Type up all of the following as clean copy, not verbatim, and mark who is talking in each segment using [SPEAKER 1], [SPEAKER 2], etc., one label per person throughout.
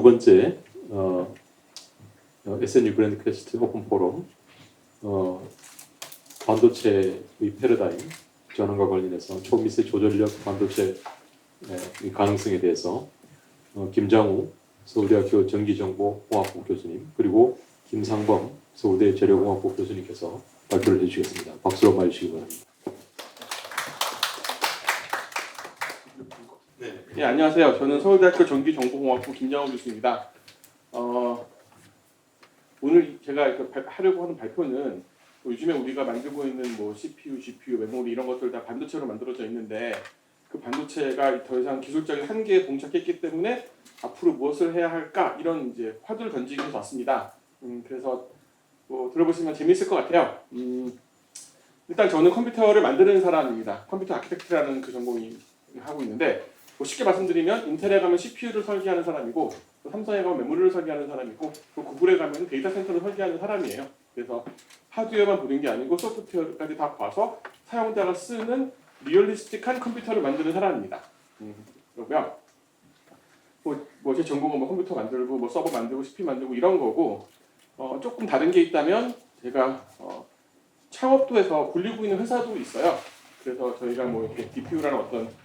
[SPEAKER 1] 번째 SNU 그랜드 퀘스트 오픈 포럼 반도체의 패러다임 전환과 관련해서 초미세 조전력 반도체 가능성에 대해서 김장우 서울대학교 전기정보공학부 교수님 그리고 김상범 서울대 재료공학부 교수님께서 발표를 해주시겠습니다. 박수로 맞으시기 바랍니다.
[SPEAKER 2] 네, 안녕하세요. 저는 서울대학교 전기정보공학부 김장우 교수입니다. 오늘 제가 하려고 하는 발표는 요즘에 우리가 만들고 있는 뭐 CPU, GPU, 메모리 이런 것들 다 반도체로 만들어져 있는데 그 반도체가 더 이상 기술적인 한계에 봉착했기 때문에 앞으로 무엇을 해야 할까 이런 이제 화두를 던지기 위해서 왔습니다. 그래서 뭐 들어보시면 재미있을 것 같아요. 일단 저는 컴퓨터를 만드는 사람입니다. 컴퓨터 아키텍트라는 그 전공이 하고 있는데 뭐 쉽게 말씀드리면 인텔에 가면 CPU를 설계하는 사람이고 또 삼성에 가면 메모리를 설계하는 사람이고 또 구글에 가면 데이터 센터를 설계하는 사람이에요. 그래서 하드웨어만 보는 게 아니고 소프트웨어까지 다 봐서 사용자가 쓰는 리얼리스틱한 컴퓨터를 만드는 사람입니다. 그러고요. 뭐 제 전공은 뭐 컴퓨터 만들고 뭐 서버 만들고 CPU 만들고 이런 거고 조금 다른 게 있다면 제가 창업도 해서 굴리고 있는 회사도 있어요. 그래서 저희가 뭐 이렇게 DPU라는 어떤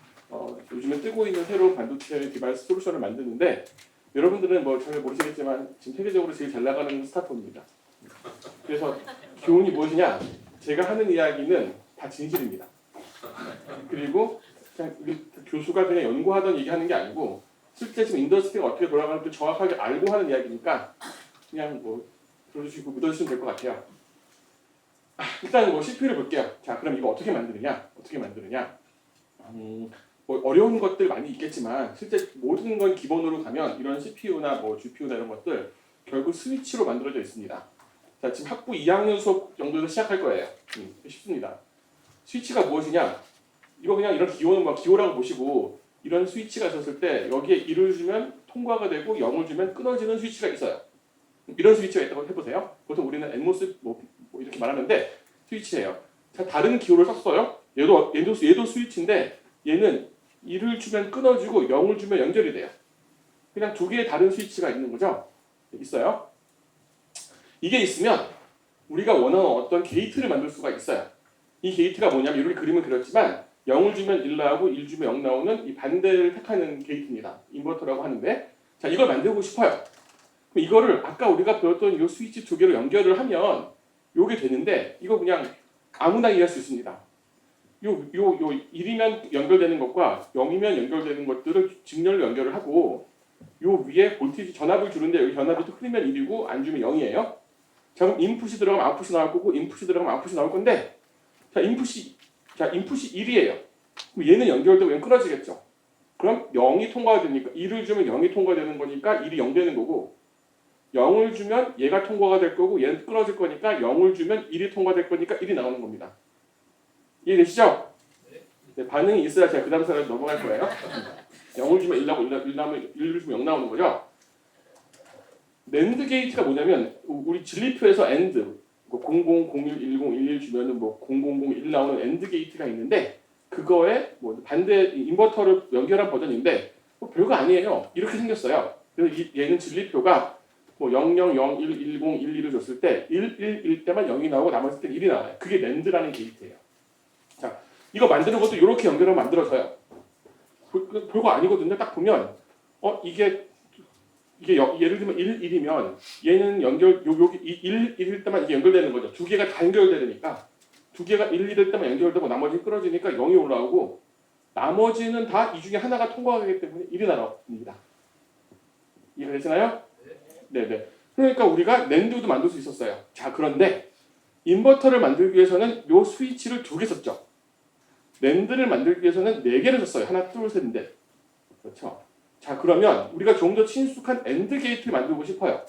[SPEAKER 2] 요즘에 뜨고 있는 새로운 반도체 디바이스 솔루션을 만드는데 여러분들은 뭐 잘 모르시겠지만 지금 세계적으로 제일 잘 나가는 스타트업입니다. 그래서 교훈이 무엇이냐? 제가 하는 이야기는 다 진실입니다. 그리고 그냥 교수가 그냥 연구하던 얘기하는 게 아니고 실제 지금 인더스트리가 어떻게 돌아가는지 정확하게 알고 하는 이야기니까 그냥 뭐 들어주시고 믿어주시면 될 것 같아요. 일단 뭐 CPU를 볼게요. 자, 그럼 이거 어떻게 만드느냐? 뭐 어려운 것들 많이 있겠지만 실제 모든 건 기본으로 가면 이런 CPU나 뭐 GPU나 이런 것들 결국 스위치로 만들어져 있습니다. 자, 지금 학부 2학년 수업 정도에서 시작할 거예요. 쉽습니다. 스위치가 무엇이냐? 이거 그냥 이런 기호는 막 기호라고 보시고 이런 스위치가 있었을 때 여기에 1을 주면 통과가 되고 0을 주면 끊어지는 스위치가 있어요. 이런 스위치가 있다고 해보세요. 보통 우리는 NMOS 뭐 이렇게 말하는데 스위치예요. 자, 다른 기호를 썼어요. 얘도 스위치인데 얘는 1을 주면 끊어지고 0을 주면 연결이 돼요. 그냥 두 개의 다른 스위치가 있는 거죠. 있어요. 이게 있으면 우리가 원하는 어떤 게이트를 만들 수가 있어요. 이 게이트가 뭐냐면 이렇게 그림을 그렸지만 0을 주면 1 나오고 1 주면 0 나오는 이 반대를 택하는 게이트입니다. 인버터라고 하는데 자, 이걸 만들고 싶어요. 그럼 이거를 아까 우리가 배웠던 이 스위치 두 개로 연결을 하면 요게 되는데 이거 그냥 아무나 이해할 수 있습니다. 요 1이면 연결되는 것과 0이면 연결되는 것들을 직렬로 연결을 하고 요 위에 볼티지 전압을 주는데 여기 전압이 또 흐르면 1이고 안 주면 0이에요. 자, 그럼 인풋이 들어가면 아웃풋이 나올 거고 인풋이 들어가면 아웃풋이 나올 건데 자, 인풋이 1이에요. 그럼 얘는 연결되고 얘는 끊어지겠죠. 그럼 0이 통과가 되니까 1을 주면 0이 통과되는 거니까 1이 0 되는 거고 0을 주면 얘가 통과가 될 거고 얘는 끊어질 거니까 0을 주면 1이 통과될 거니까 1이 나오는 겁니다. 이해되시죠? 네, 반응이 있어야 제가 그 다음 사람에 넘어갈 거예요. 0을 주면 1 나오고 1 나오면 1을 주면 0 나오는 거죠. 낸드 게이트가 뭐냐면 우리 진리표에서 AND 00, 01, 10, 11 주면은 뭐 00, 1 나오는 AND 게이트가 있는데 그거에 뭐 반대 인버터를 연결한 버전인데 뭐 별거 아니에요. 이렇게 생겼어요. 그래서 얘는 진리표가 뭐 00, 01, 10, 11을 줬을 때 1 때만 0이 나오고 나머지 때는 1이 나와요. 그게 낸드라는 게이트예요. 자, 이거 만드는 것도 이렇게 연결하면 만들어져요. 별거 아니거든요. 딱 보면 이게 예를 들면 1이면 얘는 여기 1일 때만 이게 연결되는 거죠. 두 개가 다 연결되니까 두 개가 1일 때만 연결되고 나머지는 끊어지니까 0이 올라오고 나머지는 다 이 중에 하나가 통과하기 때문에 1이 나옵니다. 이해되시나요? 네네. 그러니까 우리가 낸드도 만들 수 있었어요. 자, 그런데 인버터를 만들기 위해서는 요 스위치를 2개 썼죠. 낸드를 만들기 위해서는 4개를 썼어요. 하나, 둘, 셋, 넷. 그렇죠. 자, 그러면 우리가 좀 더 친숙한 AND 게이트를 만들고 싶어요.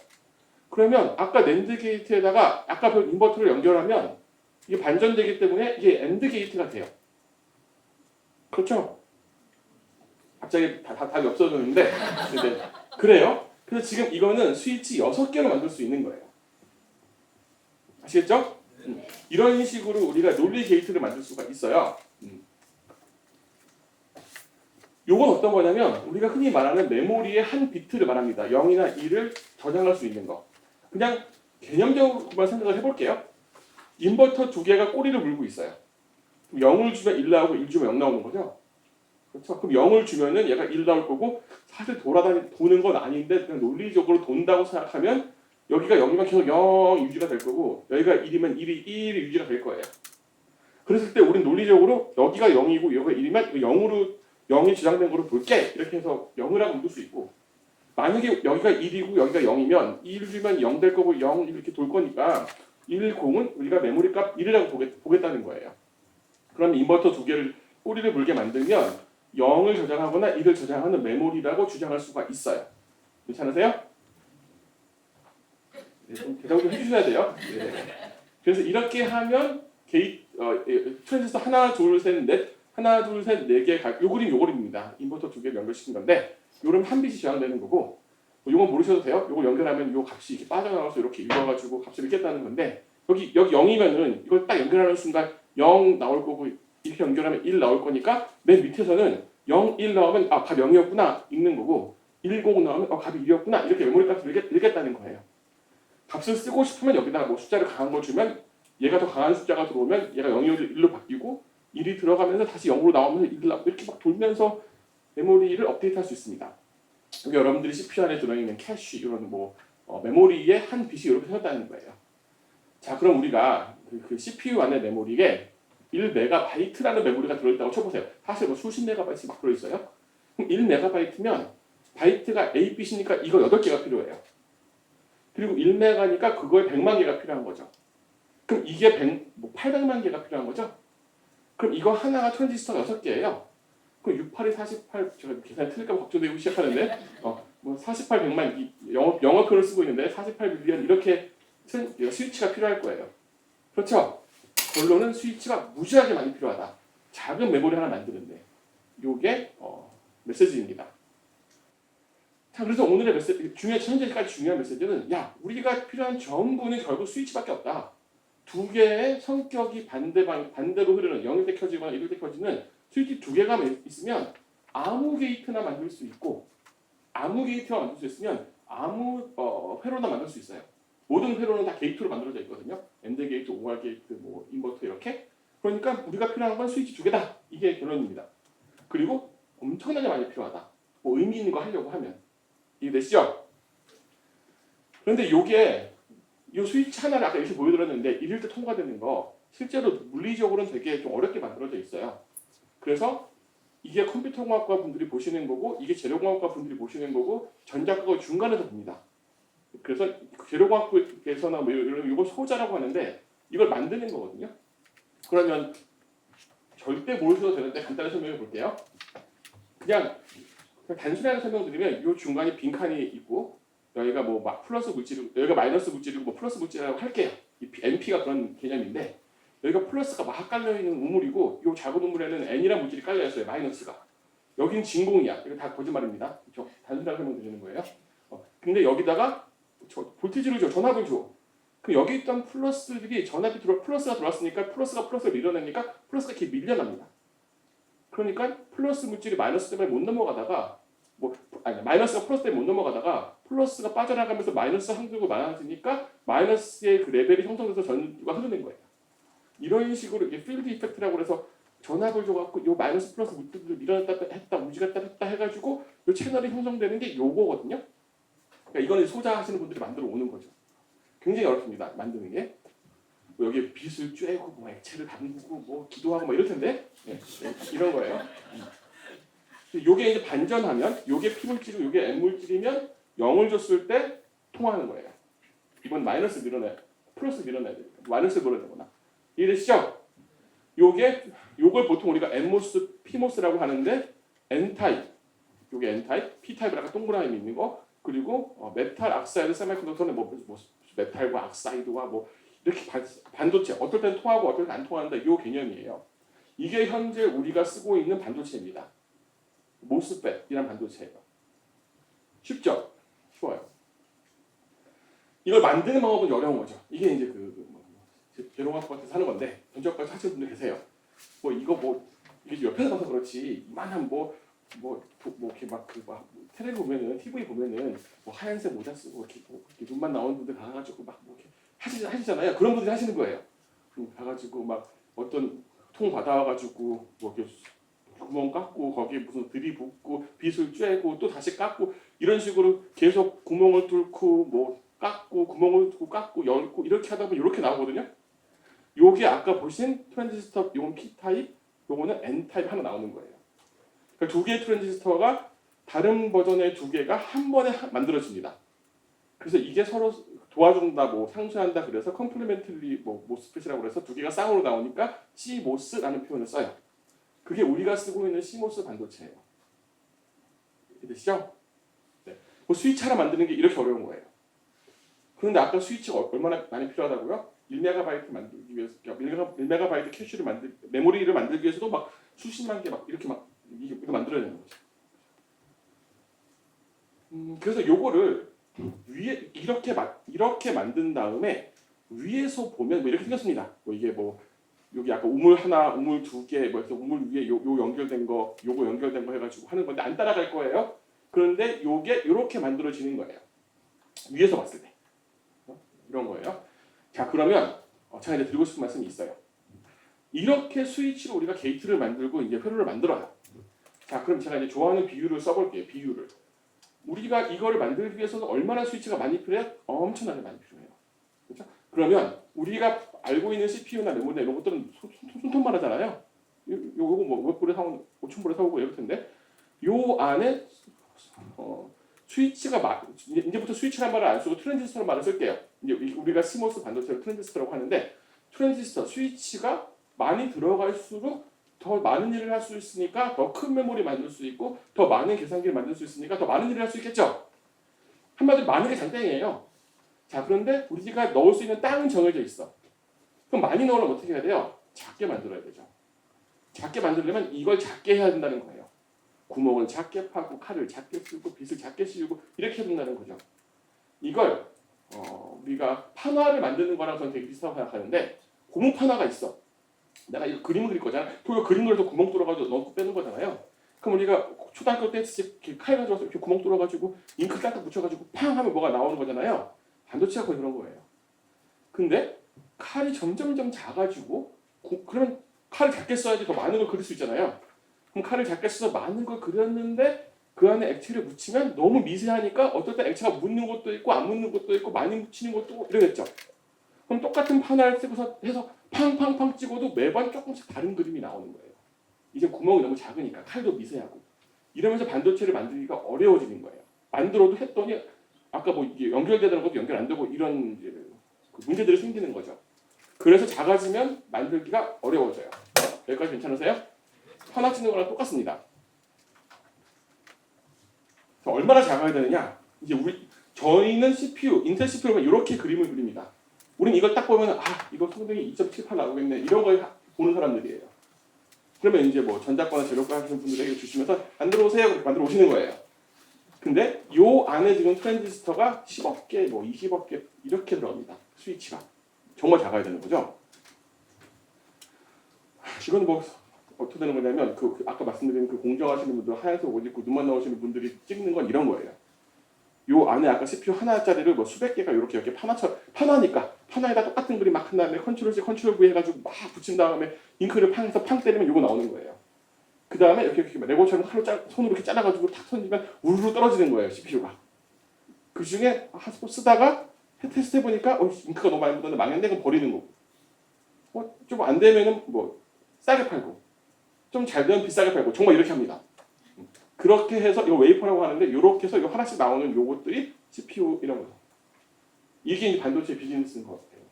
[SPEAKER 2] 그러면 아까 낸드 게이트에다가 아까 그 인버터를 연결하면 이게 반전되기 때문에 이게 AND 게이트가 돼요. 그렇죠? 갑자기 답이 없어졌는데 그래요. 그래서 지금 이거는 스위치 6개로 만들 수 있는 거예요. 아시겠죠? 이런 식으로 우리가 논리 게이트를 만들 수가 있어요. 요건 어떤 거냐면 우리가 흔히 말하는 메모리의 한 비트를 말합니다. 0이나 1을 저장할 수 있는 거. 그냥 개념적으로만 생각을 해볼게요. 인버터 두 개가 꼬리를 물고 있어요. 0을 주면 1 나오고 1 주면 0 나오는 거죠. 그렇죠? 그럼 0을 주면은 얘가 1 나올 거고 사실 도는 건 아닌데 그냥 논리적으로 돈다고 생각하면 여기가 0이면 계속 0 유지가 될 거고 여기가 1이면 1이 유지가 될 거예요. 그랬을 때 우린 논리적으로 여기가 0이고 여기가 1이면 0으로 0이 저장된 거로 볼게 이렇게 해서 0을 하고 묶을 수 있고 만약에 여기가 1이고 여기가 0이면 1 주면 0 될 거고 0 이렇게 돌 거니까 1, 0은 우리가 메모리 값 1이라고 보겠다는 거예요. 그럼 인버터 두 개를 꼬리를 물게 만들면 0을 저장하거나 1을 저장하는 메모리라고 주장할 수가 있어요. 괜찮으세요? 네, 좀 대답을 좀 해주셔야 돼요. 네. 그래서 이렇게 하면 트랜지스터 하나, 둘, 셋, 넷, 하나, 둘, 셋, 네 개, 요 그림입니다. 인버터 두 개 연결시킨 건데, 요럼 한 bit이 저장되는 거고, 요건 모르셔도 돼요. 요거 연결하면 요 값이 이렇게 빠져나가서 이렇게 읽어가지고 값을 읽겠다는 건데, 여기 0이면은 이걸 딱 연결하는 순간 0 나올 거고, 이렇게 연결하면 1 나올 거니까, 맨 밑에서는 0, 1 나오면 아, 값 0이었구나 읽는 거고, 1, 0 나오면 값이 1이었구나 이렇게 메모리 값을 읽겠다는 거예요. 값을 쓰고 싶으면 여기다가 뭐 숫자를 강한 걸 주면 얘가 더 강한 숫자가 들어오면 얘가 0이 1로 바뀌고 1이 들어가면서 다시 0으로 나오면서 1로 나오고 이렇게 막 돌면서 메모리를 업데이트할 수 있습니다. 여기 여러분들이 CPU 안에 들어있는 캐시 이런 뭐 메모리의 한 bit이 이렇게 생겼다는 거예요. 자, 그럼 우리가 그 CPU 안에 메모리에 1MB라는 메모리가 들어있다고 쳐보세요. 사실 뭐 수십 메가바이트 막 들어있어요. 그럼 1MB면 바이트가 A, B이니까 이거 8개가 필요해요. 그리고 1메가니까 그거에 100만 개가 필요한 거죠. 그럼 이게 800만 개가 필요한 거죠. 그럼 이거 하나가 트랜지스터가 6개예요. 그럼 6, 8이 48, 제가 계산이 틀릴까 봐 걱정되고 시작하는데 뭐 48, 100만 영어표를 쓰고 있는데 48 밀리언 이렇게 스위치가 필요할 거예요. 그렇죠? 결론은 스위치가 무지하게 많이 필요하다. 작은 메모리 하나 만드는데 요게 메시지입니다. 자, 그래서 오늘의 메시지, 현재까지 중요한 메시지는 야, 우리가 필요한 전부는 결국 스위치밖에 없다. 두 개의 성격이 반대로 흐르는 0일 때 켜지거나 1일 때 켜지는 스위치 두 개가 있으면 아무 게이트나 만들 수 있고 아무 게이트가 만들 수 있으면 아무 회로나 만들 수 있어요. 모든 회로는 다 게이트로 만들어져 있거든요. 엔드 게이트, OR 게이트, 뭐 인버터 이렇게. 그러니까 우리가 필요한 건 스위치 두 개다. 이게 결론입니다. 그리고 엄청나게 많이 필요하다. 뭐 의미 있는 거 하려고 하면. 이해되시죠? 그런데 요게 이 스위치 하나를 아까 이렇게 보여드렸는데 1일 때 통과되는 거 실제로 물리적으로는 되게 좀 어렵게 만들어져 있어요. 그래서 이게 컴퓨터공학과 분들이 보시는 거고 이게 재료공학과 분들이 보시는 거고 전자과가 중간에서 봅니다. 그래서 재료공학에서나 뭐 이걸 소자라고 하는데 이걸 만드는 거거든요. 그러면 절대 모르셔도 되는데 간단히 설명해 볼게요. 그냥 단순하게 설명드리면 이 중간에 빈칸이 있고 여기가 뭐 막 플러스 물질이고 여기가 마이너스 물질이고 뭐 플러스 물질이라고 할게요. 이 NP가 그런 개념인데 여기가 플러스가 막 깔려 있는 우물이고 이 작은 우물에는 N이라는 물질이 깔려 있어요. 마이너스가. 여긴 진공이야. 이거 다 거짓말입니다. 그렇죠? 단순하게 설명드리는 거예요. 근데 여기다가 볼티지를 줘, 전압을 줘. 그 여기 있던 플러스들이 플러스가 들어왔으니까 플러스가 플러스를 밀어내니까 플러스가 이렇게 밀려납니다. 그러니까 플러스 물질이 마이너스 때문에 못 넘어가다가 마이너스가 플러스 때문에 못 넘어가다가 플러스가 빠져나가면서 마이너스 항들고 많아지니까 마이너스의 그 레벨이 형성돼서 전류가 흐르는 거예요. 이런 식으로 이게 필드 이펙트라고 해서 전압을 줘갖고 요 마이너스 플러스 물질을 밀어냈다 했다 움직였다 했다 해가지고 요 채널이 형성되는 게 요거거든요. 그러니까 이거는 소자 하시는 분들이 만들어 오는 거죠. 굉장히 어렵습니다. 만드는 게. 뭐 여기에 빛을 쬐고 뭐 액체를 담그고 뭐 기도하고 뭐 이럴 텐데 이런 거예요. 요게 이제 반전하면 요게 P물질이고 요게 N물질이면 0을 줬을 때 통하는 거예요. 이번 마이너스 밀어내 플러스 밀어내야 되니까 마이너스 밀어내거나 이해되시죠? 요걸 보통 우리가 N모스, P모스라고 하는데 N타입 요게 N타입, P타입이라고 동그라미 있는 거 그리고 메탈, 악사이드, 세미컨덕터는 뭐 메탈과 악사이드와 뭐 이렇게 반도체 어떨 때는 통하고 어떨 때는 안 통한다 요 개념이에요. 이게 현재 우리가 쓰고 있는 반도체입니다. 모스펫이란 반도체예요. 쉽죠? 쉬워요. 이걸 만드는 방법은 어려운 거죠. 이게 이제 재료공학과에서 하는 건데 전자과에서 하시는 분들 계세요. 이게 옆에서 봐서 그렇지 이만한 뭐 이렇게 막그막 텔레비 보면은 TV 보면은 뭐 하얀색 모자 쓰고 이렇게, 이렇게 눈만 나오는 분들 가가지고 막뭐 이렇게 하시잖아요. 그런 분들이 하시는 거예요. 가가지고 막 어떤 통 받아와가지고 뭐 이렇게 구멍 깎고 거기에 무슨 들이붓고 빗을 쬐고 또 다시 깎고 이런 식으로 계속 구멍을 뚫고 뭐 깎고 구멍을 뚫고 깎고 열고 이렇게 하다 보면 이렇게 나오거든요. 요게 아까 보신 트랜지스터 요건 P타입, 요거는 N타입 하나 나오는 거예요. 그러니까 두 개의 트랜지스터가 다른 버전의 두 개가 한 번에 만들어집니다. 그래서 이게 서로 도와준다, 뭐 상쇄한다 그래서 컴플리멘터리 뭐 모스펫이라고 그래서 두 개가 쌍으로 나오니까 CMOS라는 표현을 써요. 그게 우리가 쓰고 있는 CMOS 반도체예요. 이해되시죠? 네. 그 스위치 하나 만드는 게 이렇게 어려운 거예요. 그런데 아까 스위치가 얼마나 많이 필요하다고요? 1MB 만들기 위해서 1MB 캐시를 메모리를 만들기 위해서도 막 수십만 개 막 이렇게 막 이거 만들어야 되는 거죠. 그래서 요거를 위에 이렇게 만든 다음에 위에서 보면 뭐 이렇게 생겼습니다. 뭐 이게 뭐 여기 아까 우물 하나, 우물 두 개, 뭐 해서 우물 위에 요 연결된 거, 요거 연결된 거 해가지고 하는 건데 안 따라갈 거예요. 그런데 요게 이렇게 만들어지는 거예요. 위에서 봤을 때 이런 거예요. 자 그러면 제가 이제 드리고 싶은 말씀이 있어요. 이렇게 스위치로 우리가 게이트를 만들고 이제 회로를 만들어요. 자 그럼 제가 이제 좋아하는 비유를 써볼게요. 비유를. 우리가 이거를 만들기 위해서는 얼마나 스위치가 많이 필요해요? 엄청나게 많이 필요해요. 그렇죠? 그러면 우리가 알고 있는 CPU나 메모리나 이런 것들은 손톱만 하잖아요. 요거 뭐 500불에 사오고 5,000불에 사오고 이럴 텐데 요 안에 스위치가 이제부터 스위치란 말을 안 쓰고 트랜지스터란 말을 쓸게요. 이제 우리가 CMOS 반도체를 트랜지스터라고 하는데 트랜지스터 스위치가 많이 들어갈수록 더 많은 일을 할 수 있으니까 더 큰 메모리 만들 수 있고 더 많은 계산기를 만들 수 있으니까 더 많은 일을 할 수 있겠죠. 한마디로 많은 게 장땡이에요. 자 그런데 우리가 넣을 수 있는 땅은 정해져 있어. 그럼 많이 넣으려면 어떻게 해야 돼요? 작게 만들어야 되죠. 작게 만들려면 이걸 작게 해야 된다는 거예요. 구멍을 작게 파고 칼을 작게 쓰고 빗을 작게 씌우고 이렇게 해야 된다는 거죠. 이걸 우리가 판화를 만드는 거랑 저는 되게 비슷하다고 생각하는데 고무 판화가 있어. 내가 이거 그림을 그릴 거잖아. 그리고 그림 그려서 구멍 뚫어가지고 넣고 빼는 거잖아요. 그럼 우리가 초등학교 때 이렇게 칼 가져와서 이렇게 구멍 뚫어가지고 잉크 딱딱 묻혀가지고 팡 하면 뭐가 나오는 거잖아요. 반도체가 거의 그런 거예요. 근데 칼이 점점점 작아지고 그러면 칼을 작게 써야지 더 많은 걸 그릴 수 있잖아요. 그럼 칼을 작게 써서 많은 걸 그렸는데 그 안에 액체를 묻히면 너무 미세하니까 어떨 때 액체가 묻는 것도 있고 안 묻는 것도 있고 많이 묻히는 것도 있고 이러겠죠. 그럼 똑같은 판화를 쓰고서 해서 팡팡팡 찍어도 매번 조금씩 다른 그림이 나오는 거예요. 이제 구멍이 너무 작으니까 칼도 미세하고 이러면서 반도체를 만들기가 어려워지는 거예요. 만들어도 했더니 아까 뭐 이게 연결되는 것도 연결 안 되고 이런 이제 그 문제들이 생기는 거죠. 그래서 작아지면 만들기가 어려워져요. 여기까지 괜찮으세요? 판화 찍는 거랑 똑같습니다. 얼마나 작아야 되느냐? 이제 저희는 CPU, 인텔 CPU가 이렇게 그림을 그립니다. 우리는 이걸 딱 보면 이거 성능이 2.78 나오겠네 이런 걸 보는 사람들이에요. 그러면 이제 뭐 전자과나 재료과 하시는 분들에게 주시면서 만들어 오세요 그렇게 만들어 오시는 거예요. 근데 요 안에 지금 트랜지스터가 10억 개, 뭐 20억 개 이렇게 들어갑니다. 스위치가 정말 작아야 되는 거죠. 이건 뭐 어떻게 되는 거냐면 아까 말씀드린 그 공정하시는 분들 하얀색 옷 입고 눈만 나오시는 분들이 찍는 건 이런 거예요. 요 안에 아까 CPU 하나짜리를 뭐 수백 개가 이렇게 판화니까 판화에다 똑같은 그림 막 한 다음에 컨트롤 C, 컨트롤 V 해가지고 막 붙인 다음에 잉크를 팡해서 팡 때리면 요거 나오는 거예요. 그 다음에 이렇게 레고처럼 손으로 이렇게 잘라가지고 탁 던지면 우르르 떨어지는 거예요 CPU가. 그 중에 한스포 쓰다가 테스트 해보니까 잉크가 너무 많이 묻었는데 망했네 그럼 버리는 거고 좀 안 되면은 뭐 싸게 팔고 좀 잘 되면 비싸게 팔고 정말 이렇게 합니다. 그렇게 해서 이거 웨이퍼라고 하는데 이렇게 해서 이 하나씩 나오는 요것들이 CPU 이런 거. 이게 이제 반도체 비즈니스인 것 같아요.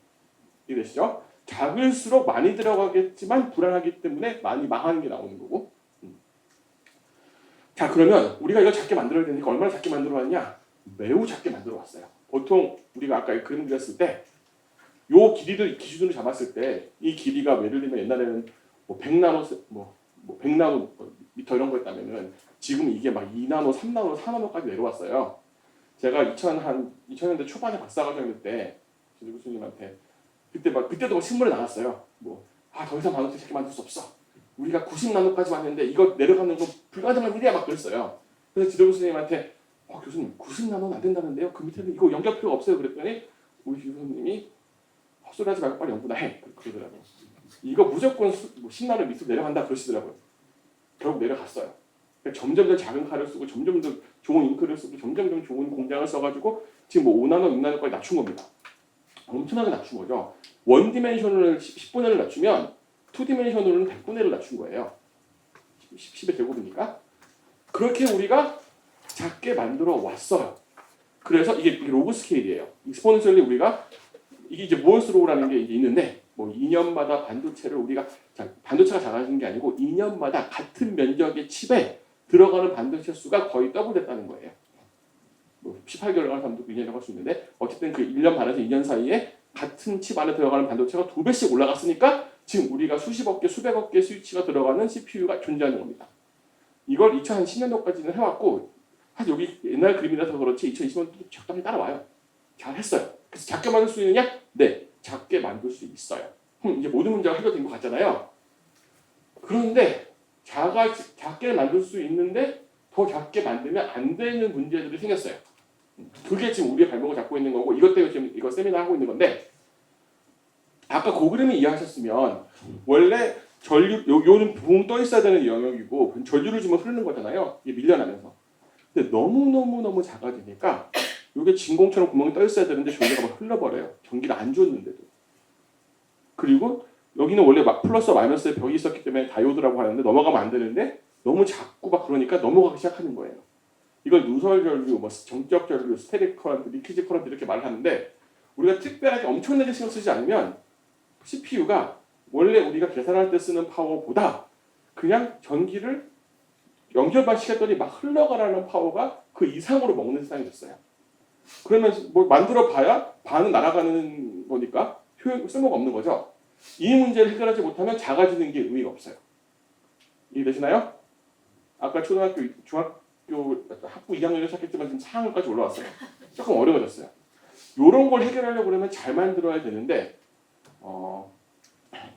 [SPEAKER 2] 이해되시죠? 작을수록 많이 들어가겠지만 불안하기 때문에 많이 망하는 게 나오는 거고. 자 그러면 우리가 이걸 작게 만들어야 되니까 얼마나 작게 만들어 왔냐? 매우 작게 만들어 왔어요. 보통 우리가 아까 그림 그렸을 때 요 길이를 기준으로 잡았을 때 이 길이가 예를 들면 옛날에는 뭐 100나노 뭐 100나노 미터 이런 거였다면은 지금 이게 막 2나노, 3나노, 4나노까지 내려왔어요. 제가 2000년대 초반에 박사과정일 때 지 교수님한테 그때도 막 신문에 나왔어요. 더 이상 반도체 작게 만들 수 없어. 우리가 90나노까지 왔는데 이거 내려가는 건 불가능한 일이야 막 그랬어요. 그래서 지도 교수님한테 교수님 90나노는 안 된다는데요. 그 밑에는 이거 연결 필요가 없어요. 그랬더니 우리 교수님이 헛소리하지 말고 빨리 연구나 해 그러더라고요. 이거 무조건 10나노 밑으로 내려간다 그러시더라고요. 결국 내려갔어요. 그러니까 점점 더 작은 칼을 쓰고 점점 더 좋은 잉크를 쓰고 점점 더 좋은 공장을 써가지고 지금 뭐 5나노, 6나노까지 낮춘 겁니다. 엄청나게 낮춘 거죠. 원 디멘션을 10분의 1을 낮추면 투 디멘션으로는 100분의 1을 낮춘 거예요. 10의 제곱이니까. 그렇게 우리가 작게 만들어 왔어요. 그래서 이게 로그 스케일이에요. 익스포넨셜리 우리가 이게 이제 모어스 로우라는 게 이제 있는데 뭐 2년마다 반도체를 우리가 반도체가 작아지는 게 아니고 2년마다 같은 면적의 칩에 들어가는 반도체 수가 거의 더블됐다는 거예요. 뭐 18개월 간 사람도 2년이라고 할 수 있는데 어쨌든 그 1년 반에서 2년 사이에 같은 칩 안에 들어가는 반도체가 2배씩 올라갔으니까 지금 우리가 수십억 개, 수백억 개 스위치가 들어가는 CPU가 존재하는 겁니다. 이걸 2010년도까지는 해왔고 사실 여기 옛날 그림이라서 그렇지 2020년도도 적당히 따라와요. 잘 했어요. 그래서 작게 만들 수 있느냐? 네, 작게 만들 수 있어요. 그럼 이제 모든 문제가 해결된 것 같잖아요. 그런데 작게 만들 수 있는데 더 작게 만들면 안 되는 문제들이 생겼어요. 그게 지금 우리의 발목을 잡고 있는 거고 이것 때문에 지금 이거 세미나 하고 있는 건데 아까 그 그림을 이해하셨으면 원래 전류 요는 붕 떠 있어야 되는 영역이고 전류를 주면 흐르는 거잖아요. 이게 밀려나면서. 근데 너무 작아지니까 이게 진공처럼 구멍이 떠 있어야 되는데 전류가 막 흘러버려요. 전기를 안 줬는데도. 그리고 여기는 원래 막 플러스 마이너스의 벽이 있었기 때문에 다이오드라고 하는데 넘어가면 안 되는데 너무 작고 막 그러니까 넘어가기 시작하는 거예요. 이걸 누설 전류, 뭐 정적 전류, 스테릭 커런트, 리퀴지 커런트 이렇게 말을 하는데 우리가 특별하게 엄청나게 신경 쓰지 않으면 CPU가 원래 우리가 계산할 때 쓰는 파워보다 그냥 전기를 연결만 시켰더니 막 흘러가라는 파워가 그 이상으로 먹는 세상이 됐어요. 그러면 뭐 만들어 봐야 반은 날아가는 거니까 쓸모가 없는 거죠. 이 문제를 해결하지 못하면 작아지는 게 의미가 없어요. 이해되시나요? 아까 초등학교, 중학교 학부 2학년에 시작했지만 지금 4학년까지 올라왔어요. 조금 어려워졌어요. 이런 걸 해결하려고 그러면 잘 만들어야 되는데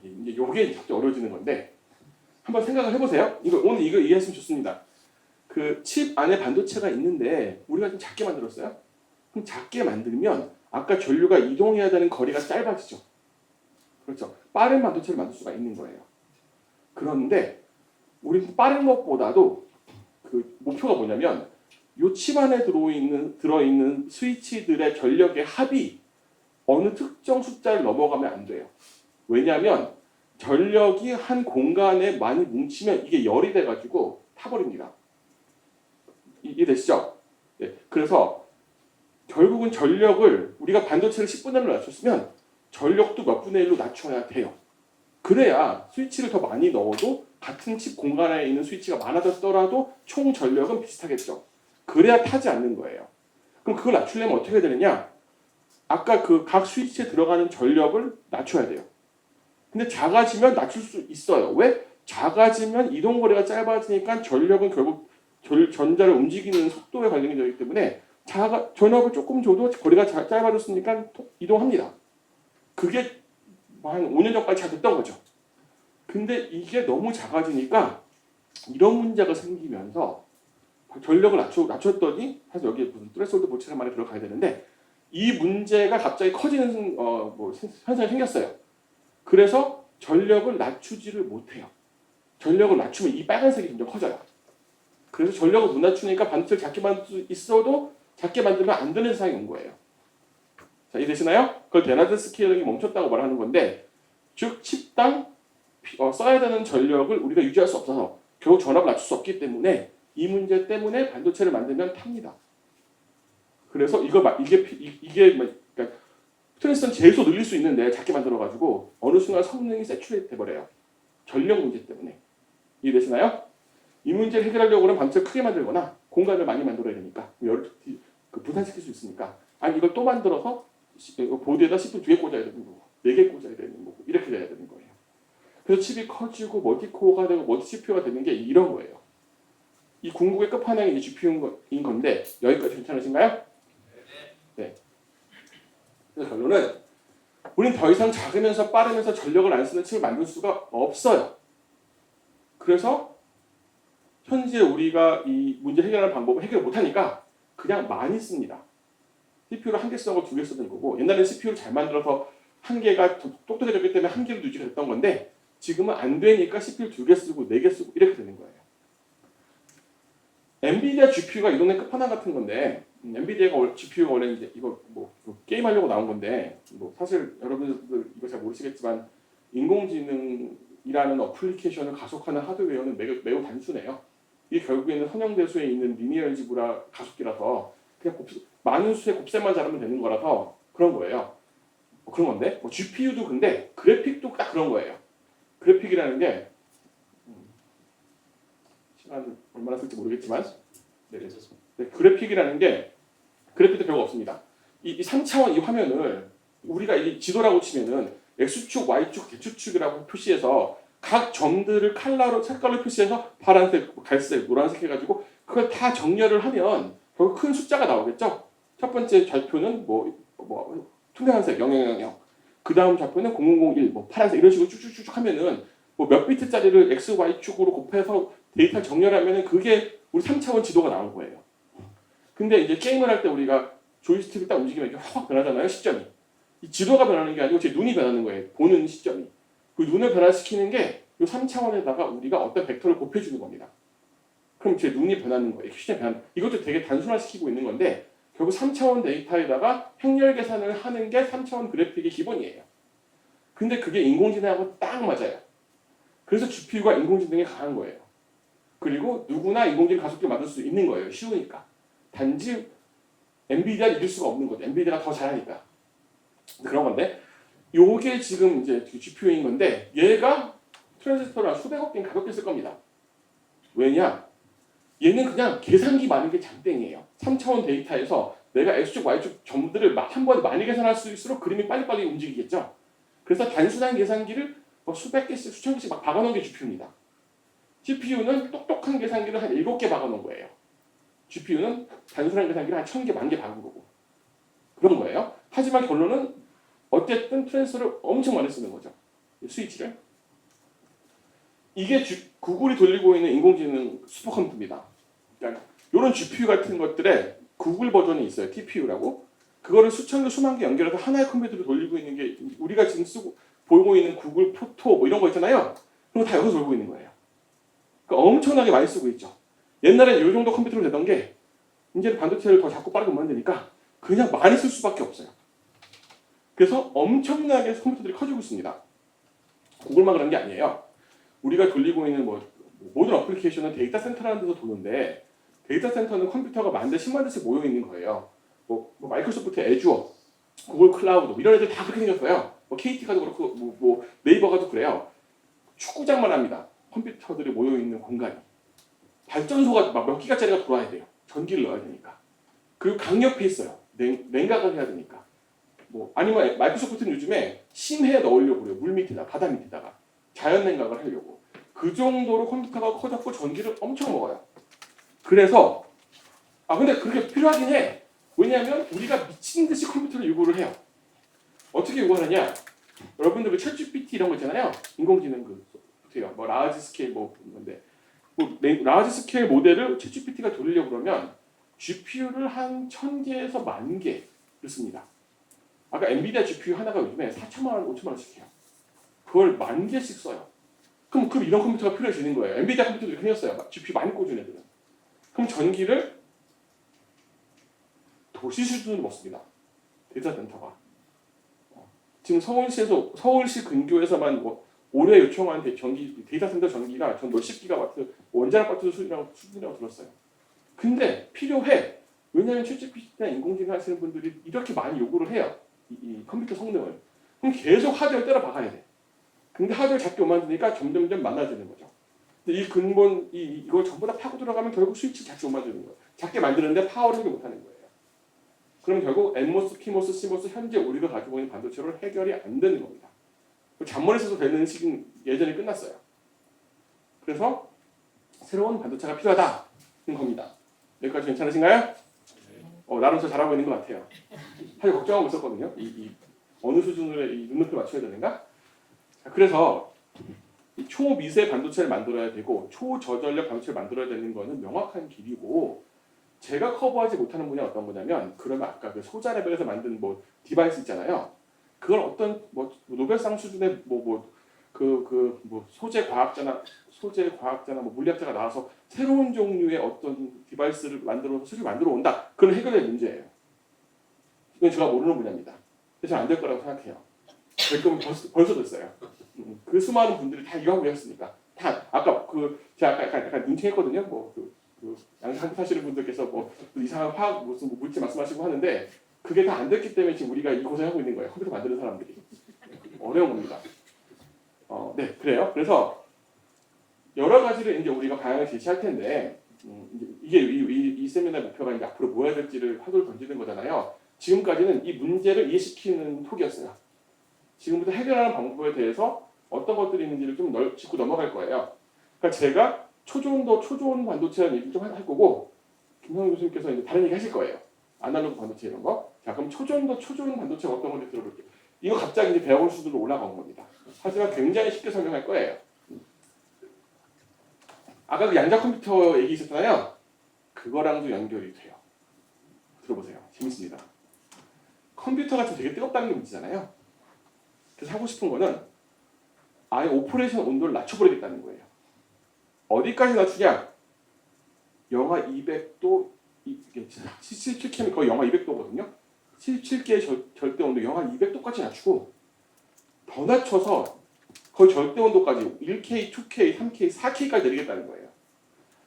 [SPEAKER 2] 이제 요게 갑자기 어려워지는 건데 한번 생각을 해보세요. 오늘 이거 이해했으면 좋습니다. 그 칩 안에 반도체가 있는데 우리가 좀 작게 만들었어요. 그럼 작게 만들면 아까 전류가 이동해야 되는 거리가 짧아지죠. 그렇죠. 빠른 반도체를 만들 수가 있는 거예요. 그런데 우리 빠른 것보다도 그 목표가 뭐냐면 이 칩 안에 들어있는 스위치들의 전력의 합이 어느 특정 숫자를 넘어가면 안 돼요. 왜냐하면 전력이 한 공간에 많이 뭉치면 이게 열이 돼가지고 타버립니다. 이해되시죠? 네. 그래서 결국은 전력을 우리가 반도체를 10분의 1로 낮췄으면 전력도 몇 분의 1로 낮춰야 돼요. 그래야 스위치를 더 많이 넣어도 같은 칩 공간에 있는 스위치가 많아졌더라도 총 전력은 비슷하겠죠. 그래야 타지 않는 거예요. 그럼 그걸 낮추려면 어떻게 해야 되느냐? 아까 그 각 스위치에 들어가는 전력을 낮춰야 돼요. 근데 작아지면 낮출 수 있어요. 왜? 작아지면 이동거리가 짧아지니까 전력은 결국 전자를 움직이는 속도에 관련이 되기 때문에 전압을 조금 줘도 거리가 짧아졌으니까 이동합니다. 그게 한 5년 전까지 잘 됐던 거죠. 근데 이게 너무 작아지니까 이런 문제가 생기면서 전력을 낮췄더니 사실 여기에 무슨 트레스홀드 보치란 말이 들어가야 되는데 이 문제가 갑자기 커지는 현상이 생겼어요. 그래서 전력을 낮추지를 못해요. 전력을 낮추면 이 빨간색이 점점 커져요. 그래서 전력을 못 낮추니까 반도체를 작게 만들 수 있어도 작게 만들면 안 되는 세상이 온 거예요. 자, 이해되시나요? 그걸 데나드 스케일링이 멈췄다고 말하는 건데 즉 칩당 써야 되는 전력을 우리가 유지할 수 없어서 결국 전압을 낮출 수 없기 때문에 이 문제 때문에 반도체를 만들면 탑니다. 그래서 이게 그러니까 트랜지스터는 제소 늘릴 수 있는데 작게 만들어가지고 어느 순간 성능이 세츄레이트 돼버려요. 전력 문제 때문에. 이해되시나요? 이 문제를 해결하려고 하면 반도체를 크게 만들거나 공간을 많이 만들어야 되니까 분산시킬 수 있으니까 아니 이걸 또 만들어서 보드에다 CPU 2개 꽂아야 되는 거고 4개 꽂아야 되는 거고 이렇게 돼야 되는 거예요. 그래서 칩이 커지고 멀티코어가 되고 멀티 CPU가 되는 게 이런 거예요. 이 궁극의 끝판왕이 GPU인 건데 여기까지 괜찮으신가요? 네. 그래서 결론은 우린 더 이상 작으면서 빠르면서 전력을 안 쓰는 칩을 만들 수가 없어요. 그래서 현재 우리가 이 문제 해결하는 방법을 해결 못하니까 그냥 많이 씁니다. CPU를 한 개 쓰고 두 개 쓰던 거고 옛날에는 CPU를 잘 만들어서 한 개가 똑똑해졌기 때문에 한 개로 유지가 됐던 건데 지금은 안 되니까 CPU 두 개 쓰고 네 개 쓰고 이렇게 되는 거예요. 엔비디아 GPU가 이 동네 끝판왕 같은 건데 엔비디아가 GPU가 원래 이제 이거 뭐 게임 하려고 나온 건데 뭐 사실 여러분들 이거 잘 모르시겠지만 인공지능이라는 어플리케이션을 가속하는 하드웨어는 매우 단순해요. 이게 결국에는 선형대수에 있는 리니어 알지브라 가속기라서 그냥 많은 수의 곱셈만 잘하면 되는 거라서 그런 거예요. 그런 건데 GPU도 근데 그래픽도 딱 그런 거예요. 그래픽이라는 게 시간 얼마나 쓸지 모르겠지만 그래픽이라는 게 그래픽도 별거 없습니다. 이 3차원 이 화면을 우리가 이 지도라고 치면은 X축, Y축, Z축이라고 표시해서 각 점들을 컬러로 색깔로 표시해서 파란색, 갈색, 노란색 해가지고 그걸 다 정렬을 하면 결국 큰 숫자가 나오겠죠. 첫 번째 좌표는 뭐 투명한색 0000, 그 다음 좌표는 0001, 뭐 파란색 이런 식으로 쭉쭉쭉 하면은 뭐 몇 비트짜리를 X, Y축으로 곱해서 데이터를 정렬하면은 그게 우리 3차원 지도가 나온 거예요. 근데 이제 게임을 할 때 우리가 조이스틱을 딱 움직이면 이게 확 변하잖아요, 시점이. 이 지도가 변하는 게 아니고 제 눈이 변하는 거예요, 보는 시점이. 그 눈을 변화시키는 게 이 3차원에다가 우리가 어떤 벡터를 곱해주는 겁니다. 그럼 제 눈이 변하는 거예요. 시점이 변하는 거예요. 이것도 되게 단순화시키고 있는 건데 결국 3차원 데이터에다가 행렬 계산을 하는 게 3차원 그래픽의 기본이에요. 근데 그게 인공지능하고 딱 맞아요. 그래서 GPU가 인공지능에 강한 거예요. 그리고 누구나 인공지능 가속기를 만들 수 있는 거예요. 쉬우니까. 단지 엔비디아를 이길 수가 없는 거죠. 엔비디아가 더 잘하니까. 그런 건데 요게 지금 이제 GPU인 건데 얘가 트랜지스터랑 수백억 개인 가볍게 쓸 겁니다. 왜냐? 얘는 그냥 계산기 많은 게 장땡이에요. 3차원 데이터에서 내가 X축, Y축 점들을 한 번에 많이 계산할 수 있을수록 그림이 빨리빨리 움직이겠죠. 그래서 단순한 계산기를 수백 개씩, 수천 개씩 막 박아놓은 게 GPU입니다. CPU는 똑똑한 계산기를 한 7개 박아놓은 거예요. GPU는 단순한 계산기를 한 1000개, 10,000개 박은 거고. 그런 거예요. 하지만 결론은 어쨌든 트랜스를 엄청 많이 쓰는 거죠. 스위치를. 이게 구글이 돌리고 있는 인공지능 슈퍼컴퓨터입니다. 그러니까 이런 GPU 같은 것들에 구글 버전이 있어요. TPU라고. 그거를 수천 개, 수만 개 연결해서 하나의 컴퓨터로 돌리고 있는 게 우리가 지금 보고 있는 구글 포토 뭐 이런 거 있잖아요. 그런 거 다 여기서 돌고 있는 거예요. 그러니까 엄청나게 많이 쓰고 있죠. 옛날에는 이 정도 컴퓨터로 되던 게 이제 반도체를 더 자꾸 빠르게 만드니까 그냥 많이 쓸 수밖에 없어요. 그래서 엄청나게 컴퓨터들이 커지고 있습니다. 구글만 그런 게 아니에요. 우리가 돌리고 있는 모든 어플리케이션은 데이터 센터라는 데서 도는데 데이터 센터는 컴퓨터가 만 대, 10만 대씩 모여 있는 거예요. 마이크로소프트 애주어, 구글 클라우드 이런 애들 다 그렇게 생겼어요. KT가도 그렇고 네이버가도 그래요. 축구장만 합니다. 컴퓨터들이 모여 있는 공간이. 발전소가 막 몇 기가짜리가 돌아야 돼요. 전기를 넣어야 되니까. 그리고 강력해 있어요. 냉각을 해야 되니까. 아니면 마이크로소프트는 요즘에 심해 넣으려고 그래요. 물 밑에다, 바다 밑에다가. 자연 냉각을 하려고. 그 정도로 컴퓨터가 커졌고 전기를 엄청 먹어요. 그래서 근데 그렇게 필요하긴 해. 왜냐하면 우리가 미친 듯이 컴퓨터를 요구를 해요. 어떻게 요구하느냐? 여러분들 그 챗GPT 이런 거 있잖아요. 인공지능 소프트웨어, 라지 스케일 건데 라지 스케일 모델을 챗GPT가 돌리려고 그러면 GPU를 한 1000개에서 10,000개를 씁니다. 아까 엔비디아 GPU 하나가 요즘에 4천만 원, 5천만 원씩 해요. 그걸 10,000개씩 써요. 그럼 이런 컴퓨터가 필요해지는 거예요. 엔비디아 컴퓨터도 이렇게 생겼어요. GPU 많이 꽂은 애들은. 그럼 전기를 도시 수준으로 먹습니다. 데이터 센터가. 지금 서울시 근교에서만 올해 요청한 데이터 센터 전기가 전 몇십 기가와트 원자력 발전소 수준이라고 들었어요. 근데 필요해. 왜냐하면 챗GPT나 인공지능 하시는 분들이 이렇게 많이 요구를 해요. 이 컴퓨터 성능을. 그럼 계속 하드웨어 때려 박아야 돼. 근데 하드웨어 작게 못 만드니까 점점점 많아지는 거죠. 근데 이 근본 이걸 전부 다 파고 들어가면 결국 스위치 작게 못 만드는 거예요. 작게 만드는데 파워를 못 하는 거예요. 그럼 결국 NMOS, PMOS, CMOS 현재 우리가 가지고 있는 반도체로 해결이 안 되는 겁니다. 잔머리 써서 되는 시기는 예전에 끝났어요. 그래서 새로운 반도체가 필요하다는 겁니다. 여기까지 괜찮으신가요? 나름 저 잘하고 있는 것 같아요. 사실 걱정하고 있었거든요. 어느 수준으로 이 눈높이를 맞춰야 되는가? 자, 그래서 이 초미세 반도체를 만들어야 되고 초저전력 반도체를 만들어야 되는 거는 명확한 길이고 제가 커버하지 못하는 분야가 어떤 거냐면 그러면 아까 그 소자 레벨에서 만든 뭐 디바이스 있잖아요. 그걸 어떤 뭐 노벨상 수준의 뭐 소재 과학자나 뭐 물리학자가 나와서 새로운 종류의 어떤 디바이스를 만들어서 수를 만들어 온다. 그건 해결될 문제예요. 이건 제가 모르는 분야입니다. 그래서 안 될 거라고 생각해요. 될 거면 벌써 됐어요. 그 수많은 분들이 다 이거 하고 계셨으니까 다 아까 제가 약간 눈팅했거든요. 양산 사시는 분들께서 뭐 이상한 화학 무슨 뭐 물질 말씀하시고 하는데 그게 다 안 됐기 때문에 지금 우리가 이 고생하고 있는 거예요. 컴퓨터 만드는 사람들이 어려운 겁니다. 네, 그래요. 그래서 여러 가지를 이제 우리가 방향을 제시할 텐데 이제 이 세미나의 목표가 이제 앞으로 뭐 해야 될지를 화두를 던지는 거잖아요. 지금까지는 이 문제를 이해시키는 톡이었어요. 지금부터 해결하는 방법에 대해서 어떤 것들이 있는지를 좀 짚고 넘어갈 거예요. 그러니까 제가 초저온도 초저온 반도체라는 얘기를 좀 할 거고 김성현 교수님께서 이제 다른 얘기 하실 거예요. 아날로그 반도체 이런 거. 자, 그럼 초저온도 초저온 반도체가 어떤 건지 들어볼게요. 이거 갑자기 이제 배워볼 수준으로 올라간 겁니다. 하지만 굉장히 쉽게 설명할 거예요. 아까 그 양자 컴퓨터 얘기 있었잖아요. 그거랑도 연결이 돼요. 들어보세요. 재밌습니다. 컴퓨터가 지금 되게 뜨겁다는 게 문제잖아요. 그래서 하고 싶은 거는 아예 오퍼레이션 온도를 낮춰버리겠다는 거예요. 어디까지 낮추냐? 영하 200도, 이게 77K면 거의 영하 200도거든요. 77K의 절대 온도 영하 200도까지 낮추고 더 낮춰서 거의 절대 온도까지 1K, 2K, 3K, 4K까지 내리겠다는 거예요.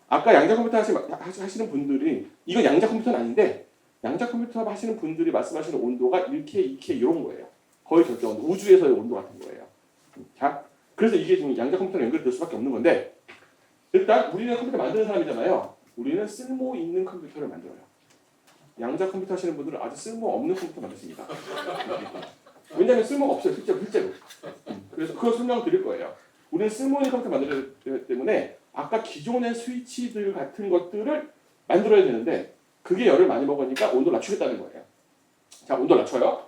[SPEAKER 2] 아까 양자 컴퓨터 하시는 분들이 이건 양자 컴퓨터는 아닌데 양자 컴퓨터 하시는 분들이 말씀하시는 온도가 1K, 2K 이런 거예요. 거의 절대 온도, 우주에서의 온도 같은 거예요. 자, 그래서 이게 지금 양자 컴퓨터랑 연결될 수밖에 없는 건데 일단 우리는 컴퓨터 만드는 사람이잖아요. 우리는 쓸모 있는 컴퓨터를 만들어요. 양자 컴퓨터 하시는 분들은 아주 쓸모 없는 컴퓨터 만드십니다. 왜냐하면 쓸모가 없어요, 실제로. 그래서 그걸 설명을 드릴 거예요. 우리는 쓸모 있는 컴퓨터 만들어야 되기 때문에 아까 기존의 스위치들 같은 것들을 만들어야 되는데 그게 열을 많이 먹으니까 온도를 낮추겠다는 거예요. 자, 온도를 낮춰요.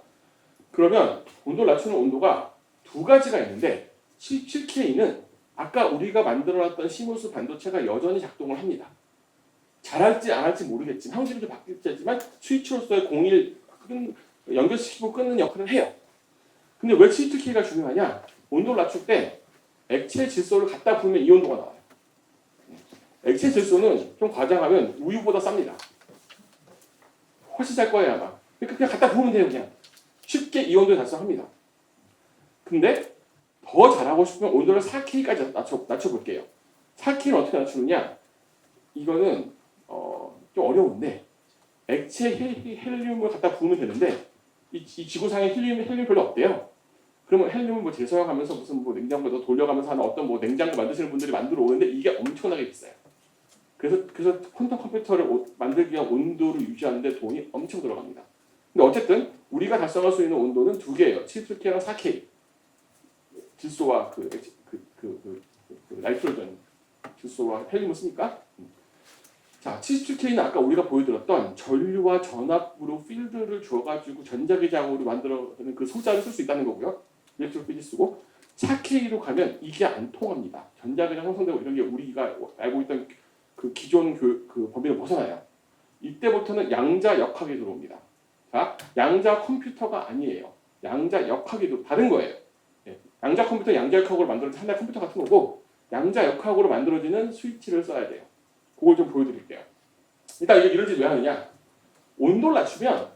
[SPEAKER 2] 그러면 온도를 낮추는 온도가 두 가지가 있는데 17K는 아까 우리가 만들어놨던 시모스 반도체가 여전히 작동을 합니다. 잘할지 안 할지 모르겠지만 형질이 좀 바뀌겠지만 스위치로서의 공일 연결시키고 끊는 역할을 해요. 근데 왜 17K가 중요하냐? 온도를 낮출 때 액체 질소를 갖다 부으면 이 온도가 나와요. 액체 질소는 좀 과장하면 우유보다 쌉니다. 훨씬 쌀 거예요 아마. 그러니까 그냥 갖다 부으면 돼요 그냥. 쉽게 이 온도에 달성합니다. 근데 더 잘하고 싶으면 온도를 4K까지 낮춰볼게요. 4K는 어떻게 낮추느냐? 이거는 좀 어려운데 액체 헬륨을 갖다 부으면 되는데 이 지구상에 헬륨 별로 없대요. 그러면 헬륨을 뭐 재서용하면서 무슨 뭐 냉장고에 돌려가면서 하는 어떤 뭐 냉장고 만드시는 분들이 만들어 오는데 이게 엄청나게 비싸요. 그래서 퀀텀 컴퓨터를 만들기 위한 온도를 유지하는데 돈이 엄청 들어갑니다. 근데 어쨌든 우리가 달성할 수 있는 온도는 두 개예요. 17K랑 4K. 질소와 나이트로젠 질소와 헬륨을 쓰니까. 자, 77K는 아까 우리가 보여드렸던 전류와 전압으로 필드를 줘가지고 전자기장으로 만들어내는 그 소자를 쓸 수 있다는 거고요. 일렉트로 필드 쓰고 4K로 가면 이게 안 통합니다. 전자기장 형성되고 이런 게 우리가 알고 있던 그 기존 그 범위를 벗어나요. 이때부터는 양자 역학이 들어옵니다. 자, 양자 컴퓨터가 아니에요. 양자 역학이 다른 거예요. 네. 양자 컴퓨터 양자 역학으로 만들어진 하나의 컴퓨터 같은 거고 양자 역학으로 만들어지는 스위치를 써야 돼요. 그걸 좀 보여드릴게요. 일단 이게 이런 짓 왜 하느냐? 온도를 낮추면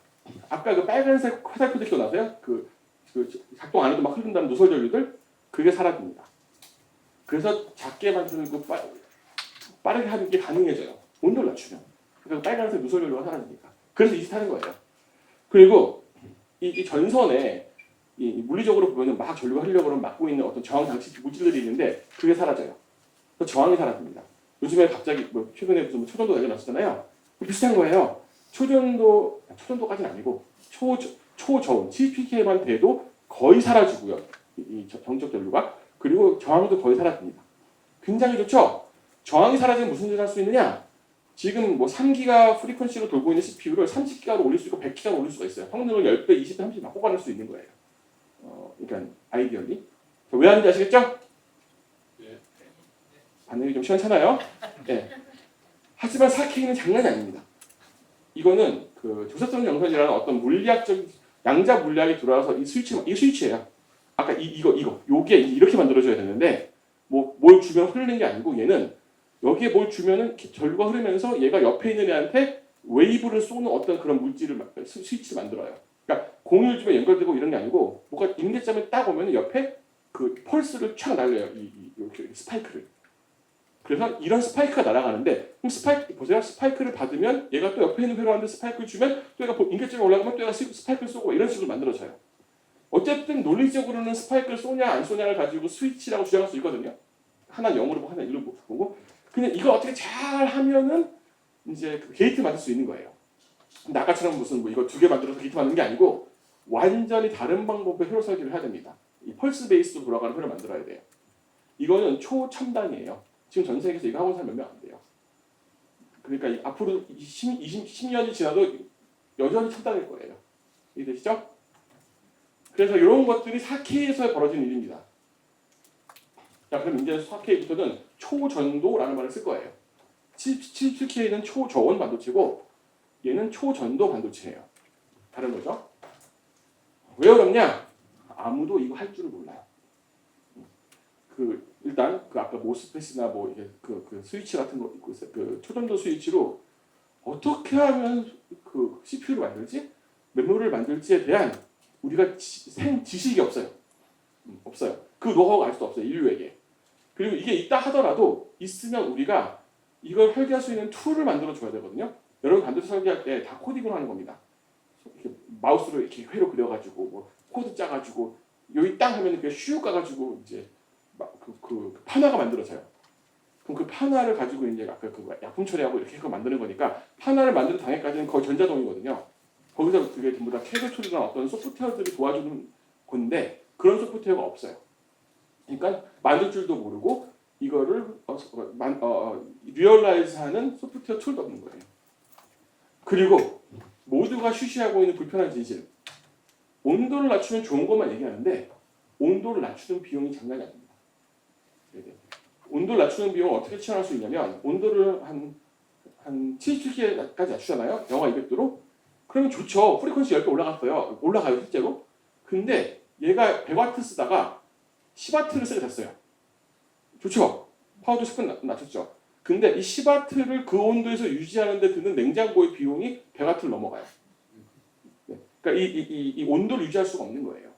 [SPEAKER 2] 아까 그 빨간색 화살표들 기억나세요? 그 작동 안 해도 막 흐른다는 누설 전류들 그게 사라집니다. 그래서 작게 만들고 빠르게 하는 게 가능해져요. 온도를 낮추면. 그래서 빨간색 누설 전류가 사라지니까. 그래서 이 짓 하는 거예요. 그리고 이 전선에 이 물리적으로 보면 막 전류가 흐르려고 그러면 막고 있는 어떤 저항 장치 물질들이 있는데 그게 사라져요. 그래서 저항이 사라집니다. 요즘에 갑자기 뭐 최근에 무슨 초전도 날려놨었잖아요. 비슷한 거예요. 초전도까지는 아니고 초저온 7pk만 돼도 거의 사라지고요. 이 정적 전류가 그리고 저항도 거의 사라집니다. 굉장히 좋죠. 저항이 사라지면 무슨 일을 할 수 있느냐? 지금 뭐 3기가 프리퀀시로 돌고 있는 CPU를 30기가로 올릴 수 있고 100기가로 올릴 수가 있어요. 성능을 10배, 20배, 30배 바꿔가는 수 있는 거예요. 그러니까 아이디어리. 왜 하는지 아시겠죠? 반응이 좀 시원찮아요. 예. 하지만 4K는 장난이 아닙니다. 이거는 그 조사성 정선이라는 어떤 물리학적 양자 물리학이 들어와서 이 스위치예요. 아까 이거 요게 이렇게 만들어줘야 되는데 뭐 뭘 주면 흐르는 게 아니고 얘는 여기에 뭘 주면은 전류가 흐르면서 얘가 옆에 있는 애한테 웨이브를 쏘는 어떤 그런 물질을 스위치를 만들어요. 그러니까 공유를 주면 연결되고 이런 게 아니고 뭐가 임계점에 딱 오면 옆에 그 펄스를 촥 날려요. 이렇게 스파이크를. 그래서 이런 스파이크가 날아가는데 그럼 스파이크 보세요. 스파이크를 받으면 얘가 또 옆에 있는 회로한테 스파이크를 주면 또 얘가 임계점에 올라가면 또 얘가 스파이크를 쏘고 이런 식으로 만들어져요. 어쨌든 논리적으로는 스파이크를 쏘냐 안 쏘냐를 가지고 스위치라고 주장할 수 있거든요. 하나 0으로 보고 하나 1로 보고 그냥 이걸 어떻게 잘 하면은 이제 그 게이트 만들 수 있는 거예요. 근데 아까처럼 무슨 뭐 이거 2개 만들어서 게이트 만드는 게 아니고 완전히 다른 방법의 회로 설계를 해야 됩니다. 이 펄스 베이스로 돌아가는 회로 만들어야 돼요. 이거는 초첨단이에요. 지금 전 세계에서 이거 하고 사람 몇 명 안 돼요. 그러니까 앞으로 10년이 지나도 여전히 첨단일 거예요. 이해되시죠? 그래서 이런 것들이 4K에서 벌어지는 일입니다. 자, 그럼 이제 4K부터는 초전도라는 말을 쓸 거예요. 7K는 초저온 반도체고 얘는 초전도 반도체예요. 다른 거죠? 왜 어렵냐? 아무도 이거 할 줄을 몰라요. 일단 아까 모스펫이나 뭐 이게 그 스위치 같은 거 그 초전도 스위치로 어떻게 하면 그 CPU를 만들지, 메모리를 만들지에 대한 우리가 생 지식이 없어요. 없어요. 그 노하우가 알 수 없어요. 인류에게. 그리고 이게 있다 하더라도 있으면 우리가 이걸 설계할 수 있는 툴을 만들어 줘야 되거든요. 여러분 반도체 설계할 때 다 코딩으로 하는 겁니다. 이렇게 마우스로 이렇게 회로 그려가지고 뭐 코드 짜가지고 여기 땅 하면 그냥 슉 가가지고 이제 그 판화가 만들어져요. 그럼 그 판화를 가지고 이제 아까 그 약품 처리하고 이렇게 해서 만드는 거니까 판화를 만드는 단계까지는 거의 전자동이거든요. 거기서 그게 전부 다 캐드 툴이나 어떤 소프트웨어들이 도와주는 건데 그런 소프트웨어가 없어요. 그러니까 만들 줄도 모르고 이거를 리얼라이즈하는 소프트웨어 툴도 없는 거예요. 그리고 모두가 쉬쉬하고 있는 불편한 진실. 온도를 낮추면 좋은 것만 얘기하는데 온도를 낮추는 비용이 장난이 아닙니다. 온도를 낮추는 비용을 어떻게 치환할 수 있냐면 온도를 한 77K까지 낮추잖아요. 영하 200도로. 그러면 좋죠. 프리퀀시 10배 올라갔어요. 올라가요 실제로. 근데 얘가 100W 쓰다가 10W를 쓰게 됐어요. 좋죠. 파워도 10분 낮췄죠. 근데 이 10W를 그 온도에서 유지하는 데 드는 냉장고의 비용이 100W를 넘어가요. 네. 그러니까 이 온도를 유지할 수가 없는 거예요.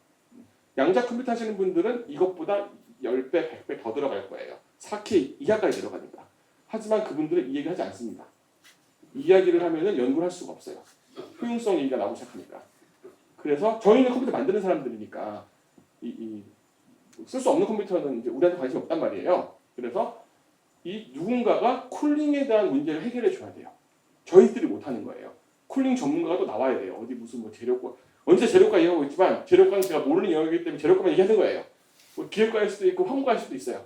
[SPEAKER 2] 양자 컴퓨터 하시는 분들은 이것보다 10배, 100배 더 들어갈 거예요. 4K 이하까지 들어가니까. 하지만 그분들은 이 얘기 하지 않습니다. 이 이야기를 하면은 연구를 할 수가 없어요. 효용성 얘기가 나오기 시작하니까. 그래서 저희는 컴퓨터 만드는 사람들이니까 쓸 수 없는 컴퓨터는 이제 우리한테 관심이 없단 말이에요. 그래서 이 누군가가 쿨링에 대한 문제를 해결해 줘야 돼요. 저희들이 못하는 거예요. 쿨링 전문가가 또 나와야 돼요. 어디 무슨 뭐 재료과 언제 재료과 얘기하고 있지만 재료과는 제가 모르는 영역이기 때문에 재료과만 얘기하는 거예요. 뭐 기획과일 수도 있고 화공과일 수도 있어요.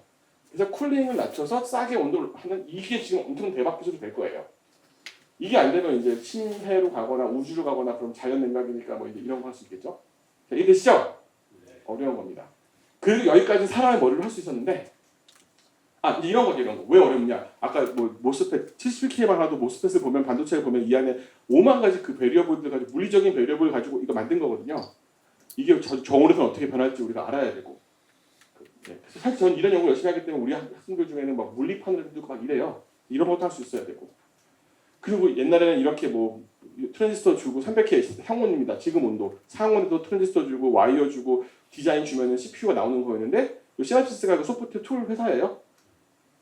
[SPEAKER 2] 그래서 쿨링을 낮춰서 싸게 온도를 하는 이게 지금 엄청 대박 기술이 될 거예요. 이게 안 되면 이제 심해로 가거나 우주로 가거나 그럼 자연 냉각이니까 뭐 이제 이런 거 할 수 있겠죠. 자, 이해되시죠? 어려운 겁니다. 그리고 여기까지 사람의 머리로 할 수 있었는데 이제 이런 거죠. 이런 거. 왜 어렵냐? 아까 뭐 모스펫 77K만 하도 모스펫을 보면 반도체를 보면 이 안에 5만 가지 그 베리어블들 가지고 물리적인 베리어블 가지고 이거 만든 거거든요. 이게 정원에서 어떻게 변할지 우리가 알아야 되고. 네. 사실 저는 이런 연구 열심히 하기 때문에 우리 학생들 중에는 막 물리판을 들고 막 이래요. 이런 것도 할 수 있어야 되고. 그리고 옛날에는 이렇게 뭐 트랜지스터 주고 300K 상온입니다. 지금 온도. 상온에도 트랜지스터 주고 와이어 주고 디자인 주면은 CPU가 나오는 거였는데 시나프시스가 그 소프트웨어 툴 회사예요.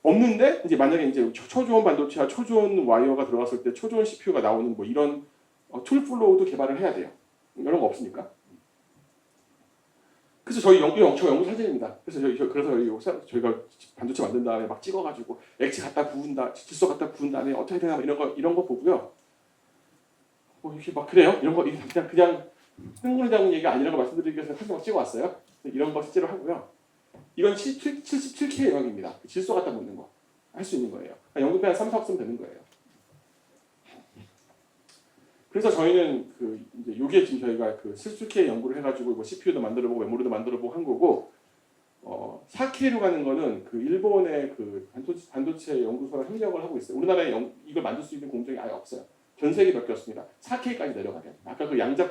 [SPEAKER 2] 없는데 이제 만약에 이제 초저온 반도체와 초저온 와이어가 들어갔을 때 초저온 CPU가 나오는 뭐 이런 툴 플로우도 개발을 해야 돼요. 이런 거 없으니까. 그래서 저희 연구 사진입니다. 그래서 저희가 반도체 만든 다음에 막 찍어가지고 액체 갖다 부은다, 질소 갖다 부은 다음에 어떻게 되나 이런 거 보고요. 뭐 이렇게 막 그래요. 이런 거 그냥 흥분을 얘기가 아니라고 말씀드리기 위해서 사진 막 찍어왔어요. 이런 거 실제로 하고요. 이건 77K 영역입니다. 질소 갖다 묻는 거 할 수 있는 거예요. 연구비 한 3, 4억 쓰면 되는 거예요. 그래서 저희는 이제 요게 지금 저희가 77K 연구를 해가지고 뭐 CPU도 만들어보고 메모리도 만들어보고 한 거고 4K로 가는 거는 그 일본의 그 반도체 연구소랑 협력을 하고 있어요. 우리나라에 이걸 만들 수 있는 공정이 아예 없어요. 전 세계 몇 개 없습니다. 4K까지 내려가면. 아까 그 양자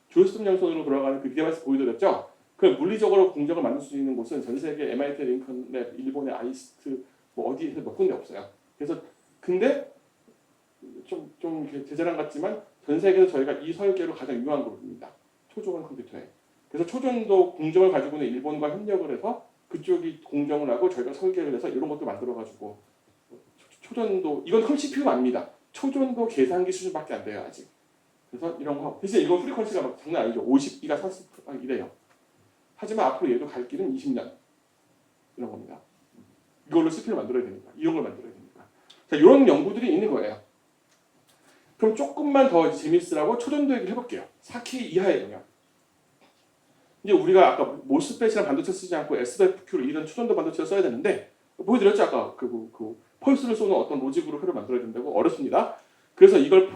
[SPEAKER 2] 조립 양손으로 돌아가는 그 디바이스 보여드렸죠? 그 물리적으로 공정을 만들 수 있는 곳은 전 세계 MIT 링컨랩, 일본의 아이스트 뭐 어디에서 몇 군데 없어요. 그래서 근데 좀 제자랑 같지만 전 세계에서 저희가 이 설계로 가장 유명한 그룹입니다. 초전 컴퓨터에. 그래서 초전도 공정을 가지고는 일본과 협력을 해서 그쪽이 공정을 하고 저희가 설계를 해서 이런 것도 만들어가지고 초전도 이건 CPU가 아닙니다. 초전도 계산기 수준밖에 안 돼요 아직. 그래서 이런 거 대신 이건 프리퀀시가 막 장난 아니죠. 50기가 40 이래요. 하지만 앞으로 얘도 갈 길은 20년 이런 겁니다. 이걸로 CPU를 만들어야 되니까 이런 걸 만들어야 되니까. 자 이런 연구들이 있는 거예요. 그럼 조금만 더 재밌으라고 초전도 얘기를 해볼게요. 4K 이하의 영역. 이제 우리가 아까 모스펫이랑 반도체 쓰지 않고 SFQ를 이런 초전도 반도체를 써야 되는데 보여드렸죠 아까 그 펄스를 쏘는 어떤 로직으로 회를 만들어야 된다고 어렵습니다. 그래서 이걸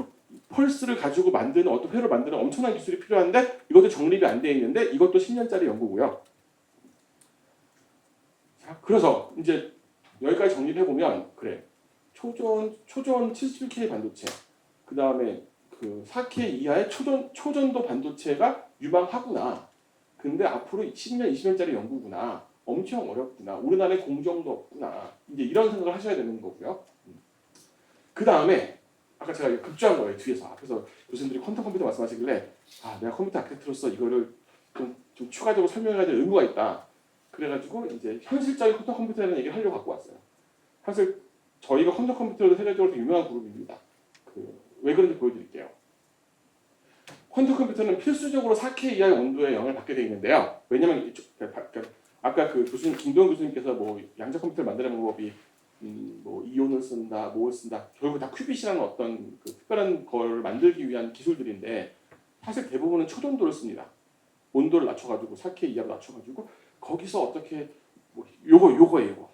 [SPEAKER 2] 펄스를 가지고 만드는 어떤 회를 만드는 엄청난 기술이 필요한데 이것도 정립이 안 돼 있는데 이것도 10년짜리 연구고요. 자, 그래서 이제 여기까지 정리를 해보면 그래 초전 77K 반도체 그 다음에 그 4K 이하의 초전도 반도체가 유망하구나. 근데 앞으로 10년, 20년짜리 연구구나. 엄청 어렵구나. 우리나라에 공정도 없구나. 이제 이런 생각을 하셔야 되는 거고요. 그 다음에 아까 제가 급조한 거예요. 뒤에서 앞에서 교수님들이 퀀텀 컴퓨터 말씀하시길래 내가 컴퓨터 아키텍트로서 이거를 좀 추가적으로 설명해야 될 의무가 있다. 그래가지고 이제 현실적인 퀀텀 컴퓨터라는 얘기를 하려고 갖고 왔어요. 사실 저희가 퀀텀 컴퓨터도 세계적으로 되게 유명한 그룹입니다. 왜 그런지 보여드릴게요. 퀀텀 컴퓨터는 필수적으로 4K 이하의 온도에 영향을 받게 되어 있는데요. 왜냐면 아까 그 김도현 교수님께서 뭐 양자 컴퓨터를 만드는 방법이 뭐 이온을 쓴다, 뭐를 쓴다, 결국 다 큐빗이라는 어떤 그 특별한 걸 만들기 위한 기술들인데 사실 대부분은 초전도를 씁니다. 온도를 낮춰가지고 4K 이하로 낮춰가지고 거기서 어떻게 뭐 요거예요.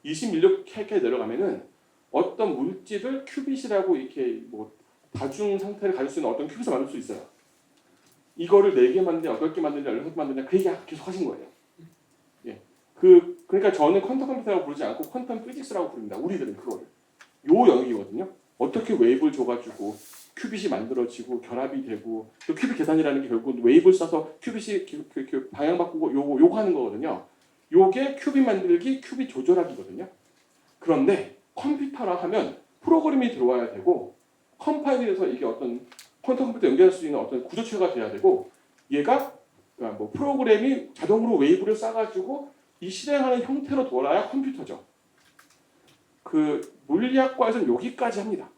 [SPEAKER 2] 26K 내려가면은 어떤 물질을 큐빗이라고 이렇게 뭐 다중 상태를 가질 수 있는 어떤 큐빗을 만들 수 있어요. 이거를 4개 만드냐, 8개 만드냐, 16개 만드냐 그 얘기 계속 하신 거예요. 예. 그러니까 저는 퀀텀 컴퓨터라고 부르지 않고 퀀텀 피직스라고 부릅니다. 우리들은 그거를. 요 영역이거든요. 어떻게 웨이브를 줘가지고 큐빗이 만들어지고 결합이 되고 또 큐빗 계산이라는 게 결국 웨이브를 써서 큐빗이 방향 바꾸고 요거 하는 거거든요. 요게 큐빗 만들기, 큐빗 조절하기거든요. 그런데 컴퓨터라 하면 프로그램이 들어와야 되고 컴파일이 돼서 이게 어떤 퀀텀 컴퓨터 연결할 수 있는 어떤 구조체가 돼야 되고 얘가 뭐 프로그램이 자동으로 웨이브를 쏴가지고 이 실행하는 형태로 돌아야 컴퓨터죠. 그 물리학과에서는 여기까지 합니다.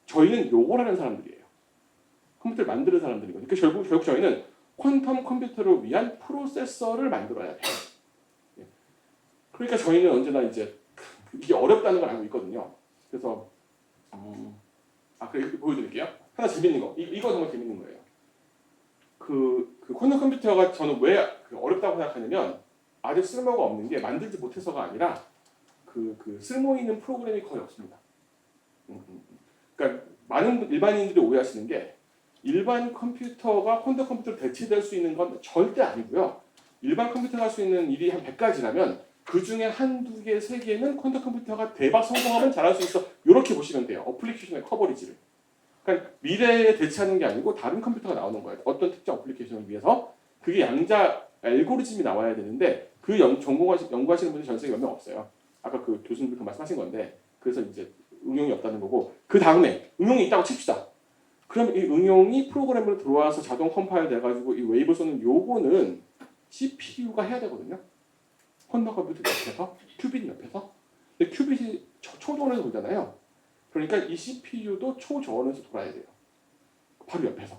[SPEAKER 2] 저희는 요걸 하는 사람들이에요. 컴퓨터를 만드는 사람들이거든요. 그러니까 결국 저희는 퀀텀 컴퓨터를 위한 프로세서를 만들어야 돼요. 그러니까 저희는 언제나 이제 이게 어렵다는 걸 알고 있거든요. 그래서 그래 보여드릴게요. 하나 재밌는 거. 이거 정말 재밌는 거예요. 그 퀀텀 컴퓨터가 저는 왜 어렵다고 생각하냐면 아직 쓸모가 없는 게 만들지 못해서가 아니라 그 쓸모 있는 프로그램이 거의 없습니다. 그러니까 많은 일반인들이 오해하시는 게 일반 컴퓨터가 퀀텀 컴퓨터로 대체될 수 있는 건 절대 아니고요. 일반 컴퓨터가 할 수 있는 일이 한 100가지라면 그 중에 한두 개, 세 개는 퀀텀 컴퓨터가 대박 성공하면 잘할 수 있어. 이렇게 보시면 돼요. 어플리케이션의 커버리지를. 그러니까 미래에 대체하는 게 아니고 다른 컴퓨터가 나오는 거예요. 어떤 특정 어플리케이션을 위해서. 그게 양자 알고리즘이 나와야 되는데 그 연구하시는 분이 전 세계 몇 명 없어요. 아까 그 교수님들 말씀하신 건데 그래서 이제 응용이 없다는 거고 그 다음에 응용이 있다고 칩시다. 그럼 이 응용이 프로그램으로 들어와서 자동 컴파일 돼가지고 이 웨이브 쏘는 요거는 CPU가 해야 되거든요. 퀀텀 컴퓨터 옆에서 큐빗 옆에서 근데 큐빗이 초저온에서 돌잖아요. 그러니까 이 CPU도 초저온에서 돌아야 돼요. 바로 옆에서.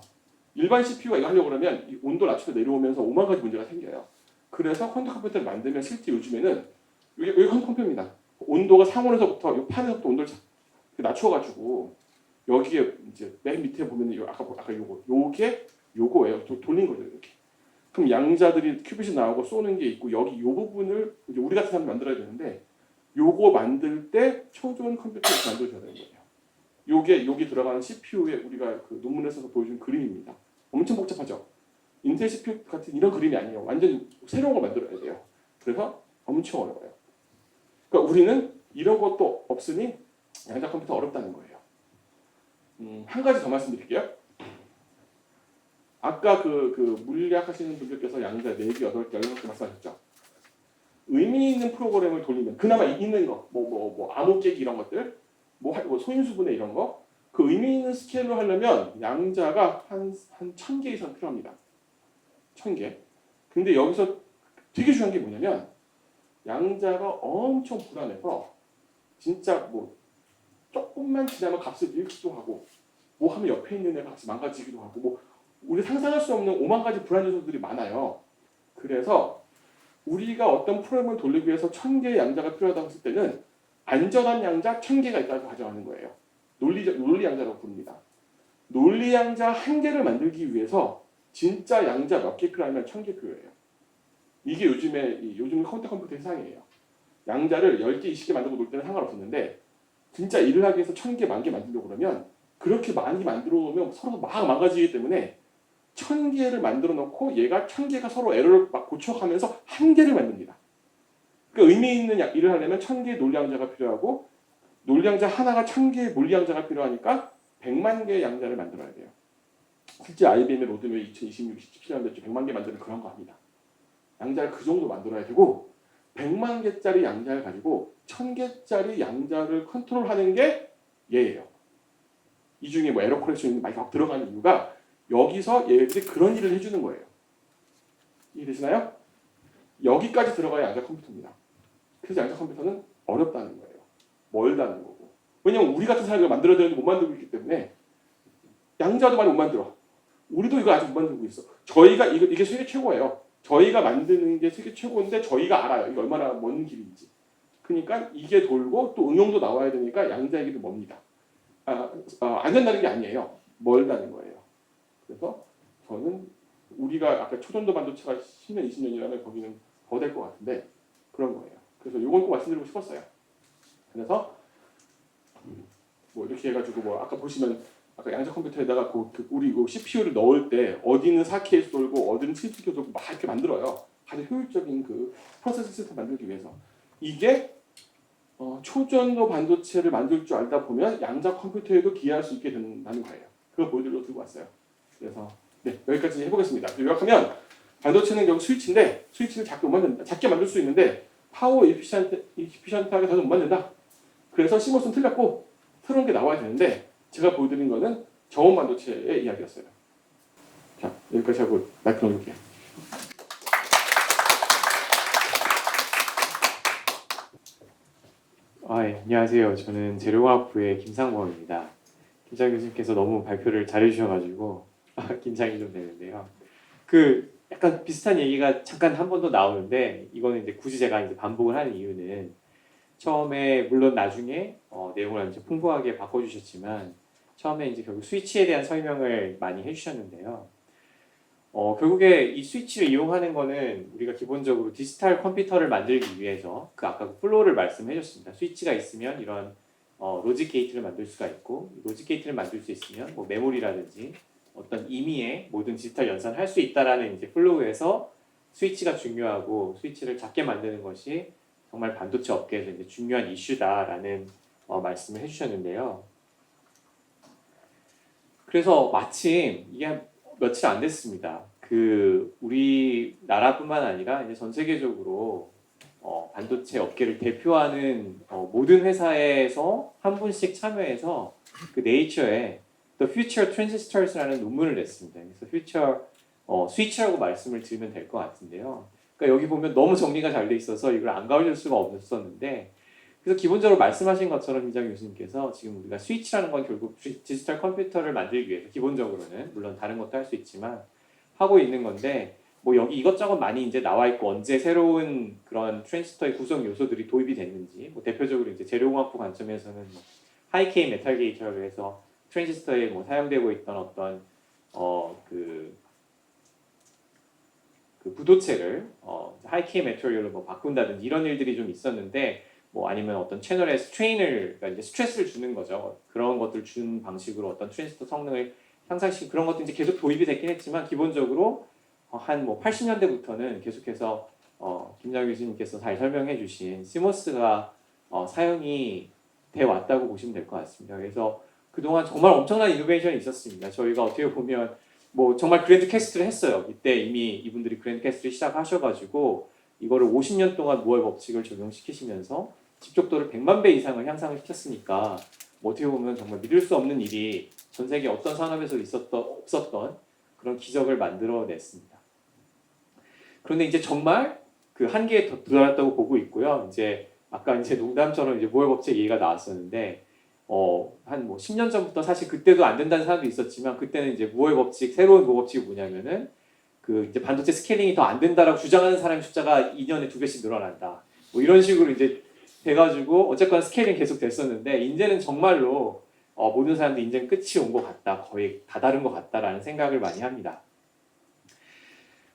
[SPEAKER 2] 일반 CPU가 이거 하려고 그러면 이 온도 낮춰서 내려오면서 5만 가지 문제가 생겨요. 그래서 퀀텀 컴퓨터를 만들면 실제 요즘에는 이게 퀀텀 컴퓨터입니다. 온도가 상온에서부터 이 판에서부터 온도를 낮춰가지고 여기에 이제 맨 밑에 보면 아까 요거예요. 돌린 거죠 이렇게. 그럼 양자들이 큐빗이 나오고 쏘는 게 있고 여기 요 부분을 이제 우리 같은 사람이 만들어야 되는데 요거 만들 때 초전 컴퓨터를 만들어줘야 되는 거예요. 요게 여기 들어가는 CPU에 우리가 그 논문에서 보여준 그림입니다. 엄청 복잡하죠. 인텔 CPU 같은 이런 그림이 아니에요. 완전 새로운 걸 만들어야 돼요. 그래서 엄청 어려워요. 그러니까 우리는 이런 것도 없으니 양자 컴퓨터 어렵다는 거예요. 한 가지 더 말씀드릴게요. 아까 그 물리학 하시는 분들께서 양자 4개, 8개, 16개 말씀하셨죠. 의미 있는 프로그램을 돌리면 그나마 있는 거, 암호 깨기 이런 것들, 뭐 소인수분해 이런 거, 그 의미 있는 스케일로 하려면 양자가 한 1000개 이상 필요합니다. 1000개. 근데 여기서 되게 중요한 게 뭐냐면 양자가 엄청 불안해서 진짜 뭐 조금만 지나면 값을 잃기도 하고 뭐 하면 옆에 있는 애가 값이 망가지기도 하고 뭐 우리 상상할 수 없는 5만 가지 불안 요소들이 많아요. 그래서 우리가 어떤 프로그램을 돌리기 위해서 1000개의 양자가 필요하다고 했을 때는 안전한 양자 1000개가 있다고 가정하는 거예요. 논리 양자라고 부릅니다. 논리 양자 1개를 만들기 위해서 진짜 양자 몇 개 필요하면 1000개 필요해요. 이게 요즘 컴퓨터 세상이에요. 양자를 10개, 20개 만들고 놀 때는 상관없었는데 진짜 일을 하기 위해서 1000개, 10,000개 만들려고 그러면 그렇게 많이 만들어 놓으면 서로 막 망가지기 때문에 1000개를 만들어 놓고 얘가 1000개가 서로 에러를 막 고쳐가면서 1개를 만듭니다. 그러니까 의미 있는 일을 하려면 1000개의 논리양자가 필요하고 논리양자 하나가 1000개의 물리양자가 필요하니까 100만 개의 양자를 만들어야 돼요. 실제 IBM의 로드맵 2026, 17년도쯤 100만 개 만드는 그런 거 합니다. 양자를 그 정도 만들어야 되고 100만 개짜리 양자를 가지고 1000개짜리 양자를 컨트롤하는 게 얘예요. 이 중에 뭐 에러 코렉션이 많이 들어가는 이유가 여기서 얘들이 그런 일을 해주는 거예요. 이해되시나요? 여기까지 들어가야 양자 컴퓨터입니다. 그래서 양자 컴퓨터는 어렵다는 거예요. 멀다는 거고. 왜냐면 우리 같은 사람이 만들어야 되는데 못 만들고 있기 때문에 양자도 많이 못 만들어. 우리도 이거 아직 못 만들고 있어. 저희가 이게 세계 최고예요. 저희가 만드는 게 세계 최고인데 저희가 알아요. 이게 얼마나 먼 길인지. 그러니까 이게 돌고 또 응용도 나와야 되니까 양자의 길은 멉니다. 안 된다는 게 아니에요. 멀다는 거예요. 그래서 저는 우리가 아까 초전도 반도체가 10년, 20년이라면 거기는 더 될 것 같은데 그런 거예요. 그래서 이건 꼭 말씀드리고 싶었어요. 그래서 뭐 이렇게 해가지고 뭐 아까 보시면 아까 양자 컴퓨터에다가 우리 CPU를 넣을 때 어디는 4K에서 돌고 어디는 7K에서 돌고 막 이렇게 만들어요. 가장 효율적인 그 프로세스 시스템 만들기 위해서. 이게 초전도 반도체를 만들 줄 알다 보면 양자 컴퓨터에도 기여할 수 있게 된다는 거예요. 그걸 보여드리려고 들고 왔어요. 그래서 네, 여기까지 해보겠습니다. 요약하면 반도체는 결국 스위치인데 스위치를 작게 만들 수 있는데 파워 이피션트하게 더는 못 만든다. 그래서 시모스는 틀렸고 새로운 게 나와야 되는데 제가 보여드린 거는 저온 반도체의 이야기였어요. 자, 여기까지 하고 마이크 넘길게요.
[SPEAKER 3] 예, 안녕하세요. 저는 재료과학부의 김상범입니다. 김장 교수님께서 너무 발표를 잘해주셔가지고 긴장이 좀 되는데요. 약간 비슷한 얘기가 잠깐 한 번 더 나오는데 이거는 이제 굳이 제가 이제 반복을 하는 이유는 처음에 물론 나중에 내용을 이제 풍부하게 바꿔주셨지만 처음에 이제 결국 스위치에 대한 설명을 많이 해주셨는데요. 결국에 이 스위치를 이용하는 거는 우리가 기본적으로 디지털 컴퓨터를 만들기 위해서 아까 그 플로우를 말씀해 줬습니다. 스위치가 있으면 이런 로직 게이트를 만들 수가 있고 로직 게이트를 만들 수 있으면 뭐 메모리라든지 어떤 임의의 모든 디지털 연산을 할 수 있다라는 이제 플로우에서 스위치가 중요하고 스위치를 작게 만드는 것이 정말 반도체 업계에서 이제 중요한 이슈다라는 말씀을 해주셨는데요. 그래서 마침 이게 며칠 안 됐습니다. 우리나라뿐만 아니라 이제 전 세계적으로 반도체 업계를 대표하는 모든 회사에서 한 분씩 참여해서 네이처에 The Future Transistors라는 논문을 냈습니다. 그래서 스위치라고 말씀을 드리면 될 것 같은데요. 그러니까 여기 보면 너무 정리가 잘 돼 있어서 이걸 안 가르칠 수가 없었는데 그래서 기본적으로 말씀하신 것처럼 김장 교수님께서 지금 우리가 스위치라는 건 결국 디지털 컴퓨터를 만들기 위해서 기본적으로는 물론 다른 것도 할 수 있지만 하고 있는 건데 뭐 여기 이것저것 많이 이제 나와 있고 언제 새로운 그런 트랜지스터의 구성 요소들이 도입이 됐는지 뭐 대표적으로 이제 재료공학부 관점에서는 뭐 하이K 메탈 게이트라고 해서 트랜지스터에 뭐 사용되고 있던 어떤 부도체를 하이K 메터리얼로 뭐 바꾼다든지 이런 일들이 좀 있었는데 뭐 아니면 어떤 채널에 그러니까 이제 스트레스를 주는 거죠. 그런 것들 준 방식으로 어떤 트랜지스터 성능을 향상시키고 그런 것도 이제 계속 도입이 됐긴 했지만 기본적으로 한 뭐 80년대부터는 계속해서 김장 교수님께서 잘 설명해 주신 시모스가 사용이 돼 왔다고 보시면 될 것 같습니다. 그래서 그동안 정말 엄청난 이노베이션이 있었습니다. 저희가 어떻게 보면 뭐 정말 그랜드 캐스트를 했어요. 이때 이미 이분들이 그랜드 캐스트를 시작하셔가지고 이거를 50년 동안 무월 법칙을 적용시키시면서 집적도를 100만 배 이상을 향상을 시켰으니까 뭐 어떻게 보면 정말 믿을 수 없는 일이 전 세계 어떤 산업에서 없었던 그런 기적을 만들어냈습니다. 그런데 이제 정말 그 한계에 도달했다고 보고 있고요. 이제 아까 이제 농담처럼 이제 무월 법칙 얘기가 나왔었는데 한 뭐 10년 전부터 사실 그때도 안 된다는 사람도 있었지만 그때는 이제 무월 법칙 새로운 무월 법칙이 뭐냐면은 그 이제 반도체 스케일링이 더 안 된다라고 주장하는 사람의 숫자가 2년에 2배씩 늘어난다. 뭐 이런 식으로 이제 돼가지고 어쨌거나 스케일링 계속 됐었는데 이제는 정말로 모든 사람들이 이제는 끝이 온 것 같다. 거의 다다른 것 같다라는 생각을 많이 합니다.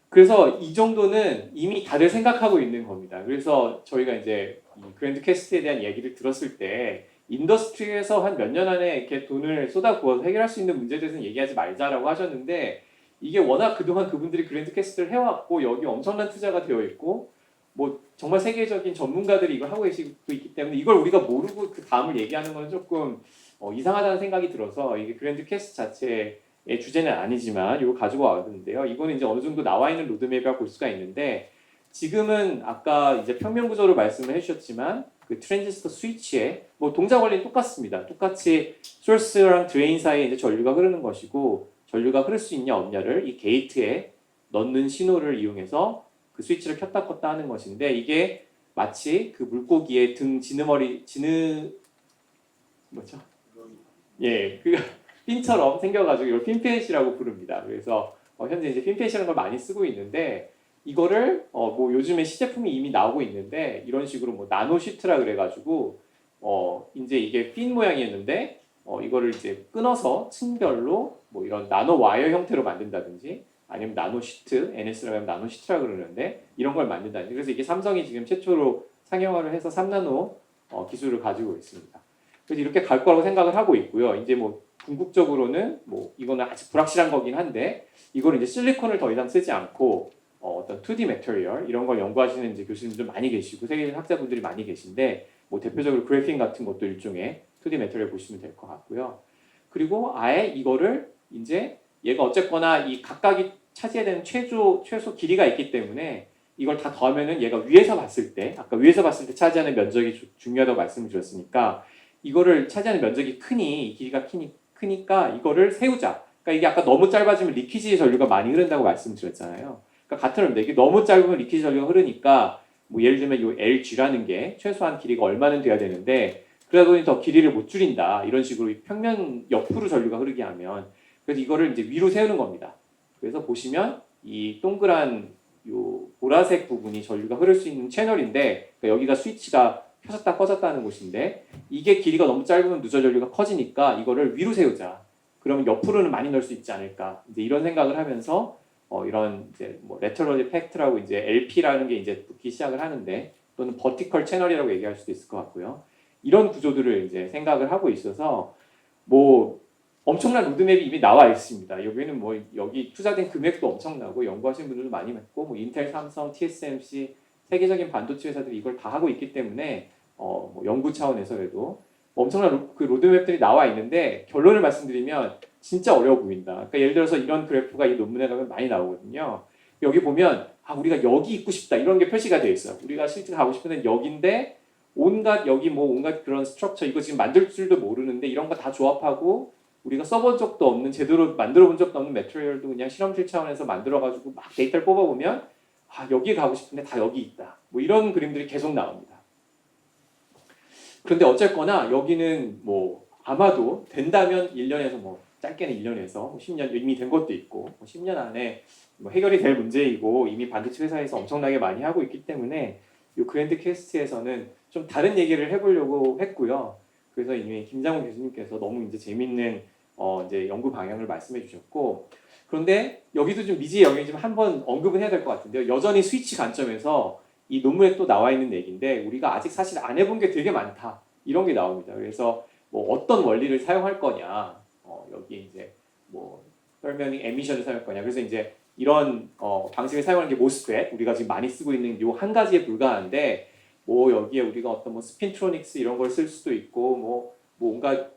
[SPEAKER 3] 그래서 이 정도는 이미 다들 생각하고 있는 겁니다. 그래서 저희가 이제 이 그랜드 캐스트에 대한 얘기를 들었을 때 인더스트리에서 한 몇 년 안에 이렇게 돈을 쏟아부어서 해결할 수 있는 문제에 대해서는 얘기하지 말자라고 하셨는데 이게 워낙 그동안 그분들이 그랜드 캐스트를 해왔고 여기 엄청난 투자가 되어 있고 뭐 정말 세계적인 전문가들이 이걸 하고 계시고 있기 때문에 이걸 우리가 모르고 그 다음을 얘기하는 건 조금 이상하다는 생각이 들어서 이게 그랜드 캐스트 자체의 주제는 아니지만 이거 가지고 왔는데요. 이거는 이제 어느 정도 나와 있는 로드맵이라고 볼 수가 있는데 지금은 아까 이제 평면 구조로 말씀을 해주셨지만 그 트랜지스터 스위치에 뭐 동작 원리는 똑같습니다. 똑같이 소스랑 드레인 사이에 이제 전류가 흐르는 것이고 전류가 흐를 수 있냐 없냐를 이 게이트에 넣는 신호를 이용해서 그 스위치를 켰다 껐다 하는 것인데 이게 마치 그 물고기의 등 뭐죠? 예, 그 핀처럼 생겨가지고 이걸 핀펫이라고 부릅니다. 그래서 현재 이제 핀펫이라는 걸 많이 쓰고 있는데 이거를 뭐 요즘에 시제품이 이미 나오고 있는데 이런 식으로 뭐 나노 시트라 그래가지고 이제 이게 핀 모양이었는데 이거를 이제 끊어서 층별로 뭐 이런 나노 와이어 형태로 만든다든지 아니면 나노 시트, NS라고 하면 나노 시트라 그러는데 이런 걸 만든다든지 그래서 이게 삼성이 지금 최초로 상용화를 해서 3나노 기술을 가지고 있습니다. 그래서 이렇게 갈 거라고 생각을 하고 있고요. 이제 뭐 궁극적으로는 뭐 이거는 아직 불확실한 거긴 한데 이걸 이제 실리콘을 더 이상 쓰지 않고 어떤 2D 매터리얼 이런 걸 연구하시는 이제 교수님들 많이 계시고 세계적인 학자분들이 많이 계신데 뭐 대표적으로 그래핀 같은 것도 일종의 2D 매터리얼 보시면 될 것 같고요. 그리고 아예 이거를 이제 얘가 어쨌거나 이 각각이 차지해야 되는 최소 길이가 있기 때문에 이걸 다 더하면은 얘가 위에서 봤을 때 아까 위에서 봤을 때 차지하는 면적이 중요하다고 말씀을 드렸으니까 이거를 차지하는 면적이 크니 길이가 크니까 이거를 세우자. 그러니까 이게 아까 너무 짧아지면 리퀴지 전류가 많이 흐른다고 말씀드렸잖아요. 그러니까 같은 의미인데 이게 너무 짧으면 리퀴지 전류가 흐르니까 뭐 예를 들면 이 LG라는 게 최소한 길이가 얼마는 돼야 되는데 그러다 보니 더 길이를 못 줄인다. 이런 식으로 평면 옆으로 전류가 흐르게 하면 그래서 이거를 이제 위로 세우는 겁니다. 그래서 보시면 이 동그란 요 보라색 부분이 전류가 흐를 수 있는 채널인데 그러니까 여기가 스위치가 켜졌다 꺼졌다는 곳인데 이게 길이가 너무 짧으면 누적 전류가 커지니까 이거를 위로 세우자. 그러면 옆으로는 많이 넣을 수 있지 않을까. 이제 이런 생각을 하면서 이런 이제 뭐 레터럴 이펙트라고 이제 LP라는 게 이제 붙기 시작을 하는데 또는 버티컬 채널이라고 얘기할 수도 있을 것 같고요. 이런 구조들을 이제 생각을 하고 있어서 뭐 엄청난 로드맵이 이미 나와 있습니다. 여기는 뭐 여기 투자된 금액도 엄청나고 연구하시는 분들도 많이 있고 뭐 인텔, 삼성, TSMC 세계적인 반도체 회사들이 이걸 다 하고 있기 때문에 뭐 연구 차원에서라도 엄청난 그 로드맵들이 나와 있는데 결론을 말씀드리면 진짜 어려워 보인다. 그러니까 예를 들어서 이런 그래프가 이 논문에 가면 많이 나오거든요. 여기 보면 우리가 여기 있고 싶다 이런 게 표시가 되어 있어요. 우리가 실제 가고 싶은 데는 여기인데 온갖 여기 뭐 온갖 그런 스트럭처 이거 지금 만들 줄도 모르는데 이런 거 다 조합하고 우리가 써본 적도 없는 제대로 만들어 본 적도 없는 매트리얼도 그냥 실험실 차원에서 만들어가지고 막 데이터를 뽑아보면 여기 가고 싶은데 다 여기 있다. 뭐 이런 그림들이 계속 나옵니다. 그런데 어쨌거나 여기는 뭐 아마도 된다면 1년에서 뭐 짧게는 1년에서 뭐 10년 이미 된 것도 있고 뭐 10년 안에 뭐 해결이 될 문제이고 이미 반도체 회사에서 엄청나게 많이 하고 있기 때문에 이 그랜드 캐스트에서는 좀 다른 얘기를 해보려고 했고요. 그래서 이미 김장훈 교수님께서 너무 이제 재밌는 이제 연구 방향을 말씀해 주셨고 그런데 여기도 좀 미지의 영역이 좀 한번 언급은 해야 될 것 같은데요. 여전히 스위치 관점에서 이 논문에 또 나와 있는 얘기인데 우리가 아직 사실 안 해본 게 되게 많다. 이런 게 나옵니다. 그래서 뭐 어떤 원리를 사용할 거냐 여기 이제 뭐 설명이 에미션을 사용할 거냐. 그래서 이제 이런 방식을 사용하는 게 모스펫 우리가 지금 많이 쓰고 있는 요 한 가지에 불과한데 뭐 여기에 우리가 어떤 뭐 스핀트로닉스 이런 걸 쓸 수도 있고 뭐 온갖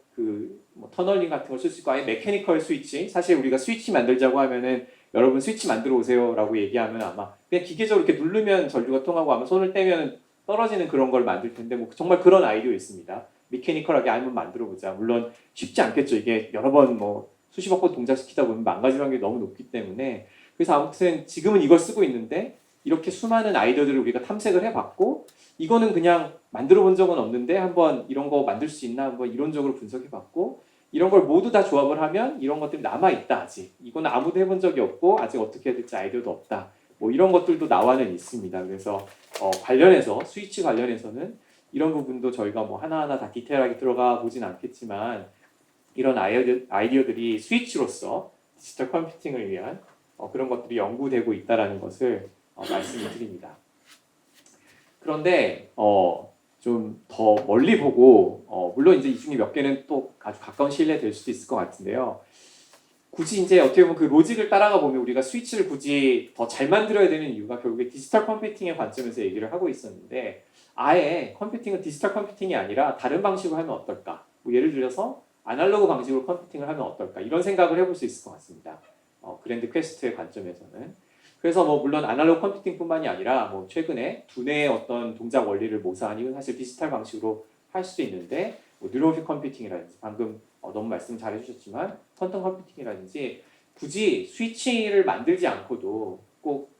[SPEAKER 3] 뭐 터널링 같은 걸 쓸 수 있고 아예 메커니컬 스위치 사실 우리가 스위치 만들자고 하면은 여러분 스위치 만들어 오세요라고 얘기하면 아마 그냥 기계적으로 이렇게 누르면 전류가 통하고 아마 손을 떼면 떨어지는 그런 걸 만들 텐데 뭐 정말 그런 아이디어 있습니다. 메커니컬하게 한번 만들어 보자. 물론 쉽지 않겠죠. 이게 여러 번 뭐 수십억 번 동작시키다 보면 망가질 확률이 너무 높기 때문에 그래서 아무튼 지금은 이걸 쓰고 있는데 이렇게 수많은 아이디어들을 우리가 탐색을 해봤고 이거는 그냥 만들어 본 적은 없는데 한번 이런 거 만들 수 있나 한번 이론적으로 분석해봤고 이런 걸 모두 다 조합을 하면 이런 것들이 남아있다 아직 이거는 아무도 해본 적이 없고 아직 어떻게 해야 될지 아이디어도 없다 뭐 이런 것들도 나와는 있습니다. 그래서 관련해서 스위치 관련해서는 이런 부분도 저희가 뭐 하나하나 다 디테일하게 들어가 보진 않겠지만 이런 아이디어들이 스위치로서 디지털 컴퓨팅을 위한 그런 것들이 연구되고 있다는 것을 말씀을 드립니다. 그런데 좀 더 멀리 보고 물론 이제 이 중에 몇 개는 또 아주 가까운 시일에 될 수도 있을 것 같은데요. 굳이 이제 어떻게 보면 그 로직을 따라가 보면 우리가 스위치를 굳이 더 잘 만들어야 되는 이유가 결국에 디지털 컴퓨팅의 관점에서 얘기를 하고 있었는데 아예 컴퓨팅은 디지털 컴퓨팅이 아니라 다른 방식으로 하면 어떨까? 뭐 예를 들어서 아날로그 방식으로 컴퓨팅을 하면 어떨까? 이런 생각을 해볼 수 있을 것 같습니다. 그랜드 퀘스트의 관점에서는. 그래서 뭐 물론 아날로그 컴퓨팅뿐만이 아니라 뭐 최근에 두뇌의 어떤 동작 원리를 모사한 이건 사실 디지털 방식으로 할 수도 있는데 뭐 뉴런핏 컴퓨팅이라든지 방금 너무 말씀 잘해주셨지만 퀀텀 컴퓨팅이라든지 굳이 스위치를 만들지 않고도 꼭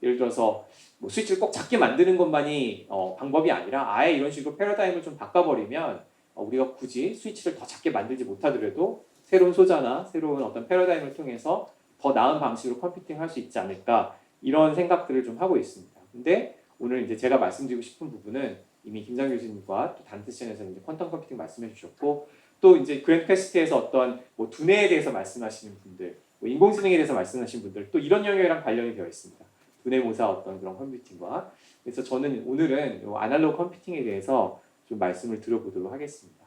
[SPEAKER 3] 예를 들어서 뭐 스위치를 꼭 작게 만드는 것만이 방법이 아니라 아예 이런 식으로 패러다임을 좀 바꿔버리면 우리가 굳이 스위치를 더 작게 만들지 못하더라도 새로운 소자나 새로운 어떤 패러다임을 통해서 더 나은 방식으로 컴퓨팅 할 수 있지 않을까 이런 생각들을 좀 하고 있습니다. 근데 오늘 이제 제가 말씀드리고 싶은 부분은 이미 김장 교수님과 또 다른 세션에서 이제 퀀텀 컴퓨팅 말씀해 주셨고 또 이제 그랜드 퀘스트에서 어떤 뭐 두뇌에 대해서 말씀하시는 분들, 뭐 인공지능에 대해서 말씀하시는 분들 또 이런 영역이랑 관련이 되어 있습니다. 두뇌 모사 어떤 그런 컴퓨팅과 그래서 저는 오늘은 요 아날로그 컴퓨팅에 대해서 좀 말씀을 드려보도록 하겠습니다.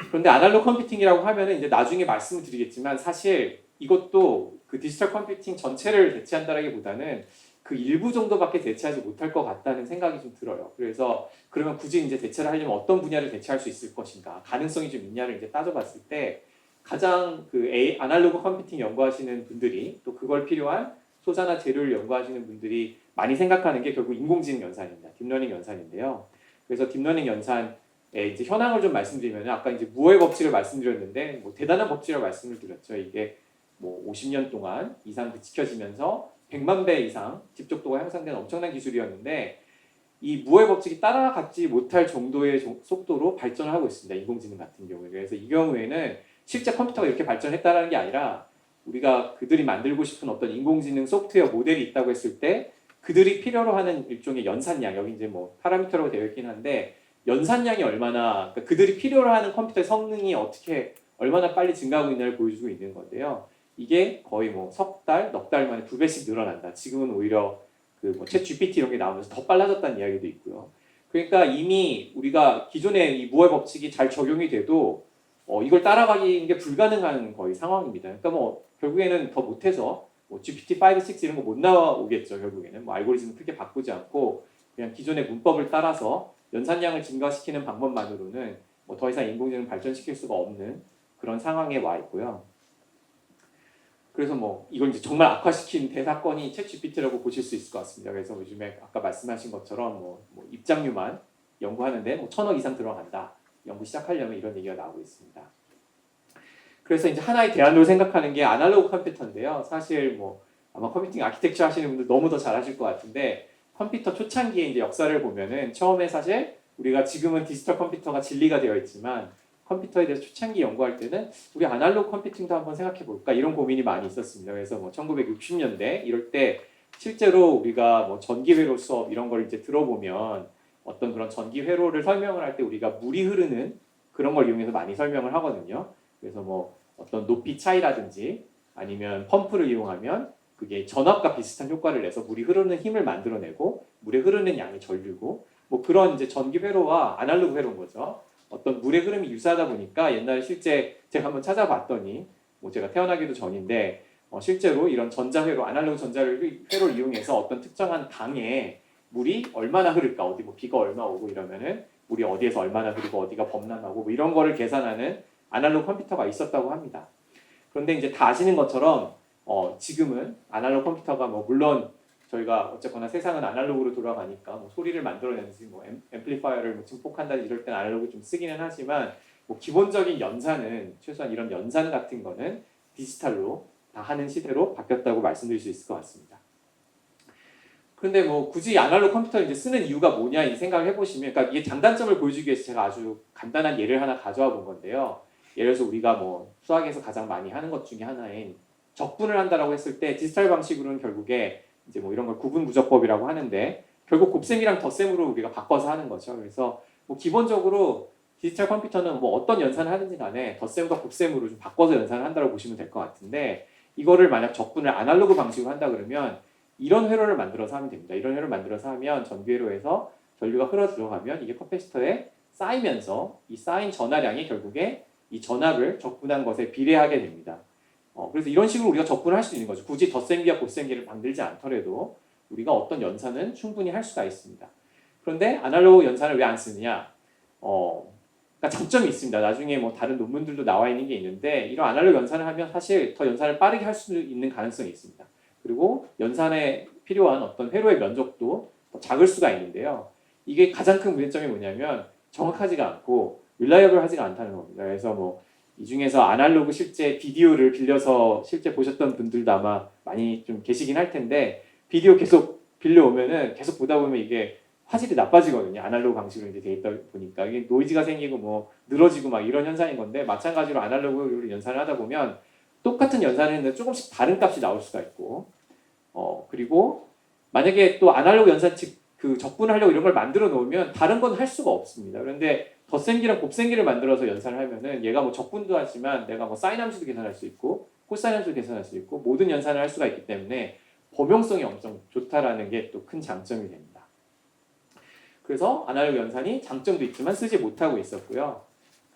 [SPEAKER 3] 그런데 아날로그 컴퓨팅이라고 하면은 이제 나중에 말씀을 드리겠지만 사실 이것도 그 디지털 컴퓨팅 전체를 대체한다라기보다는 그 일부 정도밖에 대체하지 못할 것 같다는 생각이 좀 들어요. 그래서 그러면 굳이 이제 대체를 하려면 어떤 분야를 대체할 수 있을 것인가, 가능성이 좀 있냐를 이제 따져봤을 때 가장 그 아날로그 컴퓨팅 연구하시는 분들이 또 그걸 필요한 소자나 재료를 연구하시는 분들이 많이 생각하는 게 결국 인공지능 연산입니다. 딥러닝 연산인데요. 그래서 딥러닝 연산의 이제 현황을 좀 말씀드리면 아까 이제 무어의 법칙을 말씀드렸는데 뭐 대단한 법칙이라고 말씀을 드렸죠. 이게 뭐 50년 동안 이상 지켜지면서 100만 배 이상 집적도가 향상된 엄청난 기술이었는데 이 무어의 법칙이 따라가지 못할 정도의 속도로 발전을 하고 있습니다. 인공지능 같은 경우에. 그래서 이 경우에는 실제 컴퓨터가 이렇게 발전했다는 게 아니라 우리가 그들이 만들고 싶은 어떤 인공지능 소프트웨어 모델이 있다고 했을 때 그들이 필요로 하는 일종의 연산량, 여기 이제 뭐 파라미터라고 되어 있긴 한데 연산량이 얼마나 그러니까 그들이 필요로 하는 컴퓨터의 성능이 어떻게 얼마나 빨리 증가하고 있나를 보여주고 있는 건데요. 이게 거의 뭐 석 달, 넉 달 만에 2배씩 늘어난다. 지금은 오히려 그 뭐 챗 GPT 이런 게 나오면서 더 빨라졌다는 이야기도 있고요. 그러니까 이미 우리가 기존의 이 무어의 법칙이 잘 적용이 돼도 이걸 따라가기는 게 불가능한 거의 상황입니다. 그러니까 뭐 결국에는 더 못해서 뭐 GPT-5, 6 이런 거 못 나오겠죠. 결국에는 뭐 알고리즘을 크게 바꾸지 않고 그냥 기존의 문법을 따라서 연산량을 증가시키는 방법만으로는 뭐 더 이상 인공지능을 발전시킬 수가 없는 그런 상황에 와 있고요. 그래서 뭐 이걸 이제 정말 악화시킨 대사건이 챗GPT라고 보실 수 있을 것 같습니다. 그래서 요즘에 아까 말씀하신 것처럼 뭐 입장료만 연구하는데 뭐 1,000억 이상 들어간다. 연구 시작하려면 이런 얘기가 나오고 있습니다. 그래서 이제 하나의 대안으로 생각하는 게 아날로그 컴퓨터인데요. 사실 뭐 아마 컴퓨팅 아키텍처 하시는 분들 너무 더 잘하실 것 같은데 컴퓨터 초창기의 이제 역사를 보면은 처음에 사실 우리가 지금은 디지털 컴퓨터가 진리가 되어 있지만 컴퓨터에 대해서 초창기 연구할 때는 우리 아날로그 컴퓨팅도 한번 생각해 볼까 이런 고민이 많이 있었습니다. 그래서 뭐 1960년대 이럴 때 실제로 우리가 뭐 전기 회로 수업 이런 걸 이제 들어보면 어떤 그런 전기 회로를 설명을 할 때 우리가 물이 흐르는 그런 걸 이용해서 많이 설명을 하거든요. 그래서 뭐 어떤 높이 차이라든지 아니면 펌프를 이용하면 그게 전압과 비슷한 효과를 내서 물이 흐르는 힘을 만들어내고 물에 흐르는 양이 전류고 뭐 그런 이제 전기 회로와 아날로그 회로인 거죠. 어떤 물의 흐름이 유사하다 보니까 옛날에 실제 제가 한번 찾아봤더니 뭐 제가 태어나기도 전인데 실제로 이런 전자회로 아날로그 전자회로를 이용해서 어떤 특정한 강에 물이 얼마나 흐를까 어디 뭐 비가 얼마 오고 이러면은 물이 어디에서 얼마나 흐르고 어디가 범람하고 뭐 이런 거를 계산하는 아날로그 컴퓨터가 있었다고 합니다. 그런데 이제 다 아시는 것처럼 지금은 아날로그 컴퓨터가 뭐 물론 저희가 어쨌거나 세상은 아날로그로 돌아가니까 뭐 소리를 만들어내는지 뭐 앰플리파이어를 뭐 증폭한다든지 이럴 때는 아날로그 좀 쓰기는 하지만 뭐 기본적인 연산은 최소한 이런 연산 같은 거는 디지털로 다 하는 시대로 바뀌었다고 말씀드릴 수 있을 것 같습니다. 그런데 뭐 굳이 아날로그 컴퓨터를 이제 쓰는 이유가 뭐냐 이 생각을 해보시면, 그러니까 이게 장단점을 보여주기 위해서 제가 아주 간단한 예를 하나 가져와 본 건데요. 예를 들어서 우리가 뭐 수학에서 가장 많이 하는 것 중에 하나인 적분을 한다라고 했을 때 디지털 방식으로는 결국에 이제 뭐 이런 걸 구분부적법이라고 하는데 결국 곱셈이랑 덧셈으로 우리가 바꿔서 하는 거죠. 그래서 뭐 기본적으로 디지털 컴퓨터는 뭐 어떤 연산을 하든지 간에 덧셈과 곱셈으로 좀 바꿔서 연산을 한다고 보시면 될 것 같은데, 이거를 만약 적분을 아날로그 방식으로 한다 그러면 이런 회로를 만들어서 하면 됩니다. 이런 회로를 만들어서 하면 전기회로에서 전류가 흘러 들어가면 이게 커패시터에 쌓이면서 이 쌓인 전하량이 결국에 이 전압을 적분한 것에 비례하게 됩니다. 그래서 이런 식으로 우리가 적분을 할 수 있는 거죠. 굳이 덧셈기와 곱셈기를 만들지 않더라도 우리가 어떤 연산은 충분히 할 수가 있습니다. 그런데 아날로그 연산을 왜 안 쓰느냐? 그러니까 장점이 있습니다. 나중에 뭐 다른 논문들도 나와 있는 게 있는데, 이런 아날로그 연산을 하면 사실 더 연산을 빠르게 할 수 있는 가능성이 있습니다. 그리고 연산에 필요한 어떤 회로의 면적도 더 작을 수가 있는데요. 이게 가장 큰 문제점이 뭐냐면 정확하지가 않고 릴라이어블하지가 않다는 겁니다. 그래서 뭐 이 중에서 아날로그 실제 비디오를 빌려서 실제 보셨던 분들도 아마 많이 좀 계시긴 할 텐데, 비디오 계속 빌려오면은 계속 보다 보면 이게 화질이 나빠지거든요. 아날로그 방식으로 이제 돼 있다 보니까 이게 노이즈가 생기고 뭐 늘어지고 막 이런 현상인 건데, 마찬가지로 아날로그로 연산을 하다 보면 똑같은 연산을 했는데 조금씩 다른 값이 나올 수가 있고, 그리고 만약에 또 아날로그 연산 즉 그 적분을 하려고 이런 걸 만들어 놓으면 다른 건 할 수가 없습니다. 그런데 덧셈기랑 곱셈기를 만들어서 연산을 하면은 얘가 뭐 적분도 하지만 내가 뭐 사인 함수도 계산할 수 있고 코사인 함수도 계산할 수 있고 모든 연산을 할 수가 있기 때문에 범용성이 엄청 좋다라는 게 또 큰 장점이 됩니다. 그래서 아날로그 연산이 장점도 있지만 쓰지 못하고 있었고요.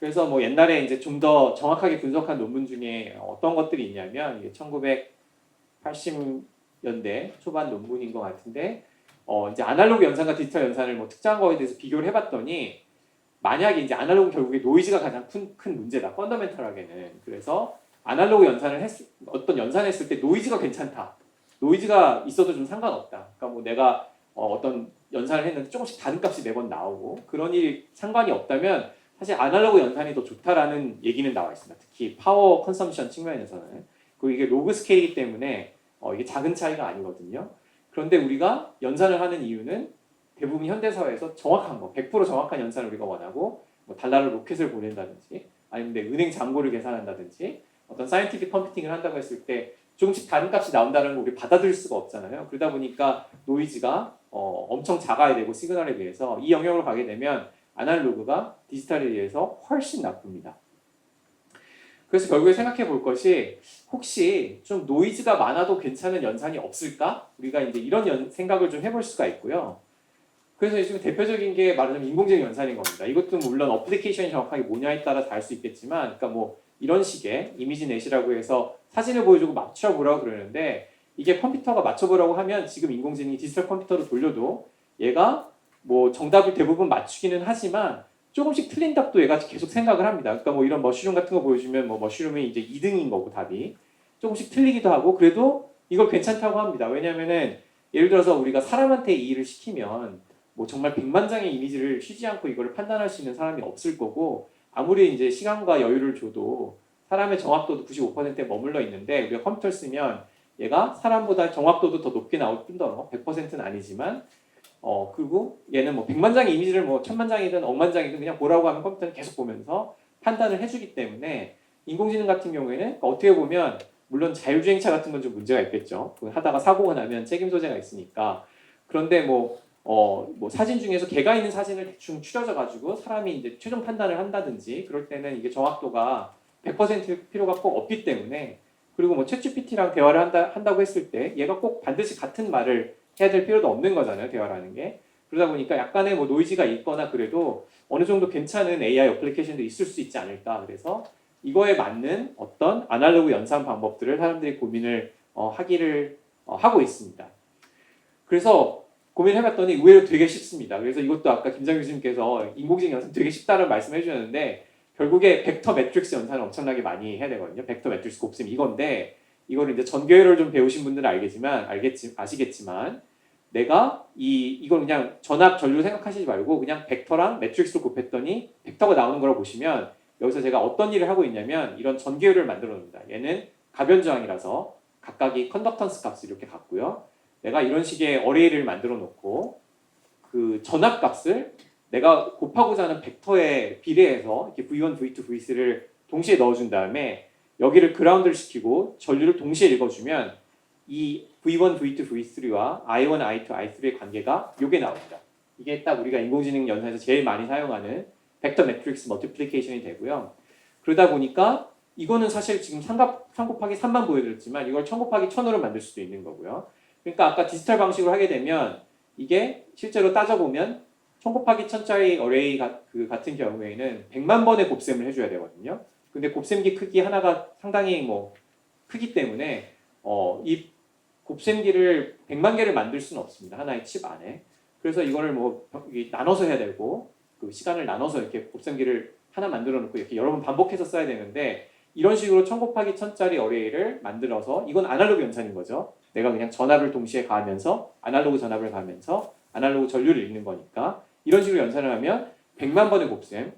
[SPEAKER 3] 그래서 뭐 옛날에 이제 좀 더 정확하게 분석한 논문 중에 어떤 것들이 있냐면, 이게 1980년대 초반 논문인 것 같은데, 이제 아날로그 연산과 디지털 연산을 뭐 특정한 거에 대해서 비교를 해봤더니, 만약에 이제 아날로그 결국에 노이즈가 가장 큰 문제다, 펀더멘털하게는. 그래서 아날로그 연산을 어떤 연산했을 때 노이즈가 괜찮다, 노이즈가 있어도 좀 상관없다. 그러니까 뭐 내가 어떤 연산을 했는데 조금씩 다른 값이 매번 나오고 그런 일이 상관이 없다면 사실 아날로그 연산이 더 좋다라는 얘기는 나와 있습니다. 특히 파워 컨섬션 측면에서는. 그리고 이게 로그 스케일이기 때문에 이게 작은 차이가 아니거든요. 그런데 우리가 연산을 하는 이유는 대부분 현대사회에서 정확한 거, 100% 정확한 연산을 우리가 원하고, 뭐 달나라 로켓을 보낸다든지 아니면 내가 은행 잔고를 계산한다든지 어떤 사이언티픽 컴퓨팅을 한다고 했을 때 조금씩 다른 값이 나온다는 걸 우리 받아들일 수가 없잖아요. 그러다 보니까 노이즈가 엄청 작아야 되고, 시그널에 비해서 이 영역으로 가게 되면 아날로그가 디지털에 비해서 훨씬 나쁩니다. 그래서 결국에 생각해 볼 것이, 혹시 좀 노이즈가 많아도 괜찮은 연산이 없을까? 우리가 이제 이런 생각을 좀 해볼 수가 있고요. 그래서 지금 대표적인 게 말하자면 인공지능 연산인 겁니다. 이것도 물론 어플리케이션이 정확하게 뭐냐에 따라 다를 수 있겠지만, 그러니까 뭐 이런 식의 이미지 넷이라고 해서 사진을 보여주고 맞춰보라고 그러는데, 이게 컴퓨터가 맞춰보라고 하면 지금 인공지능이 디지털 컴퓨터로 돌려도 얘가 뭐 정답을 대부분 맞추기는 하지만 조금씩 틀린 답도 얘가 계속 생각을 합니다. 그러니까 뭐 이런 머쉬룸 같은 거 보여주면 뭐 머쉬룸이 이제 2등인 거고 답이 조금씩 틀리기도 하고, 그래도 이걸 괜찮다고 합니다. 왜냐면은 예를 들어서 우리가 사람한테 이 일을 시키면 뭐 정말 100만 장의 이미지를 쉬지 않고 이걸 판단할 수 있는 사람이 없을 거고, 아무리 이제 시간과 여유를 줘도 사람의 정확도도 95%에 머물러 있는데, 우리가 컴퓨터를 쓰면 얘가 사람보다 정확도도 더 높게 나올 뿐더러 100%는 아니지만 그리고 얘는 뭐 100만 장의 이미지를 뭐 1000만 장이든 억만 장이든 그냥 보라고 하면 컴퓨터는 계속 보면서 판단을 해주기 때문에, 인공지능 같은 경우에는 어떻게 보면 물론 자율주행차 같은 건 좀 문제가 있겠죠. 하다가 사고가 나면 책임 소재가 있으니까. 그런데 뭐 사진 중에서 개가 있는 사진을 대충 추려져 가지고 사람이 이제 최종 판단을 한다든지 그럴 때는 이게 정확도가 100%일 필요가 꼭 없기 때문에, 그리고 뭐 챗GPT랑 대화를 한다고 했을 때 얘가 꼭 반드시 같은 말을 해야 될 필요도 없는 거잖아요, 대화라는 게. 그러다 보니까 약간의 뭐 노이즈가 있거나 그래도 어느 정도 괜찮은 AI 어플리케이션도 있을 수 있지 않을까. 그래서 이거에 맞는 어떤 아날로그 연산 방법들을 사람들이 고민을 하고 있습니다. 그래서 고민해봤더니 의외로 되게 쉽습니다. 그래서 이것도 아까 김장 교수님께서 인공지능 연산 되게 쉽다는 말씀해 주셨는데 결국에 벡터 매트릭스 연산을 엄청나게 많이 해야 되거든요. 벡터 매트릭스 곱셈 이건데 이거를 이제 전교회를 좀 배우신 분들은 아시겠지만 내가 이걸 그냥 전압 전류 생각하시지 말고 그냥 벡터랑 매트릭스로 곱했더니 벡터가 나오는 걸 보시면 여기서 제가 어떤 일을 하고 있냐면 이런 전교회를 만들어 놓습니다. 얘는 가변 저항이라서 각각이 컨덕턴스 값을 이렇게 갖고요. 내가 이런 식의 어레이를 만들어 놓고 그 전압 값을 내가 곱하고자 하는 벡터에 비례해서 이렇게 V1, V2, V3를 동시에 넣어준 다음에 여기를 그라운드를 시키고 전류를 동시에 읽어주면 이 V1, V2, V3와 I1, I2, I3의 관계가 요게 나옵니다. 이게 딱 우리가 인공지능 연산에서 제일 많이 사용하는 벡터 매트릭스 멀티플리케이션이 되고요. 그러다 보니까 이거는 사실 지금 3 곱하기 3만 보여드렸지만 이걸 1000 곱하기 1000으로 만들 수도 있는 거고요. 그러니까 아까 디지털 방식으로 하게 되면 이게 실제로 따져보면 1000 곱하기 1000짜리 어레이 같은 경우에는 100만 번의 곱셈을 해줘야 되거든요. 근데 곱셈기 크기 하나가 상당히 크기 때문에 이 곱셈기를 100만 개를 만들 수는 없습니다. 하나의 칩 안에. 그래서 이거를 나눠서 해야 되고 그 시간을 나눠서 이렇게 곱셈기를 하나 만들어 놓고 이렇게 여러 번 반복해서 써야 되는데 이런 식으로 1000 곱하기 1000짜리 어레이를 만들어서 이건 아날로그 연산인 거죠. 내가 그냥 전압을 동시에 가하면서 아날로그 전압을 가하면서 아날로그 전류를 읽는 거니까 이런 식으로 연산을 하면 100만 번의 곱셈을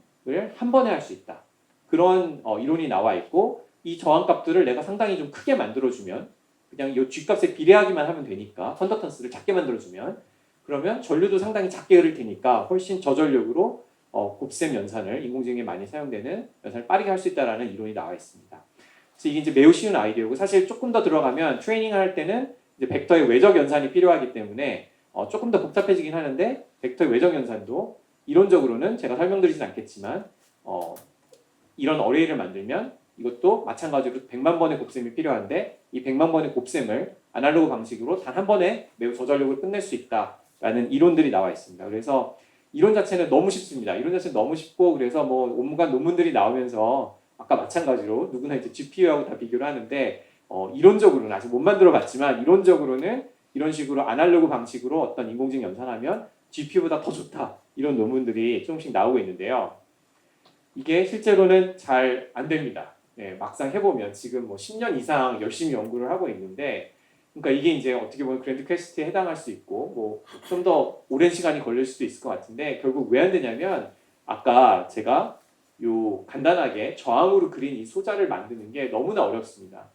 [SPEAKER 3] 한 번에 할 수 있다. 그런 이론이 나와 있고 이 저항값들을 내가 상당히 좀 크게 만들어주면 그냥 이 G값에 비례하기만 하면 되니까 컨덕턴스를 작게 만들어주면 그러면 전류도 상당히 작게 흐를 테니까 훨씬 저전력으로 곱셈 연산을 인공지능에 많이 사용되는 연산을 빠르게 할 수 있다는 이론이 나와 있습니다. 그래서 이게 이제 매우 쉬운 아이디어고 사실 조금 더 들어가면 트레이닝을 할 때는 이제 벡터의 외적 연산이 필요하기 때문에 조금 더 복잡해지긴 하는데 벡터의 외적 연산도 이론적으로는 제가 설명드리진 않겠지만 이런 어레이를 만들면 이것도 마찬가지로 100만 번의 곱셈이 필요한데 이 100만 번의 곱셈을 아날로그 방식으로 단 한 번에 매우 저전력을 끝낼 수 있다라는 이론들이 나와 있습니다. 그래서 이론 자체는 너무 쉽습니다. 이론 자체는 너무 쉽고 그래서 온갖 논문들이 나오면서 아까 마찬가지로 누구나 이제 GPU하고 다 비교를 하는데 이론적으로는 아직 못 만들어 봤지만 이론적으로는 이런 식으로 아날로그 방식으로 어떤 인공지능 연산하면 GPU보다 더 좋다. 이런 논문들이 조금씩 나오고 있는데요. 이게 실제로는 잘 안 됩니다. 네, 막상 해보면 지금 10년 이상 열심히 연구를 하고 있는데 그러니까 이게 이제 어떻게 보면 그랜드 퀘스트에 해당할 수 있고 좀 더 오랜 시간이 걸릴 수도 있을 것 같은데 결국 왜 안 되냐면 아까 제가 요 간단하게 저항으로 그린 이 소자를 만드는 게 너무나 어렵습니다.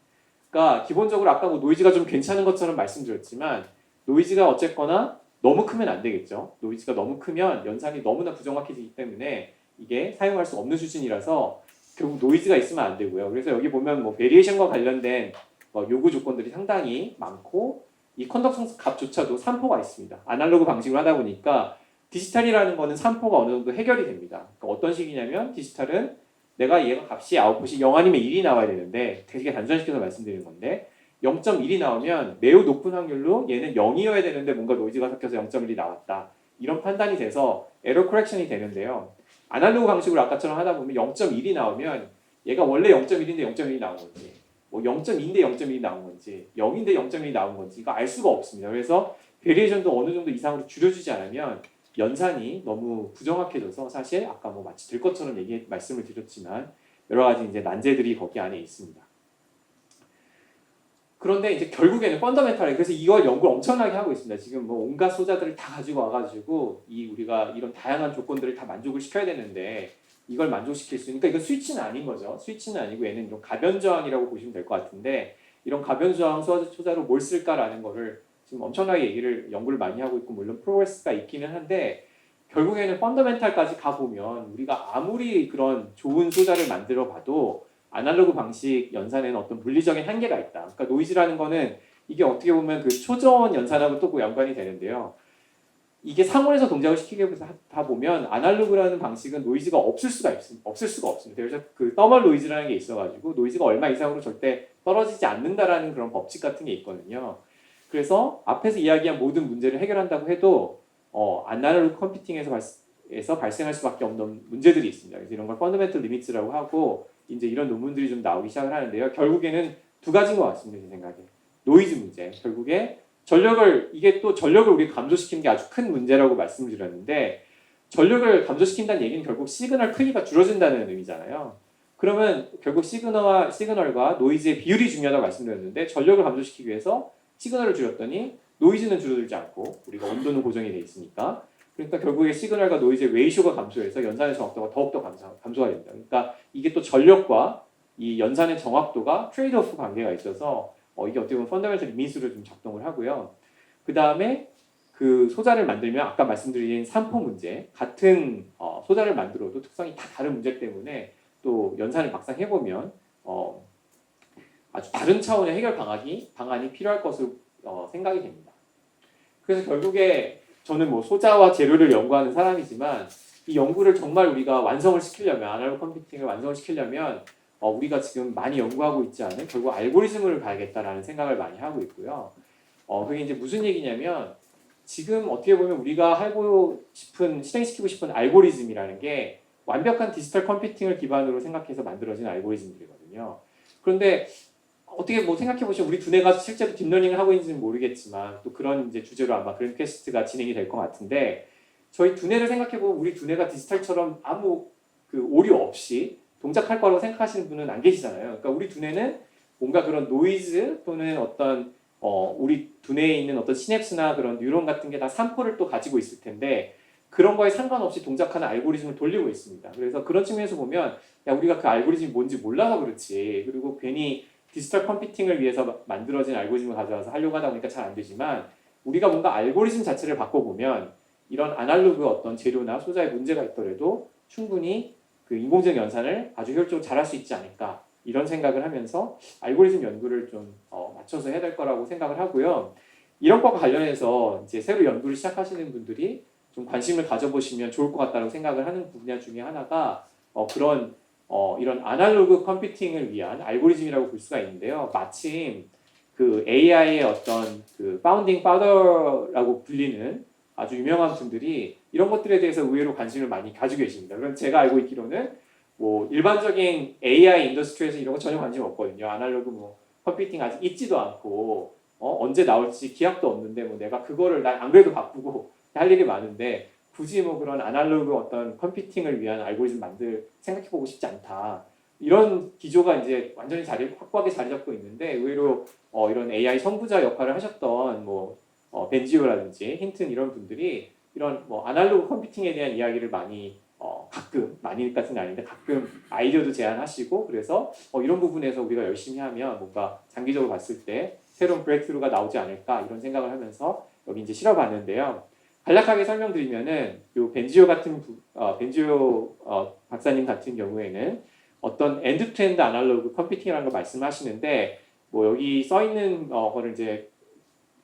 [SPEAKER 3] 그러니까 기본적으로 아까 노이즈가 좀 괜찮은 것처럼 말씀드렸지만 노이즈가 어쨌거나 너무 크면 안 되겠죠. 노이즈가 너무 크면 연산이 너무나 부정확해지기 때문에 이게 사용할 수 없는 수준이라서 결국 노이즈가 있으면 안 되고요. 그래서 여기 보면 베리에이션과 관련된 요구 조건들이 상당히 많고 이 컨덕션스 값조차도 3포가 있습니다. 아날로그 방식으로 하다 보니까 디지털이라는 거는 3포가 어느 정도 해결이 됩니다. 그러니까 어떤 식이냐면 디지털은 내가 얘가 값이 아웃풋이 0 아니면 1이 나와야 되는데 되게 단순시켜서 말씀드리는 건데 0.1이 나오면 매우 높은 확률로 얘는 0이어야 되는데 뭔가 노이즈가 섞여서 0.1이 나왔다. 이런 판단이 돼서 에러 커렉션이 되는데요. 아날로그 방식으로 아까처럼 하다 보면 0.1이 나오면 얘가 원래 0.1인데 0.1이 나온 건지 0.2인데 0.1이 나온 건지 0인데 0.1이 나온 건지 이거 알 수가 없습니다. 그래서 베리에이션도 어느 정도 이상으로 줄여주지 않으면 연산이 너무 부정확해져서 사실 아까 마치 될 것처럼 말씀을 드렸지만 여러 가지 이제 난제들이 거기 안에 있습니다. 그런데 이제 결국에는 펀더멘탈에 그래서 이걸 연구를 엄청나게 하고 있습니다. 지금 온갖 소자들을 다 가지고 와가지고 우리가 이런 다양한 조건들을 다 만족을 시켜야 되는데 이걸 만족시킬 수 있으니까 이건 스위치는 아닌 거죠. 스위치는 아니고 얘는 이런 가변 저항이라고 보시면 될 것 같은데 이런 가변 저항 소자로 뭘 쓸까라는 거를 지금 엄청나게 연구를 많이 하고 있고 물론 프로그레스가 있기는 한데 결국에는 펀더멘탈까지 가보면 우리가 아무리 그런 좋은 소자를 만들어 봐도 아날로그 방식 연산에는 어떤 물리적인 한계가 있다. 그러니까 노이즈라는 거는 이게 어떻게 보면 그 초저온 연산하고 또 연관이 되는데요. 이게 상온에서 동작을 시키게 하다 보면 아날로그라는 방식은 노이즈가 없을 수가 없습니다. 그래서 그 더멀 노이즈라는 게 있어가지고 노이즈가 얼마 이상으로 절대 떨어지지 않는다라는 그런 법칙 같은 게 있거든요. 그래서 앞에서 이야기한 모든 문제를 해결한다고 해도 아날로그 컴퓨팅에서 발생할 수밖에 없는 문제들이 있습니다. 그래서 이런 걸 펀더멘털 리미츠라고 하고 이제 이런 논문들이 좀 나오기 시작을 하는데요. 결국에는 두 가지인 것 같습니다. 제 생각에. 노이즈 문제. 결국에 이게 또 전력을 우리 감소시키는 게 아주 큰 문제라고 말씀드렸는데 전력을 감소시킨다는 얘기는 결국 시그널 크기가 줄어든다는 의미잖아요. 그러면 결국 시그널과 노이즈의 비율이 중요하다고 말씀드렸는데 전력을 감소시키기 위해서 시그널을 줄였더니 노이즈는 줄어들지 않고 우리가 온도는 고정이 돼 있으니까 그러니까 결국에 시그널과 노이즈의 레이쇼가 감소해서 연산의 정확도가 더욱더 감소가 됩니다. 그러니까 이게 또 전력과 이 연산의 정확도가 트레이드오프 관계가 있어서 이게 어떻게 보면 펀더멘털 리미스로 좀 작동을 하고요. 그 다음에 그 소자를 만들면 아까 말씀드린 산포 문제 같은 소자를 만들어도 특성이 다 다른 문제 때문에 또 연산을 막상 해보면 아주 다른 차원의 해결 방안이 필요할 것으로 생각이 됩니다. 그래서 결국에 저는 뭐 소자와 재료를 연구하는 사람이지만 이 연구를 정말 우리가 완성을 시키려면 아날로그 컴퓨팅을 완성을 시키려면 우리가 지금 많이 연구하고 있지 않은 결국 알고리즘을 봐야겠다라는 생각을 많이 하고 있고요. 그게 이제 무슨 얘기냐면 지금 어떻게 보면 우리가 하고 싶은 실행시키고 싶은 알고리즘이라는 게 완벽한 디지털 컴퓨팅을 기반으로 생각해서 만들어진 알고리즘들이거든요. 그런데 어떻게 뭐 생각해 보시면 우리 두뇌가 실제로 딥러닝을 하고 있는지는 모르겠지만 또 그런 이제 주제로 아마 그런 퀘스트가 진행이 될 것 같은데 저희 두뇌를 생각해 보면 우리 두뇌가 디지털처럼 아무 그 오류 없이 동작할 거라고 생각하시는 분은 안 계시잖아요. 그러니까 우리 두뇌는 뭔가 그런 노이즈 또는 어떤 우리 두뇌에 있는 어떤 시냅스나 그런 뉴런 같은 게 다 산포를 또 가지고 있을 텐데 그런 거에 상관없이 동작하는 알고리즘을 돌리고 있습니다. 그래서 그런 측면에서 보면 야 우리가 그 알고리즘이 뭔지 몰라서 그렇지 그리고 괜히 디지털 컴퓨팅을 위해서 만들어진 알고리즘을 가져와서 하려고 하다 보니까 잘 안 되지만 우리가 뭔가 알고리즘 자체를 바꿔보면 이런 아날로그 어떤 재료나 소자의 문제가 있더라도 충분히 그 인공지능 연산을 아주 효율적으로 잘할 수 있지 않을까 이런 생각을 하면서 알고리즘 연구를 좀 맞춰서 해야 될 거라고 생각을 하고요. 이런 것과 관련해서 이제 새로 연구를 시작하시는 분들이 좀 관심을 가져보시면 좋을 것 같다고 생각을 하는 분야 중에 하나가 그런 이런 아날로그 컴퓨팅을 위한 알고리즘이라고 볼 수가 있는데요. 마침 그 AI의 어떤 그 파운딩 파더라고 불리는 아주 유명한 분들이 이런 것들에 대해서 의외로 관심을 많이 가지고 계십니다. 그럼 제가 알고 있기로는 뭐 일반적인 AI 인더스트리에서 이런 거 전혀 관심 없거든요. 아날로그 뭐 컴퓨팅 아직 있지도 않고 언제 나올지 기약도 없는데 뭐 내가 그거를 난 안 그래도 바쁘고 할 일이 많은데 굳이 뭐 그런 아날로그 어떤 컴퓨팅을 위한 알고리즘 생각해보고 싶지 않다. 이런 기조가 이제 완전히 확고하게 자리 잡고 있는데 의외로 이런 AI 선구자 역할을 하셨던 뭐 벤지오라든지 힌튼 이런 분들이 이런 뭐 아날로그 컴퓨팅에 대한 이야기를 많이 가끔 많이까지는 아닌데 가끔 아이디어도 제안하시고 그래서 이런 부분에서 우리가 열심히 하면 뭔가 장기적으로 봤을 때 새로운 브레이크스루가 나오지 않을까 이런 생각을 하면서 여기 이제 실어봤는데요. 간략하게 설명드리면은 요 벤지오 박사님 같은 경우에는 어떤 엔드-투-엔드 아날로그 컴퓨팅이라는 걸 말씀하시는데 뭐 여기 써 있는 거를 이제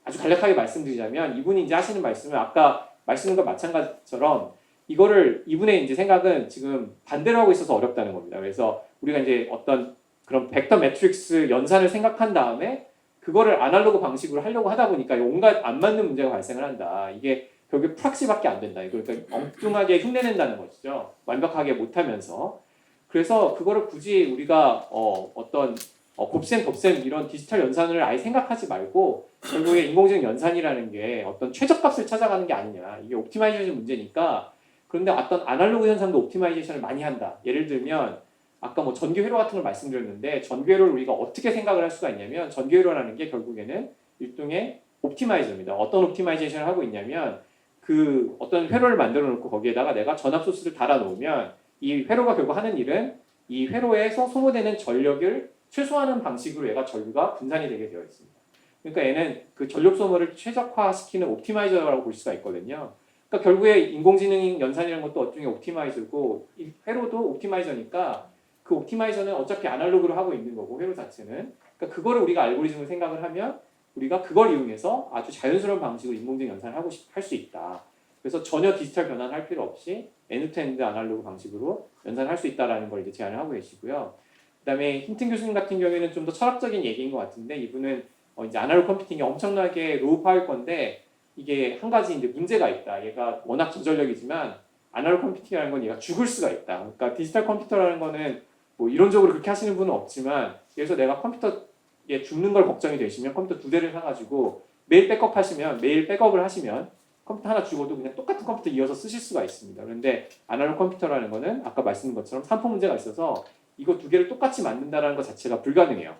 [SPEAKER 3] 아주 간략하게 말씀드리자면 이분이 이제 하시는 말씀은 아까 말씀과 마찬가지처럼 이거를 이분의 이제 생각은 지금 반대로 하고 있어서 어렵다는 겁니다. 그래서 우리가 이제 어떤 그런 벡터 매트릭스 연산을 생각한 다음에 그거를 아날로그 방식으로 하려고 하다 보니까 온갖 안 맞는 문제가 발생을 한다. 이게 결국에 프락시밖에 안 된다. 그러니까 엉뚱하게 흉내낸다는 것이죠. 완벽하게 못하면서. 그래서 그거를 굳이 우리가 어떤 곱셈 이런 디지털 연산을 아예 생각하지 말고 결국에 인공지능 연산이라는 게 어떤 최저값을 찾아가는 게 아니냐. 이게 옵티마이제이션 문제니까 그런데 어떤 아날로그 현상도 옵티마이제이션을 많이 한다. 예를 들면 아까 뭐 전기 회로 같은 걸 말씀드렸는데 전기 회로를 우리가 어떻게 생각을 할 수가 있냐면 전기 회로라는 게 결국에는 일종의 옵티마이저입니다. 어떤 옵티마이제이션을 하고 있냐면 그 어떤 회로를 만들어 놓고 거기에다가 내가 전압 소스를 달아 놓으면 이 회로가 결국 하는 일은 이 회로에서 소모되는 전력을 최소화하는 방식으로 얘가 전류가 분산이 되게 되어 있습니다. 그러니까 얘는 그 전력 소모를 최적화시키는 옵티마이저라고 볼 수가 있거든요. 그러니까 결국에 인공지능 연산이라는 것도 어쩌면 옵티마이저고 이 회로도 옵티마이저니까 그 옵티마이저는 어차피 아날로그로 하고 있는 거고 회로 자체는 그러니까 그거를 우리가 알고리즘을 생각을 하면 우리가 그걸 이용해서 아주 자연스러운 방식으로 인공지능 연산을 할 수 있다. 그래서 전혀 디지털 변환을 할 필요 없이 엔드-투-엔드 아날로그 방식으로 연산을 할 수 있다라는 걸 이제 제안을 하고 계시고요. 그다음에 힌튼 교수님 같은 경우에는 좀 더 철학적인 얘기인 것 같은데 이분은 이제 아날로그 컴퓨팅이 엄청나게 로우 파워일 건데 이게 한 가지 이제 문제가 있다. 얘가 워낙 저전력이지만 아날로그 컴퓨팅이라는 건 얘가 죽을 수가 있다. 그러니까 디지털 컴퓨터라는 거는 뭐 이론적으로 그렇게 하시는 분은 없지만 그래서 내가 컴퓨터에 죽는 걸 걱정이 되시면 컴퓨터 2대를 사가지고 매일 백업을 하시면 컴퓨터 하나 죽어도 그냥 똑같은 컴퓨터 이어서 쓰실 수가 있습니다. 그런데 아날로그 컴퓨터라는 거는 아까 말씀드린 것처럼 산포 문제가 있어서 이거 2개를 똑같이 만든다는 것 자체가 불가능해요.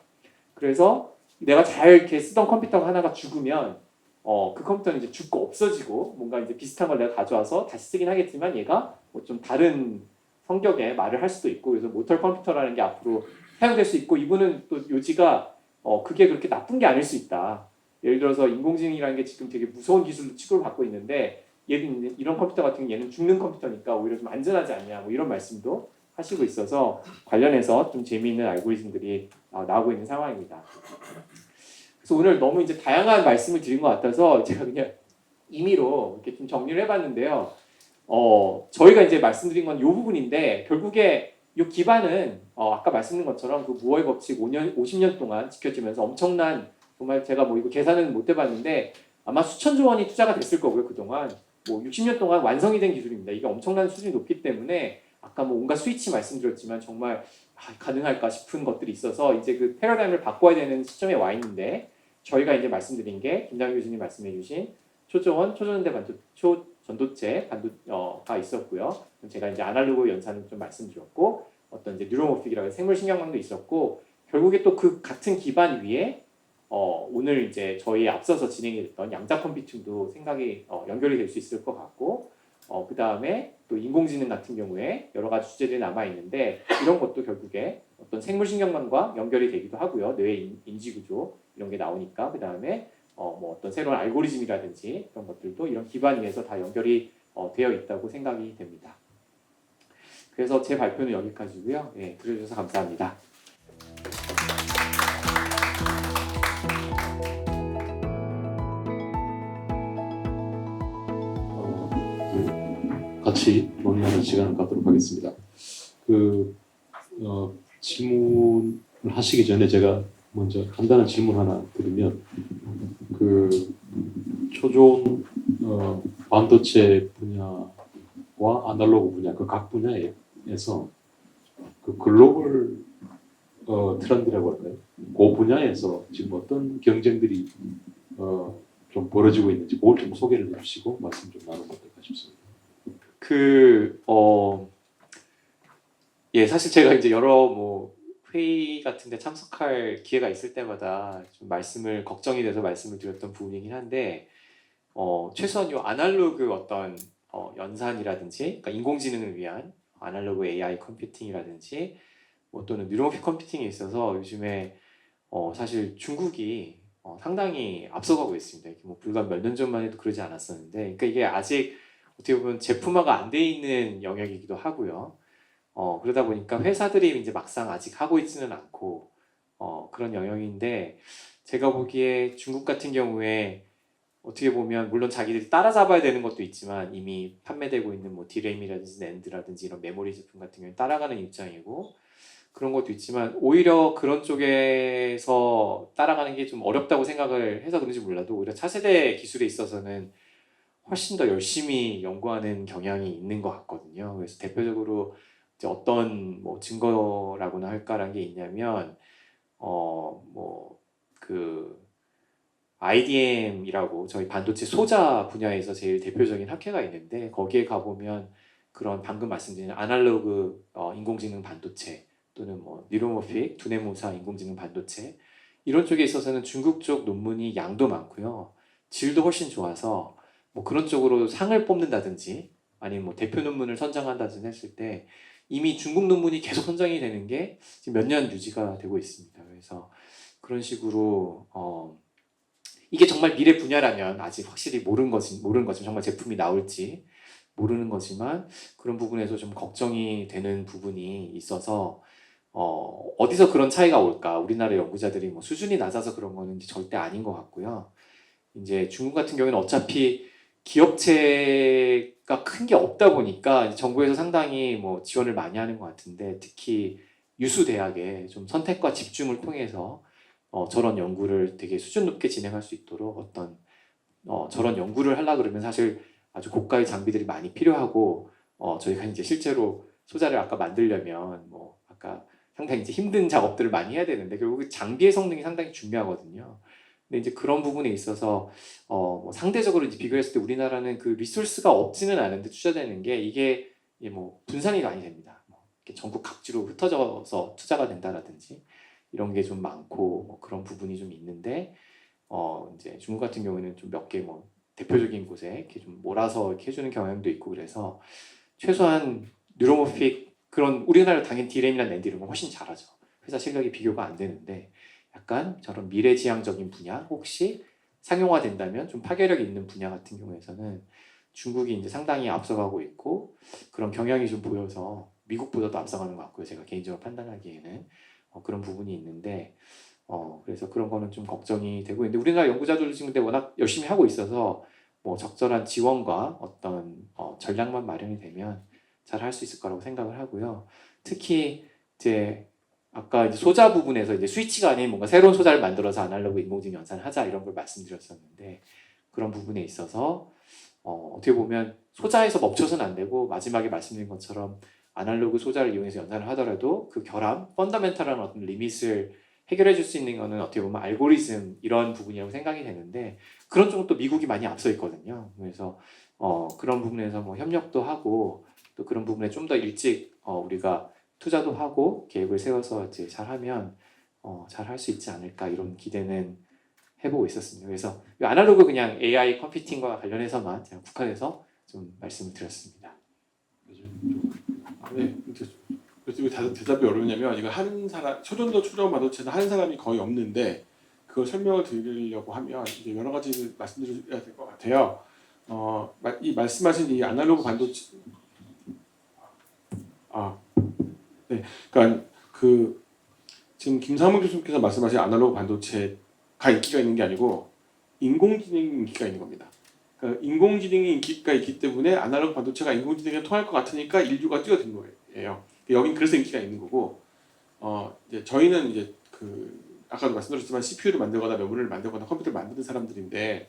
[SPEAKER 3] 그래서 내가 잘 이렇게 쓰던 컴퓨터가 하나가 죽으면 그 컴퓨터는 이제 죽고 없어지고 뭔가 이제 비슷한 걸 내가 가져와서 다시 쓰긴 하겠지만 얘가 뭐 좀 다른 성격의 말을 할 수도 있고 그래서 모털 컴퓨터라는 게 앞으로 사용될 수 있고 이분은 또 요지가 그게 그렇게 나쁜 게 아닐 수 있다. 예를 들어서 인공지능이라는 게 지금 되게 무서운 기술로 취급을 받고 있는데 얘는 이런 컴퓨터 같은 경우 얘는 죽는 컴퓨터니까 오히려 좀 안전하지 않냐 뭐 이런 말씀도 하시고 있어서 관련해서 좀 재미있는 알고리즘들이 나오고 있는 상황입니다. 그래서 오늘 너무 이제 다양한 말씀을 드린 것 같아서 제가 그냥 임의로 이렇게 좀 정리를 해봤는데요. 저희가 이제 말씀드린 건 이 부분인데 결국에 이 기반은 아까 말씀드린 것처럼 그 무어의 법칙 50년 동안 지켜지면서 엄청난 정말 제가 뭐 이거 계산은 못 해봤는데 아마 수천조 원이 투자가 됐을 거고요 그동안 뭐 60년 동안 완성이 된 기술입니다. 이게 엄청난 수준이 높기 때문에 아까 뭐 온갖 스위치 말씀드렸지만 정말 가능할까 싶은 것들이 있어서 이제 그 패러다임을 바꿔야 되는 시점에 와 있는데 저희가 이제 말씀드린 게 김장희 교수님 말씀해주신 초전도체 반도가 있었고요. 제가 이제 아날로그 연산을 좀 말씀드렸고 어떤 이제 뉴로모픽이라고 생물신경망도 있었고 결국에 또 그 같은 기반 위에 오늘 이제 저희 앞서서 진행이 됐던 양자 컴퓨팅도 생각이 연결이 될 수 있을 것 같고 그 다음에 또 인공지능 같은 경우에 여러 가지 주제들이 남아 있는데 이런 것도 결국에 어떤 생물신경망과 연결이 되기도 하고요. 뇌 인지구조 이런 게 나오니까 그 다음에 뭐 어떤 새로운 알고리즘이라든지 그런 것들도 이런 기반 위에서 다 연결이 되어 있다고 생각이 됩니다. 그래서 제 발표는 여기까지고요. 예, 들어주셔서 감사합니다.
[SPEAKER 1] 같이 논의하는 시간을 갖도록 하겠습니다. 질문을 하시기 전에 제가 먼저 간단한 질문 하나 드리면 초종 반도체 분야와 아날로그 분야 그 각 분야에서 그 글로벌 트렌드라고 할까요? 그 분야에서 지금 어떤 경쟁들이 좀 벌어지고 있는지 그걸 좀 소개를 해주시고 말씀 좀 나누면 어떨까 싶습니다.
[SPEAKER 3] 예, 사실 제가 이제 여러 뭐 회의 같은데 참석할 기회가 있을 때마다 좀 걱정이 돼서 말씀을 드렸던 부분이긴 한데, 최소한 요 아날로그 어떤 연산이라든지, 그러니까 인공지능을 위한 아날로그 AI 컴퓨팅이라든지, 뭐 또는 뉴로모픽 컴퓨팅에 있어서 요즘에 사실 중국이 상당히 앞서가고 있습니다. 이게 뭐 불과 몇 년 전만 해도 그러지 않았었는데, 그러니까 이게 아직 어떻게 보면 제품화가 안 돼 있는 영역이기도 하고요. 그러다 보니까 회사들이 이제 막상 아직 하고 있지는 않고 그런 영역인데 제가 보기에 중국 같은 경우에 어떻게 보면 물론 자기들이 따라잡아야 되는 것도 있지만 이미 판매되고 있는 뭐 디램이라든지 낸드라든지 이런 메모리 제품 같은 경우에 따라가는 입장이고 그런 것도 있지만 오히려 그런 쪽에서 따라가는 게 좀 어렵다고 생각을 해서 그런지 몰라도 오히려 차세대 기술에 있어서는 훨씬 더 열심히 연구하는 경향이 있는 것 같거든요. 그래서 대표적으로 이제 어떤 뭐 증거라고나 할까라는 게 있냐면 IDM이라고 저희 반도체 소자 분야에서 제일 대표적인 학회가 있는데 거기에 가보면 그런 방금 말씀드린 아날로그 인공지능 반도체 또는 뭐 뉴로모픽 두뇌무사 인공지능 반도체 이런 쪽에 있어서는 중국 쪽 논문이 양도 많고요. 질도 훨씬 좋아서 뭐 그런 쪽으로 상을 뽑는다든지 아니면 뭐 대표 논문을 선정한다든지 했을 때 이미 중국 논문이 계속 선정이 되는 게 지금 몇 년 유지가 되고 있습니다. 그래서 그런 식으로 이게 정말 미래 분야라면 아직 확실히 모르는 거지만 정말 제품이 나올지 모르는 거지만 그런 부분에서 좀 걱정이 되는 부분이 있어서 어디서 그런 차이가 올까? 우리나라 연구자들이 뭐 수준이 낮아서 그런 거는 절대 아닌 것 같고요. 이제 중국 같은 경우에는 어차피 기업체가 큰 게 없다 보니까 정부에서 상당히 뭐 지원을 많이 하는 것 같은데 특히 유수 대학에 좀 선택과 집중을 통해서 저런 연구를 되게 수준 높게 진행할 수 있도록 어떤 저런 연구를 하려 그러면 사실 아주 고가의 장비들이 많이 필요하고 저희가 이제 실제로 소자를 아까 만들려면 뭐 아까 상당히 이제 힘든 작업들을 많이 해야 되는데 결국 그 장비의 성능이 상당히 중요하거든요. 근데 이제 그런 부분에 있어서 뭐 상대적으로 이제 비교했을 때 우리나라는 그 리소스가 없지는 않은데 투자되는 게 이게 뭐 분산이 많이 됩니다. 뭐 이렇게 전국 각지로 흩어져서 투자가 된다라든지 이런 게 좀 많고 뭐 그런 부분이 좀 있는데 이제 중국 같은 경우에는 좀 몇 개 뭐 대표적인 곳에 이렇게 좀 몰아서 이렇게 해주는 경향도 있고 그래서 최소한 뉴로모픽 그런 우리나라 당연히 디램이나 낸드 이런 거 훨씬 잘하죠. 회사 실력이 비교가 안 되는데 약간 저런 미래지향적인 분야 혹시 상용화된다면 좀 파괴력 있는 분야 같은 경우에서는 중국이 이제 상당히 앞서가고 있고 그런 경향이 좀 보여서 미국보다도 앞서가는 것 같고요. 제가 개인적으로 판단하기에는 그런 부분이 있는데 그래서 그런 거는 좀 걱정이 되고 있는데 우리나라 연구자들도 지금 근데 워낙 열심히 하고 있어서 뭐 적절한 지원과 어떤 전략만 마련이 되면 잘 할 수 있을 거라고 생각을 하고요. 특히 이제 아까 이제 소자 부분에서 이제 스위치가 아닌 뭔가 새로운 소자를 만들어서 아날로그 인공지능 연산을 하자 이런 걸 말씀드렸었는데 그런 부분에 있어서 어떻게 보면 소자에서 멈춰서는 안 되고 마지막에 말씀드린 것처럼 아날로그 소자를 이용해서 연산을 하더라도 그 결함, 펀더멘탈한 어떤 리밋을 해결해 줄 수 있는 거는 어떻게 보면 알고리즘 이런 부분이라고 생각이 되는데 그런 쪽은 또 미국이 많이 앞서 있거든요. 그래서 그런 부분에서 뭐 협력도 하고 또 그런 부분에 좀 더 일찍 우리가 투자도 하고 계획을 세워서 이제 잘하면 잘 할 수 있지 않을까 이런 기대는 해보고 있었습니다. 그래서 이 아날로그 그냥 AI 컴퓨팅과 관련해서만 제가 국한해서 좀 말씀을 드렸습니다.
[SPEAKER 2] 네, 그래서 이거 대답이 어려우냐면 이거 하는 사람 초전도 초전 반도체는 하는 사람이 거의 없는데 그걸 설명을 드리려고 하면 이제 여러 가지 말씀드려야 될 것 같아요. 이 말씀하신 이 아날로그 반도체 네, 그러니까 그 지금 김상문 교수님께서 말씀하신 아날로그 반도체가 인기가 있는 게 아니고 인공지능이 인기가 있는 겁니다. 그러니까 인공지능이 인기가 있기 때문에 아날로그 반도체가 인공지능에 통할 것 같으니까 인류가 뛰어든 거예요. 여긴 그래서 인기가 있는 거고, 이제 저희는 이제 그 아까도 말씀드렸지만 CPU를 만들거나 메모리를 만들거나 컴퓨터를 만드는 사람들인데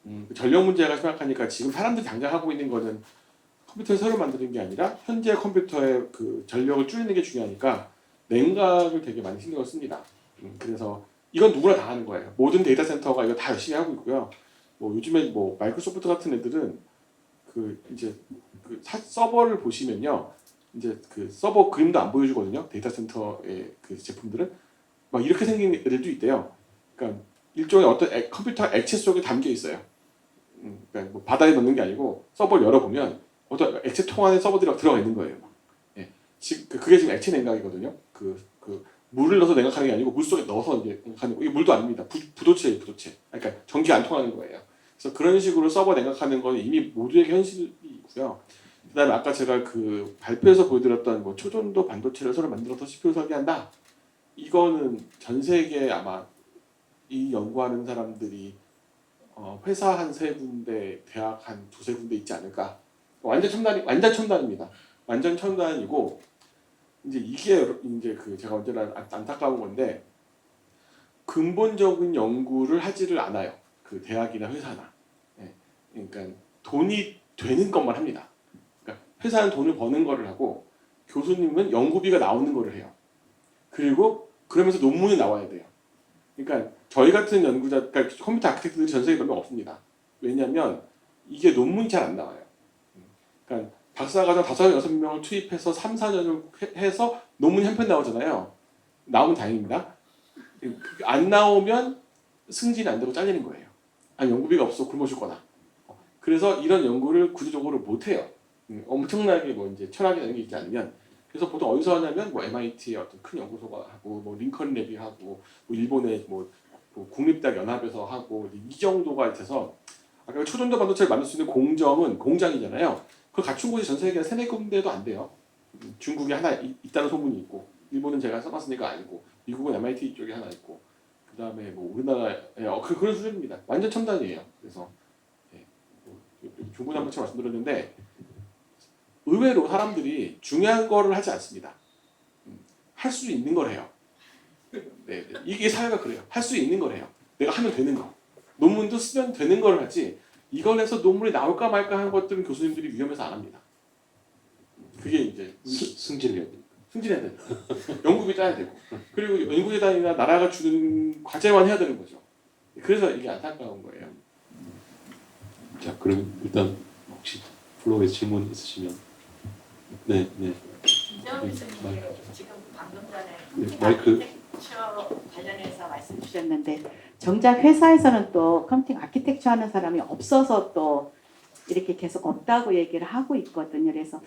[SPEAKER 2] 그 전력 문제가 심각하니까 지금 사람들이 당장 하고 있는 거는 컴퓨터를 새로 만드는 게 아니라 현재 컴퓨터의 그 전력을 줄이는 게 중요하니까 냉각을 되게 많이 신경을 씁니다. 그래서 이건 누구나 다 하는 거예요. 모든 데이터 센터가 이거 다 열심히 하고 있고요. 뭐 요즘에 뭐 마이크로소프트 같은 애들은 그 이제 그 서버를 보시면요, 이제 그 서버 그림도 안 보여주거든요. 데이터 센터의 그 제품들은 막 이렇게 생긴 애들도 있대요. 그러니까 일종의 어떤 컴퓨터 액체 속에 담겨 있어요. 그러니까 뭐 바다에 넣는 게 아니고 서버를 열어보면 어떤 액체 통 안에 서버들이 들어가 있는 거예요. 예. 그게 지금 액체 냉각이거든요. 그 물을 넣어서 냉각하는 게 아니고 물 속에 넣어서 이제 냉각하는 거. 이게 물도 아닙니다. 부도체예요, 부도체. 그러니까 전기가 안 통하는 거예요. 그래서 그런 식으로 서버 냉각하는 건 이미 모두에게 현실이 있고요. 그다음에 아까 제가 그 발표에서 보여드렸던 뭐 초전도 반도체를 서로 만들어서 CPU 설계한다. 이거는 전 세계 아마 이 연구하는 사람들이 회사 한 세 군데, 대학 한 두세 군데 있지 않을까. 완전 첨단입니다. 완전 첨단이고 이제 이게 이제 그 제가 언제나 안타까운 건데 근본적인 연구를 하지를 않아요. 그 대학이나 회사나. 예. 그러니까 돈이 되는 것만 합니다. 그러니까 회사는 돈을 버는 거를 하고 교수님은 연구비가 나오는 거를 해요. 그리고 그러면서 논문이 나와야 돼요. 그러니까 저희 같은 연구자, 그러니까 컴퓨터 아키텍트들이 전 세계에 몇 명 없습니다. 왜냐하면 이게 논문이 잘 안 나와요. 그러니까 박사과정 5, 6명을 투입해서 3, 4년을 해서 논문이 한 편 나오잖아요. 나오면 다행입니다. 안 나오면 승진이 안 되고 잘리는 거예요. 아니 연구비가 없어 굶어 죽거나. 그래서 이런 연구를 구조적으로 못 해요. 엄청나게 뭐 이제 철학이나 이런 게 있지 않으면. 그래서 보통 어디서 하냐면 뭐 MIT의 어떤 큰 연구소가 하고 뭐 링컨 랩이 하고 뭐 일본의 뭐 국립대학 연합에서 하고 이 정도가 돼서 아까 초전도 반도체를 만들 수 있는 공정은 공장이잖아요. 그걸 갖춘 곳이 전 세계 세네 군데도 안 돼요. 중국에 하나 있다는 소문이 있고 일본은 제가 써봤으니까 알고 미국은 MIT 쪽에 하나 있고 그 다음에 뭐 우리나라에 그런 수준입니다. 완전 첨단이에요. 그래서 중구난방처럼 말씀드렸는데 의외로 사람들이 중요한 거를 하지 않습니다. 할 수 있는 걸 해요. 네. 이게 사회가 그래요. 할 수 있는 걸 해요. 내가 하면 되는 거. 논문도 쓰면 되는 걸 하지 이걸 해서 논문이 나올까 말까 하는 것들은 교수님들이 위험해서 안 합니다. 그게 이제
[SPEAKER 1] 승진력.
[SPEAKER 2] 승진해야 되고 연구비 따야 되고 그리고 연구재단이나 나라가 주는 과제만 해야 되는 거죠. 그래서 이게 안타까운 거예요.
[SPEAKER 1] 자, 그럼 일단 혹시 플로어에 질문 있으시면 네.
[SPEAKER 4] 김재원 교수님 지금 방금 전에
[SPEAKER 1] 네, 마이크.
[SPEAKER 4] 아키텍처 관련해서 말씀 주셨는데 정작 회사에서는 또 컴퓨팅 아키텍처 하는 사람이 없어서 또 이렇게 계속 없다고 얘기를 하고 있거든요. 그래서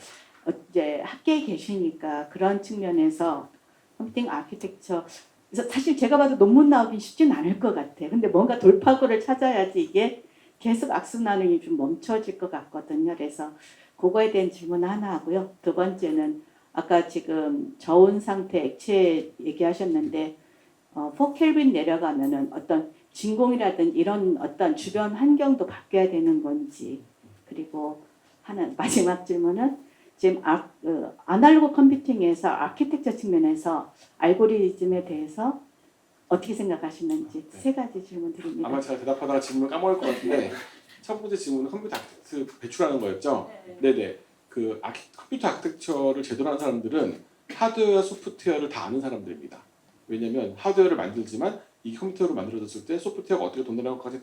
[SPEAKER 4] 이제 학계에 계시니까 그런 측면에서 컴퓨팅 아키텍처 그래서 사실 제가 봐도 논문 나오긴 쉽진 않을 것 같아요. 근데 뭔가 돌파구를 찾아야지 이게 계속 악순환이 좀 멈춰질 것 같거든요. 그래서 그거에 대한 질문 하나 하고요. 두 번째는 아까 지금 저온 상태 액체 얘기하셨는데 4켈빈 내려가면은 어떤 진공이라든 이런 어떤 주변 환경도 바뀌어야 되는 건지 그리고 하나 마지막 질문은 지금 아날로그 컴퓨팅에서 아키텍처 측면에서 알고리즘에 대해서 어떻게 생각하시는지
[SPEAKER 2] 네.
[SPEAKER 4] 세 가지 질문 드립니다.
[SPEAKER 2] 아마 제가 대답하다가 질문을 까먹을 것 같은데 첫 번째 질문은 컴퓨터 아키텍처 배출하는 거였죠. 네네. 그 컴퓨터 아키텍처를 제대로 하는 사람들은 하드웨어, 소프트웨어를 다 아는 사람들입니다. 왜냐하면 하드웨어를 만들지만 이 컴퓨터로 만들어졌을 때 소프트웨어가 어떻게 돈다는 것까지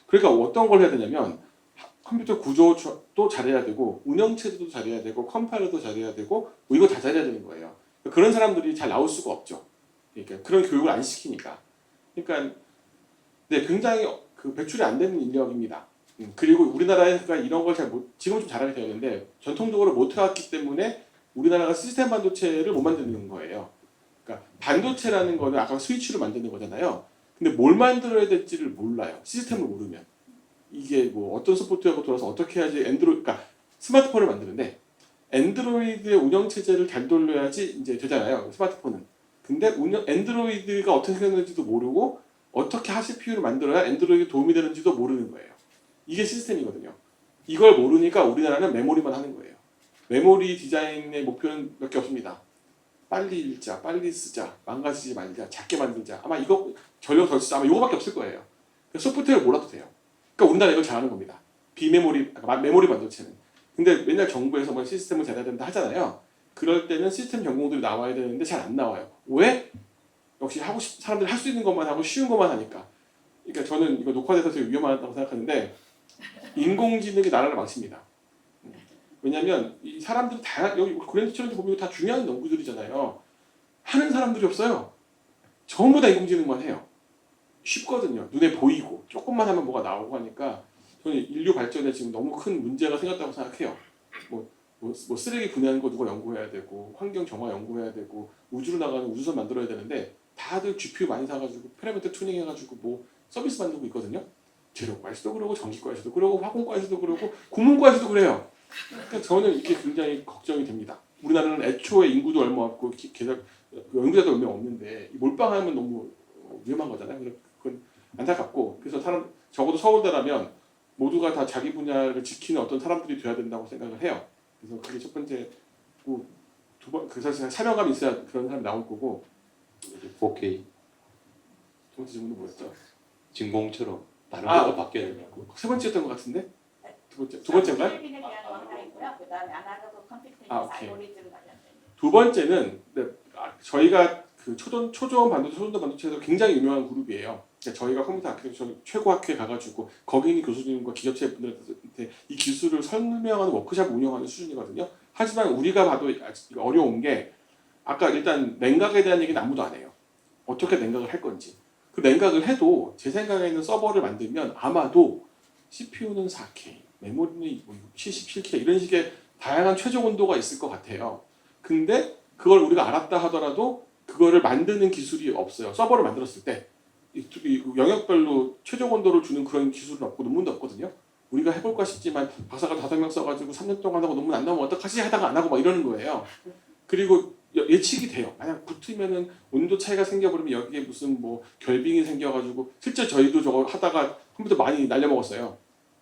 [SPEAKER 2] 그러니까 어떤 걸 해야 되냐면 컴퓨터 구조도 잘해야 되고 운영체제도 잘해야 되고 컴파일러도 잘해야 되고 뭐 이거 다 잘해야 되는 거예요. 그런 사람들이 잘 나올 수가 없죠. 그러니까 그런 교육을 안 시키니까. 그러니까 네, 굉장히 그 배출이 안 되는 인력입니다. 그리고 우리나라가 이런 걸 지금 좀 잘하게 되었는데 전통적으로 못 해왔기 때문에 우리나라가 시스템 반도체를 못 만드는 거예요. 그러니까 반도체라는 거는 아까 스위치로 만드는 거잖아요. 근데 뭘 만들어야 될지를 몰라요. 시스템을 모르면. 이게 뭐 어떤 소프트웨어가 돌아서 어떻게 해야지 그러니까 스마트폰을 만드는데 엔드로이드의 운영 체제를 잘 돌려야지 이제 되잖아요. 스마트폰은. 근데 엔드로이드가 어떻게 생겼는지도 모르고 어떻게 CPU를 만들어야 엔드로이드에 도움이 되는지도 모르는 거예요. 이게 시스템이거든요. 이걸 모르니까 우리나라는 메모리만 하는 거예요. 메모리 디자인의 목표는 몇 개 없습니다. 빨리 읽자, 빨리 쓰자, 망가지지 말자, 작게 만들자. 아마 이거 전력 덜 쓰자. 아마 이거밖에 없을 거예요. 소프트웨어를 몰라도 돼요. 그러니까 우리나라 이걸 잘하는 겁니다. 비메모리, 메모리 반도체는. 근데 맨날 정부에서 뭐 시스템을 잘해야 된다 하잖아요. 그럴 때는 시스템 전공들이 나와야 되는데 잘 안 나와요. 왜? 역시 사람들이 할 수 있는 것만 하고 쉬운 것만 하니까. 그러니까 저는 이거 녹화돼서 되게 위험하다고 생각하는데 인공지능이 나라를 망칩니다. 왜냐하면 이 사람들이 여기 그랜드처럼 보면 다 중요한 연구들이잖아요. 하는 사람들이 없어요. 전부 다 인공지능만 해요. 쉽거든요. 눈에 보이고 조금만 하면 뭐가 나오고 하니까 저는 인류 발전에 지금 너무 큰 문제가 생겼다고 생각해요. 뭐 쓰레기 분해하는 거 누가 연구해야 되고 환경 정화 연구해야 되고 우주로 나가는 우주선 만들어야 되는데 다들 GPU 많이 사가지고 패러미터 튜닝 해가지고 뭐 서비스 만들고 있거든요. 재료과에서도 그러고 전기과에서도 그러고 화공과에서도 그러고 국문과에서도 그래요. 그러니까 저는 이게 굉장히 걱정이 됩니다. 우리나라는 애초에 인구도 얼마 없고 게다가 연구자도 얼마 없는데 몰빵하면 너무 위험한 거잖아요. 그건 안타깝고 그래서 적어도 서울대라면 모두가 다 자기 분야를 지키는 어떤 사람들이 돼야 된다고 생각을 해요. 그래서 그게 첫 번째고 그래서 사명감이 있어야 그런 사람이 나올 거고
[SPEAKER 1] 4K
[SPEAKER 2] 두 번째 질문은 뭐였죠?
[SPEAKER 1] 진공처럼 다른 거가 바뀌어야 되고
[SPEAKER 2] 세 번째였던 것 같은데 두 번째인가요?
[SPEAKER 4] 켈빈에 대한 거 하나 있고요. 그다음에 아날로그 컴퓨팅에서
[SPEAKER 2] 오케이.
[SPEAKER 4] 알고리즘 관련된.
[SPEAKER 2] 두 번째는 저희가 그 초저온 반도체, 초전도 반도체에서 굉장히 유명한 그룹이에요. 그러니까 저희가 컴퓨터 아키텍처 최고 학회에 가가지고 거기 있는 교수님과 기업체 분들한테 이 기술을 설명하는 워크숍 운영하는 수준이거든요. 하지만 우리가 봐도 어려운 게 아까 일단 냉각에 대한 얘기는 아무도 안 해요. 어떻게 냉각을 할 건지. 그 냉각을 해도 제 생각에는 서버를 만들면 아마도 CPU는 4K, 메모리는 77K 이런 식의 다양한 최종 온도가 있을 것 같아요. 근데 그걸 우리가 알았다 하더라도 그거를 만드는 기술이 없어요. 서버를 만들었을 때 이 영역별로 최종 온도를 주는 그런 기술은 없고 논문도 없거든요. 우리가 해볼까 싶지만 박사가 5명 써가지고 3년 동안 하고 논문 안 나오면 어떡하지 하다가 안 하고 막 이러는 거예요. 그리고 예측이 돼요. 만약 붙으면은 온도 차이가 생겨버리면 여기에 무슨 뭐 결빙이 생겨가지고 실제 저희도 저거 하다가 컴퓨터 많이 날려먹었어요.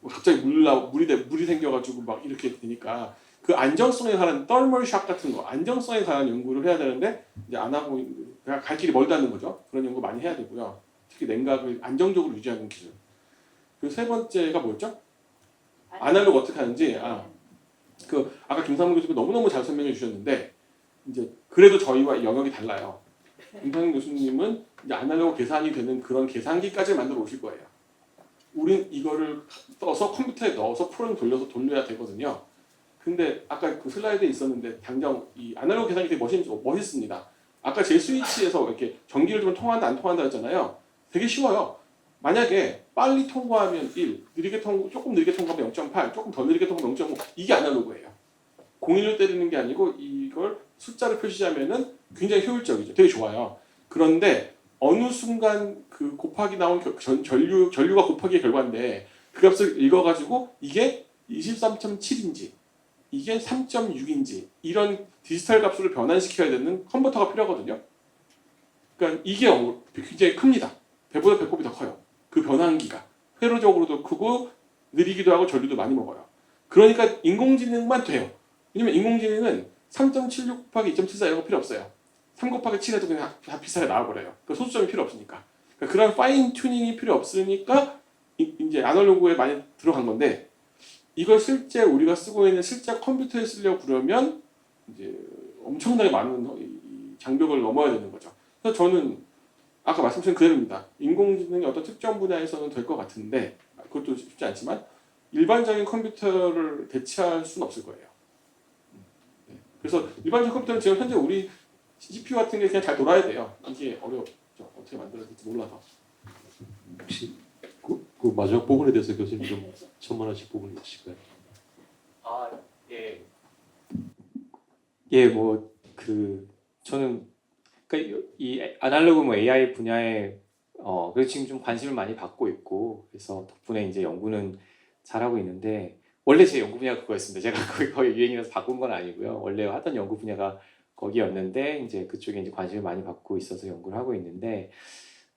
[SPEAKER 2] 갑자기 물이 생겨가지고 막 이렇게 되니까 그 안정성에 관한 떨멀 샥 같은 거 안정성에 관한 연구를 해야 되는데 이제 안 하고 그냥 갈 길이 멀다는 거죠. 그런 연구 많이 해야 되고요. 특히 냉각을 안정적으로 유지하는 기술. 그리고 세 번째가 뭐였죠? 아날로그 어떻게 하는지. 그 아까 김상문 교수가 너무너무 잘 설명해 주셨는데 이제 그래도 저희와 영역이 달라요. 임상현 교수님은 이제 아날로그 계산이 되는 그런 계산기까지 만들어 오실 거예요. 우린 이거를 떠서 컴퓨터에 넣어서 프로그램 돌려서 돌려야 되거든요. 근데 아까 그 슬라이드에 있었는데 당장 이 아날로그 계산기 되게 멋있습니다. 아까 제 스위치에서 이렇게 전기를 좀 통한다 안 통한다 했잖아요. 되게 쉬워요. 만약에 빨리 통과하면 1, 조금 느리게 통과하면 0.8, 조금 더 느리게 통과하면 0.5 이게 아날로그예요. 0일을 때리는 게 아니고 이걸 숫자를 표시하면은 굉장히 효율적이죠. 되게 좋아요. 그런데 어느 순간 그 곱하기 나온 전류가 곱하기의 결과인데 그 값을 읽어가지고 이게 23.7인지 이게 3.6인지 이런 디지털 값으로 변환시켜야 되는 컨버터가 필요하거든요. 그러니까 이게 굉장히 큽니다. 배보다 배꼽이 더 커요. 그 변환기가 회로적으로도 크고 느리기도 하고 전류도 많이 먹어요. 그러니까 인공지능만 돼요. 왜냐면 인공지능은 3.76 곱하기 2.74 이런 거 필요 없어요. 3 곱하기 7해도 그냥 다 비슷하게 나와버려요. 그 소수점이 필요 없으니까. 그러니까 그런 파인 튜닝이 필요 없으니까 이제 아날로그에 많이 들어간 건데 이걸 실제 우리가 쓰고 있는 실제 컴퓨터에 쓰려고 그러면 이제 엄청나게 많은 장벽을 넘어야 되는 거죠. 그래서 저는 아까 말씀드린 그대로입니다. 인공지능이 어떤 특정 분야에서는 될 것 같은데 그것도 쉽지 않지만 일반적인 컴퓨터를 대체할 수는 없을 거예요. 네. 그래서 일반적인 컴퓨터는 지금 현재 우리 CPU 같은 게 그냥 잘 돌아야 돼요. 이게 어렵죠. 어떻게 만들어야 될지 몰라서.
[SPEAKER 1] 혹시 그 마지막 부분에 대해서 교수님 좀 첨언하실 부분이 있으실까요?
[SPEAKER 3] 아, 예. 예, 뭐 저는 그러니까 이 아날로그 뭐 AI 분야에 그래서 지금 좀 관심을 많이 받고 있고 그래서 덕분에 이제 연구는 잘하고 있는데 원래 제 연구 분야가 그거였습니다. 제가 거의 유행이라서 바꾼 건 아니고요. 원래 하던 연구 분야가 거기였는데 이제 그쪽에 이제 관심을 많이 받고 있어서 연구를 하고 있는데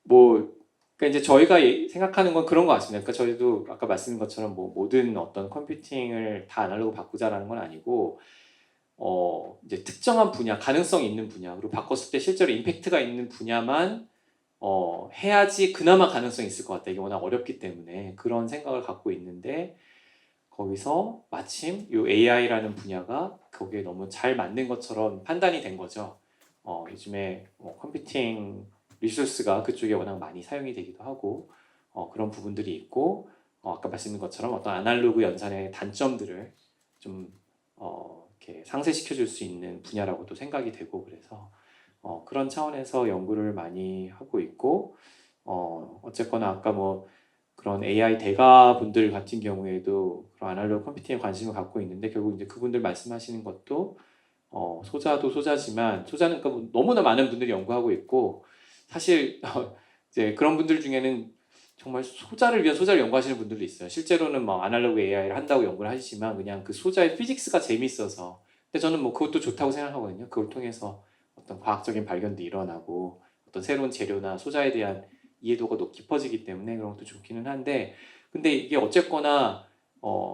[SPEAKER 3] 뭐 그러니까 이제 저희가 생각하는 건 그런 것 같습니다. 그러니까 저희도 아까 말씀드린 것처럼 뭐 모든 어떤 컴퓨팅을 다 아날로그 바꾸자라는 건 아니고 이제 특정한 분야, 가능성이 있는 분야, 그리고 바꿨을 때 실제로 임팩트가 있는 분야만 해야지 그나마 가능성이 있을 것 같다. 이게 워낙 어렵기 때문에 그런 생각을 갖고 있는데 거기서 마침 이 AI라는 분야가 거기에 너무 잘 맞는 것처럼 판단이 된 거죠. 요즘에 컴퓨팅 리소스가 그쪽에 워낙 많이 사용이 되기도 하고 그런 부분들이 있고 아까 말씀드린 것처럼 어떤 아날로그 연산의 단점들을 좀 이렇게 상쇄시켜 줄 수 있는 분야라고도 생각이 되고 그래서 그런 차원에서 연구를 많이 하고 있고 어쨌거나 아까 뭐 그런 AI 대가 분들 같은 경우에도 그런 아날로그 컴퓨팅에 관심을 갖고 있는데 결국 이제 그분들 말씀하시는 것도 소자도 소자지만 소자는 그러니까 너무나 많은 분들이 연구하고 있고 사실 이제 그런 분들 중에는 정말 소자를 위한 소자를 연구하시는 분들도 있어요. 실제로는 뭐 아날로그 AI를 한다고 연구를 하시지만 그냥 그 소자의 피직스가 재밌어서 근데 저는 뭐 그것도 좋다고 생각하거든요. 그걸 통해서 어떤 과학적인 발견도 일어나고 어떤 새로운 재료나 소자에 대한 이해도가 깊어지기 때문에 그런 것도 좋기는 한데 근데 이게 어쨌거나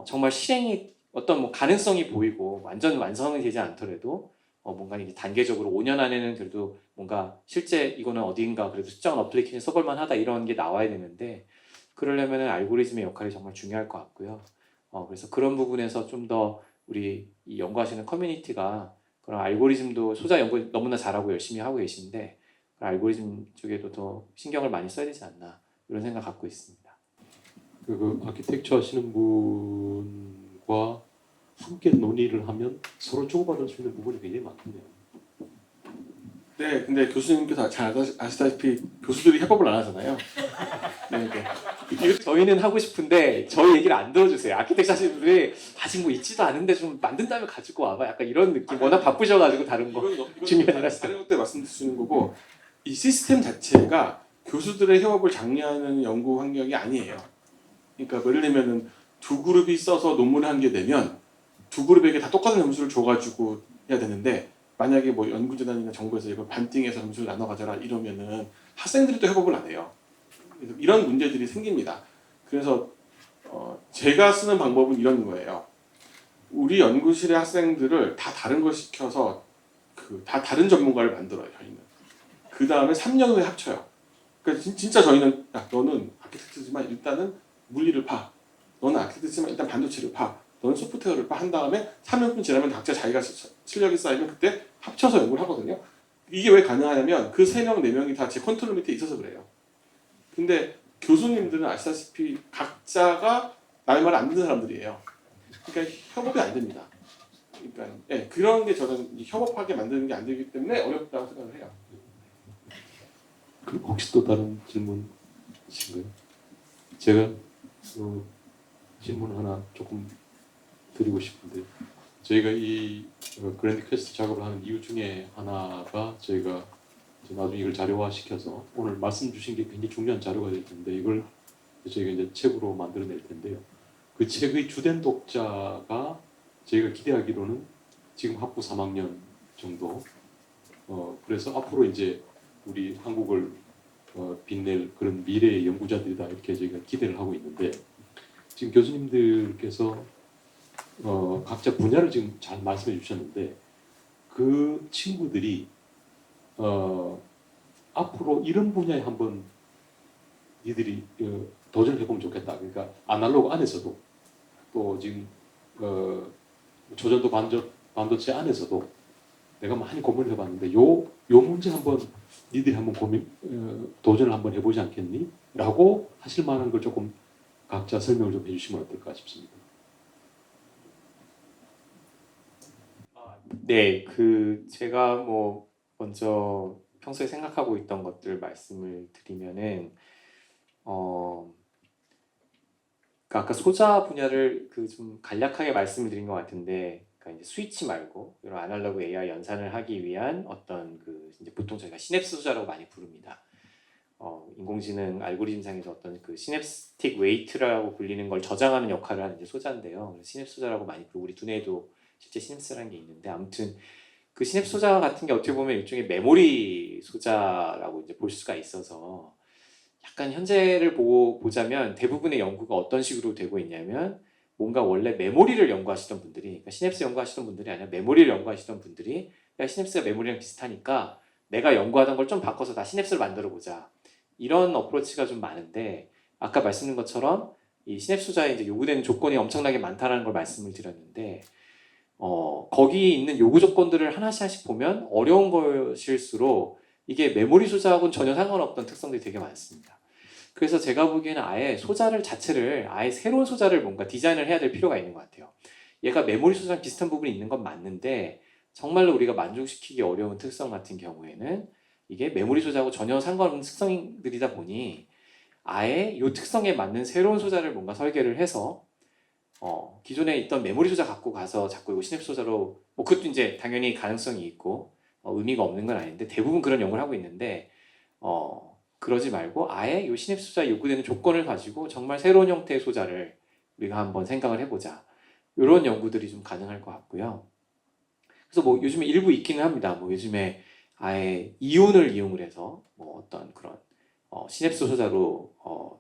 [SPEAKER 3] 정말 실행이 어떤 뭐 가능성이 보이고 완전 완성이 되지 않더라도 뭔가 이제 단계적으로 5년 안에는 그래도 뭔가 실제 이거는 어딘가 그래도 특정한 어플리케이션 써볼만 하다 이런 게 나와야 되는데 그러려면은 알고리즘의 역할이 정말 중요할 것 같고요. 그래서 그런 부분에서 좀 더 우리 이 연구하시는 커뮤니티가 그런 알고리즘도 소자 연구 너무나 잘하고 열심히 하고 계신데 알고리즘 쪽에도 더 신경을 많이 써야 되지 않나 이런 생각 갖고 있습니다.
[SPEAKER 1] 그 아키텍처 하시는 분과 함께 논의를 하면 서로 주고받을 수 있는 부분이 굉장히 많겠네요.
[SPEAKER 2] 네, 근데 교수님께서 잘 아시다시피 교수들이 협업을 안 하잖아요. 네, 네.
[SPEAKER 3] 저희는 하고 싶은데 저희 얘기를 안 들어주세요. 아키텍처 하시는 분들이 아직 뭐 있지도 않은데 좀 만든 다음에 가지고 와봐. 약간 이런 느낌. 워낙 바쁘셔가지고 다른 거. 준비하느라
[SPEAKER 2] 다른 것들 말씀드리는 거고 이 시스템 자체가 교수들의 협업을 장려하는 연구 환경이 아니에요. 그러니까 예를 들면은 두 그룹이 써서 논문을 한 게 되면 두 그룹에게 다 똑같은 점수를 줘가지고 해야 되는데 만약에 뭐 연구재단이나 정부에서 이걸 반띵해서 점수를 나눠 가져라 이러면은 학생들이 또 협업을 안 해요. 그래서 이런 문제들이 생깁니다. 그래서 제가 쓰는 방법은 이런 거예요. 우리 연구실의 학생들을 다 다른 걸 시켜서 다 다른 전문가를 만들어요. 저희는. 그 다음에 3년 후에 합쳐요. 그러니까 진짜 저희는 야, 너는 아키텍트지만 일단은 물리를 파. 너는 아키텍트지만 일단 반도체를 파. 너는 소프트웨어를 한 다음에 3년쯤 지나면 각자 자기가 실력이 쌓이면 그때 합쳐서 연구를 하거든요. 이게 왜 가능하냐면 그 3명, 4명이 다 제 컨트롤 밑에 있어서 그래요. 근데 교수님들은 아시다시피 각자가 남의 말 안 듣는 사람들이에요. 그러니까 협업이 안 됩니다. 그러니까 예, 그런 게 저는 협업하게 만드는 게 안 되기 때문에 어렵다고 생각을 해요.
[SPEAKER 1] 그 혹시 또 다른 질문이신가요? 제가 질문 하나 조금 드리고 싶은데 저희가 이 그랜드 퀘스트 작업을 하는 이유 중에 하나가 저희가 나중에 이걸 자료화 시켜서 오늘 말씀 주신 게 굉장히 중요한 자료가 될 텐데 이걸 저희가 이제 책으로 만들어낼 텐데요. 그 책의 주된 독자가 저희가 기대하기로는 지금 학부 3학년 정도. 그래서 앞으로 이제 우리 한국을 빛낼 그런 미래의 연구자들이다 이렇게 저희가 기대를 하고 있는데 지금 교수님들께서 각자 분야를 지금 잘 말씀해 주셨는데 그 친구들이 앞으로 이런 분야에 한번 니들이 도전해보면 좋겠다. 그러니까 아날로그 안에서도 또 지금 초전도 반도체 안에서도 내가 많이 고민을 해봤는데 요 문제 한번 니들이 한번 도전을 한번 해보지 않겠니? 라고 하실 만한 걸 조금 각자 설명을 좀 해주시면 어떨까 싶습니다.
[SPEAKER 3] 네, 제가 뭐 먼저 평소에 생각하고 있던 것들 말씀을 드리면은 그러니까 아까 소자 분야를 좀 간략하게 말씀을 드린 것 같은데, 그러니까 이제 스위치 말고 이런 아날로그 AI 연산을 하기 위한 어떤 이제 보통 저희가 시냅스 소자라고 많이 부릅니다. 인공지능 알고리즘상에서 어떤 시냅스틱 웨이트라고 불리는 걸 저장하는 역할을 하는 이제 소자인데요. 시냅스 소자라고 많이 부르고 우리 두뇌에도 실제 시냅스라는 게 있는데 아무튼 그 시냅스 소자 같은 게 어떻게 보면 일종의 메모리 소자라고 이제 볼 수가 있어서 약간 현재를 보자면 대부분의 연구가 어떤 식으로 되고 있냐면 뭔가 원래 메모리를 연구하시던 분들이 그러니까 시냅스 연구하시던 분들이 아니라 메모리를 연구하시던 분들이 야 시냅스가 메모리랑 비슷하니까 내가 연구하던 걸 좀 바꿔서 다 시냅스를 만들어 보자 이런 어프로치가 좀 많은데 아까 말씀드린 것처럼 이 시냅스 소자에 이제 요구되는 조건이 엄청나게 많다는 걸 말씀을 드렸는데 거기 있는 요구 조건들을 하나씩 보면 어려운 것일수록 이게 메모리 소자하고는 전혀 상관없던 특성들이 되게 많습니다. 그래서 제가 보기에는 아예 소자를 자체를 아예 새로운 소자를 뭔가 디자인을 해야 될 필요가 있는 것 같아요. 얘가 메모리 소자랑 비슷한 부분이 있는 건 맞는데 정말로 우리가 만족시키기 어려운 특성 같은 경우에는 이게 메모리 소자하고 전혀 상관없는 특성들이다 보니 아예 이 특성에 맞는 새로운 소자를 뭔가 설계를 해서 기존에 있던 메모리 소자 갖고 가서 자꾸 이거 시냅스 소자로 뭐 그것도 이제 당연히 가능성이 있고 의미가 없는 건 아닌데 대부분 그런 연구를 하고 있는데 그러지 말고 아예 이 시냅스 소자에 요구되는 조건을 가지고 정말 새로운 형태의 소자를 우리가 한번 생각을 해보자 이런 연구들이 좀 가능할 것 같고요. 그래서 뭐 요즘에 일부 있기는 합니다. 뭐 요즘에 아예 이온을 이용을 해서 뭐 어떤 그런 시냅스 소자로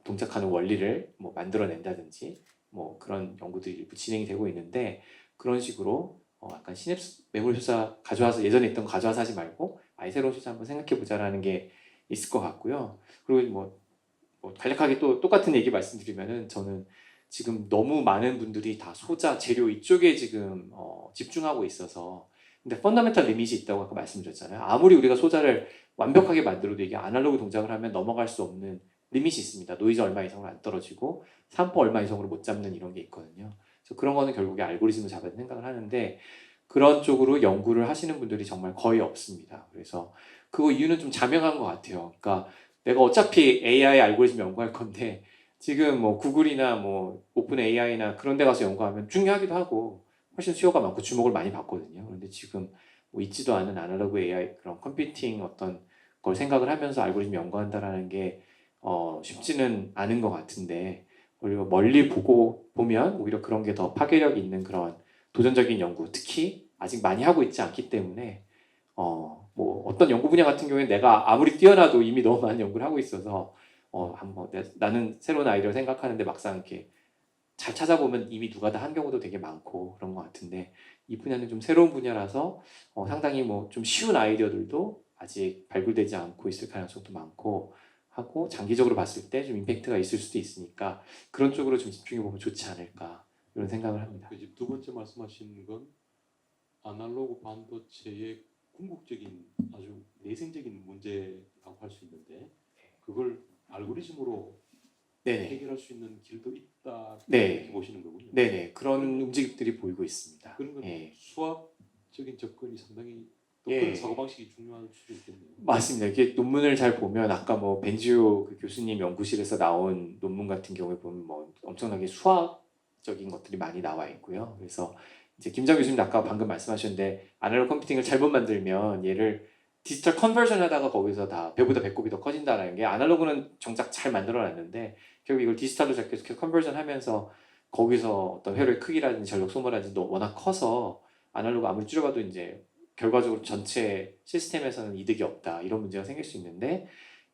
[SPEAKER 3] 동작하는 원리를 뭐 만들어낸다든지 뭐 그런 연구들이 일부 진행이 되고 있는데 그런 식으로 약간 시냅스 메모리 소자 가져와서 예전에 있던 거 가져와서 하지 말고 아예 새로운 소자 한번 생각해 보자라는 게 있을 것 같고요. 그리고 뭐 간략하게 또 똑같은 얘기 말씀드리면은 저는 지금 너무 많은 분들이 다 소자 재료 이쪽에 지금 집중하고 있어서 근데 펀더멘털 리밋이 있다고 아까 말씀드렸잖아요. 아무리 우리가 소자를 완벽하게 만들어도 이게 아날로그 동작을 하면 넘어갈 수 없는 리밋이 있습니다. 노이즈 얼마 이상으로 안 떨어지고 산포 얼마 이상으로 못 잡는 이런 게 있거든요. 그래서 그런 거는 결국에 알고리즘을 잡아야 생각을 하는데 그런 쪽으로 연구를 하시는 분들이 정말 거의 없습니다. 그래서 그 이유는 좀 자명한 것 같아요. 그러니까 내가 어차피 AI 알고리즘 연구할 건데 지금 뭐 구글이나 뭐 오픈 AI나 그런 데 가서 연구하면 중요하기도 하고 훨씬 수요가 많고 주목을 많이 받거든요. 그런데 지금 뭐 있지도 않은 아날로그 AI 그런 컴퓨팅 어떤 걸 생각을 하면서 알고리즘 연구한다라는 게 쉽지는 않은 것 같은데 오히려 멀리 보면 오히려 그런 게 더 파괴력 있는 그런 도전적인 연구 특히 아직 많이 하고 있지 않기 때문에 뭐 어떤 연구 분야 같은 경우에 내가 아무리 뛰어나도 이미 너무 많은 연구를 하고 있어서 한번 나는 새로운 아이디어를 생각하는데 막상 이렇게 잘 찾아보면 이미 누가 다 한 경우도 되게 많고 그런 것 같은데 이 분야는 좀 새로운 분야라서 상당히 뭐 좀 쉬운 아이디어들도 아직 발굴되지 않고 있을 가능성도 많고 하고 장기적으로 봤을 때 좀 임팩트가 있을 수도 있으니까 그런 쪽으로 좀 집중해 보면 좋지 않을까 이런 생각을 합니다.
[SPEAKER 1] 그 두 번째 말씀하신 건 아날로그 반도체의 궁극적인 아주 내생적인 문제라고 할 수 있는데 그걸 알고리즘으로
[SPEAKER 3] 네네.
[SPEAKER 1] 해결할 수 있는 길도 있다
[SPEAKER 3] 네.
[SPEAKER 1] 이렇게 보시는 거군요.
[SPEAKER 3] 네네. 그런 움직임들이 보이고 있습니다.
[SPEAKER 1] 그런 건
[SPEAKER 3] 예.
[SPEAKER 1] 수학적인 접근이 상당히 또
[SPEAKER 3] 예.
[SPEAKER 1] 그런 사고방식이 중요할 수도 있겠네요.
[SPEAKER 3] 맞습니다. 이게 논문을 잘 보면 아까 뭐 벤지오 그 교수님 연구실에서 나온 논문 같은 경우에 보면 뭐 엄청나게 수학적인 것들이 많이 나와 있고요. 그래서 이제 김정 교수님 아까 방금 말씀하셨는데 아날로그 컴퓨팅을 잘못 만들면 얘를 디지털 컨버전 하다가 거기서 다 배보다 배꼽이 더 커진다는 게 아날로그는 정작 잘 만들어놨는데 결국 이걸 디지털로 계속 컨버전 하면서 거기서 어떤 회로의 크기라든지 전력 소모라든지 워낙 커서 아날로그 아무리 줄여봐도 이제 결과적으로 전체 시스템에서는 이득이 없다 이런 문제가 생길 수 있는데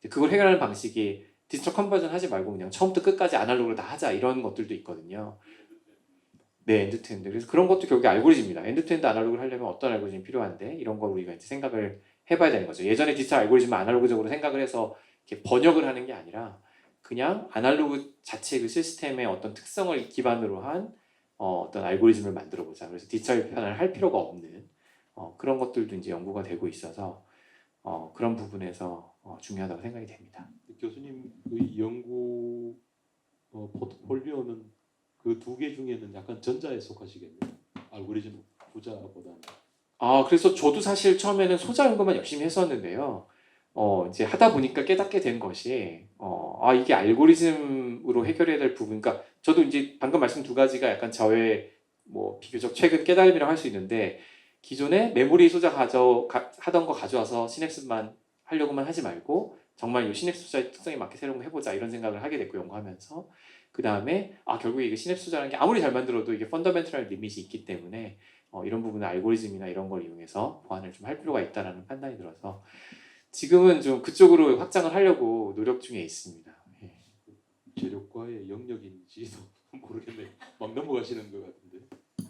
[SPEAKER 3] 그걸 해결하는 방식이 디지털 컨버전 하지 말고 그냥 처음부터 끝까지 아날로그로 다 하자 이런 것들도 있거든요. 네, 엔드투엔드. 그래서 그런 것도 결국에 알고리즘입니다. 엔드투엔드 아날로그를 하려면 어떤 알고리즘이 필요한데 이런 걸 우리가 이제 생각을 해봐야 되는 거죠. 예전에 디지털 알고리즘은 아날로그적으로 생각을 해서 이렇게 번역을 하는 게 아니라 그냥 아날로그 자체 그 시스템의 어떤 특성을 기반으로 한 어떤 알고리즘을 만들어 보자. 그래서 디지털 편을 할 필요가 없는 그런 것들도 이제 연구가 되고 있어서 그런 부분에서 중요하다고 생각이 됩니다.
[SPEAKER 1] 교수님 그 연구 포트폴리오는 그 두 개 중에는 약간 전자에 속하시겠네요. 알고리즘 부자보다는.
[SPEAKER 3] 그래서 저도 사실 처음에는 소자 연구만 열심히 했었는데요. 이제 하다 보니까 깨닫게 된 것이, 이게 알고리즘으로 해결해야 될 부분. 그러니까 저도 이제 방금 말씀 두 가지가 약간 저의 뭐 비교적 최근 깨달음이라고 할 수 있는데, 기존에 메모리 소자 하던 거 가져와서 시냅스만 하려고만 하지 말고, 정말 이 시냅스 소자의 특성에 맞게 새로운 거 해보자 이런 생각을 하게 됐고, 연구하면서. 그 다음에, 결국에 이게 시냅스 소자라는 게 아무리 잘 만들어도 이게 펀더멘털한 리밋이 있기 때문에, 이런 부분은 알고리즘이나 이런 걸 이용해서 보완을 좀 할 필요가 있다라는 판단이 들어서 지금은 좀 그쪽으로 확장을 하려고 노력 중에 있습니다. 예.
[SPEAKER 1] 재료과의 영역인지도 모르겠네요. 막 넘어가시는 것 같은데.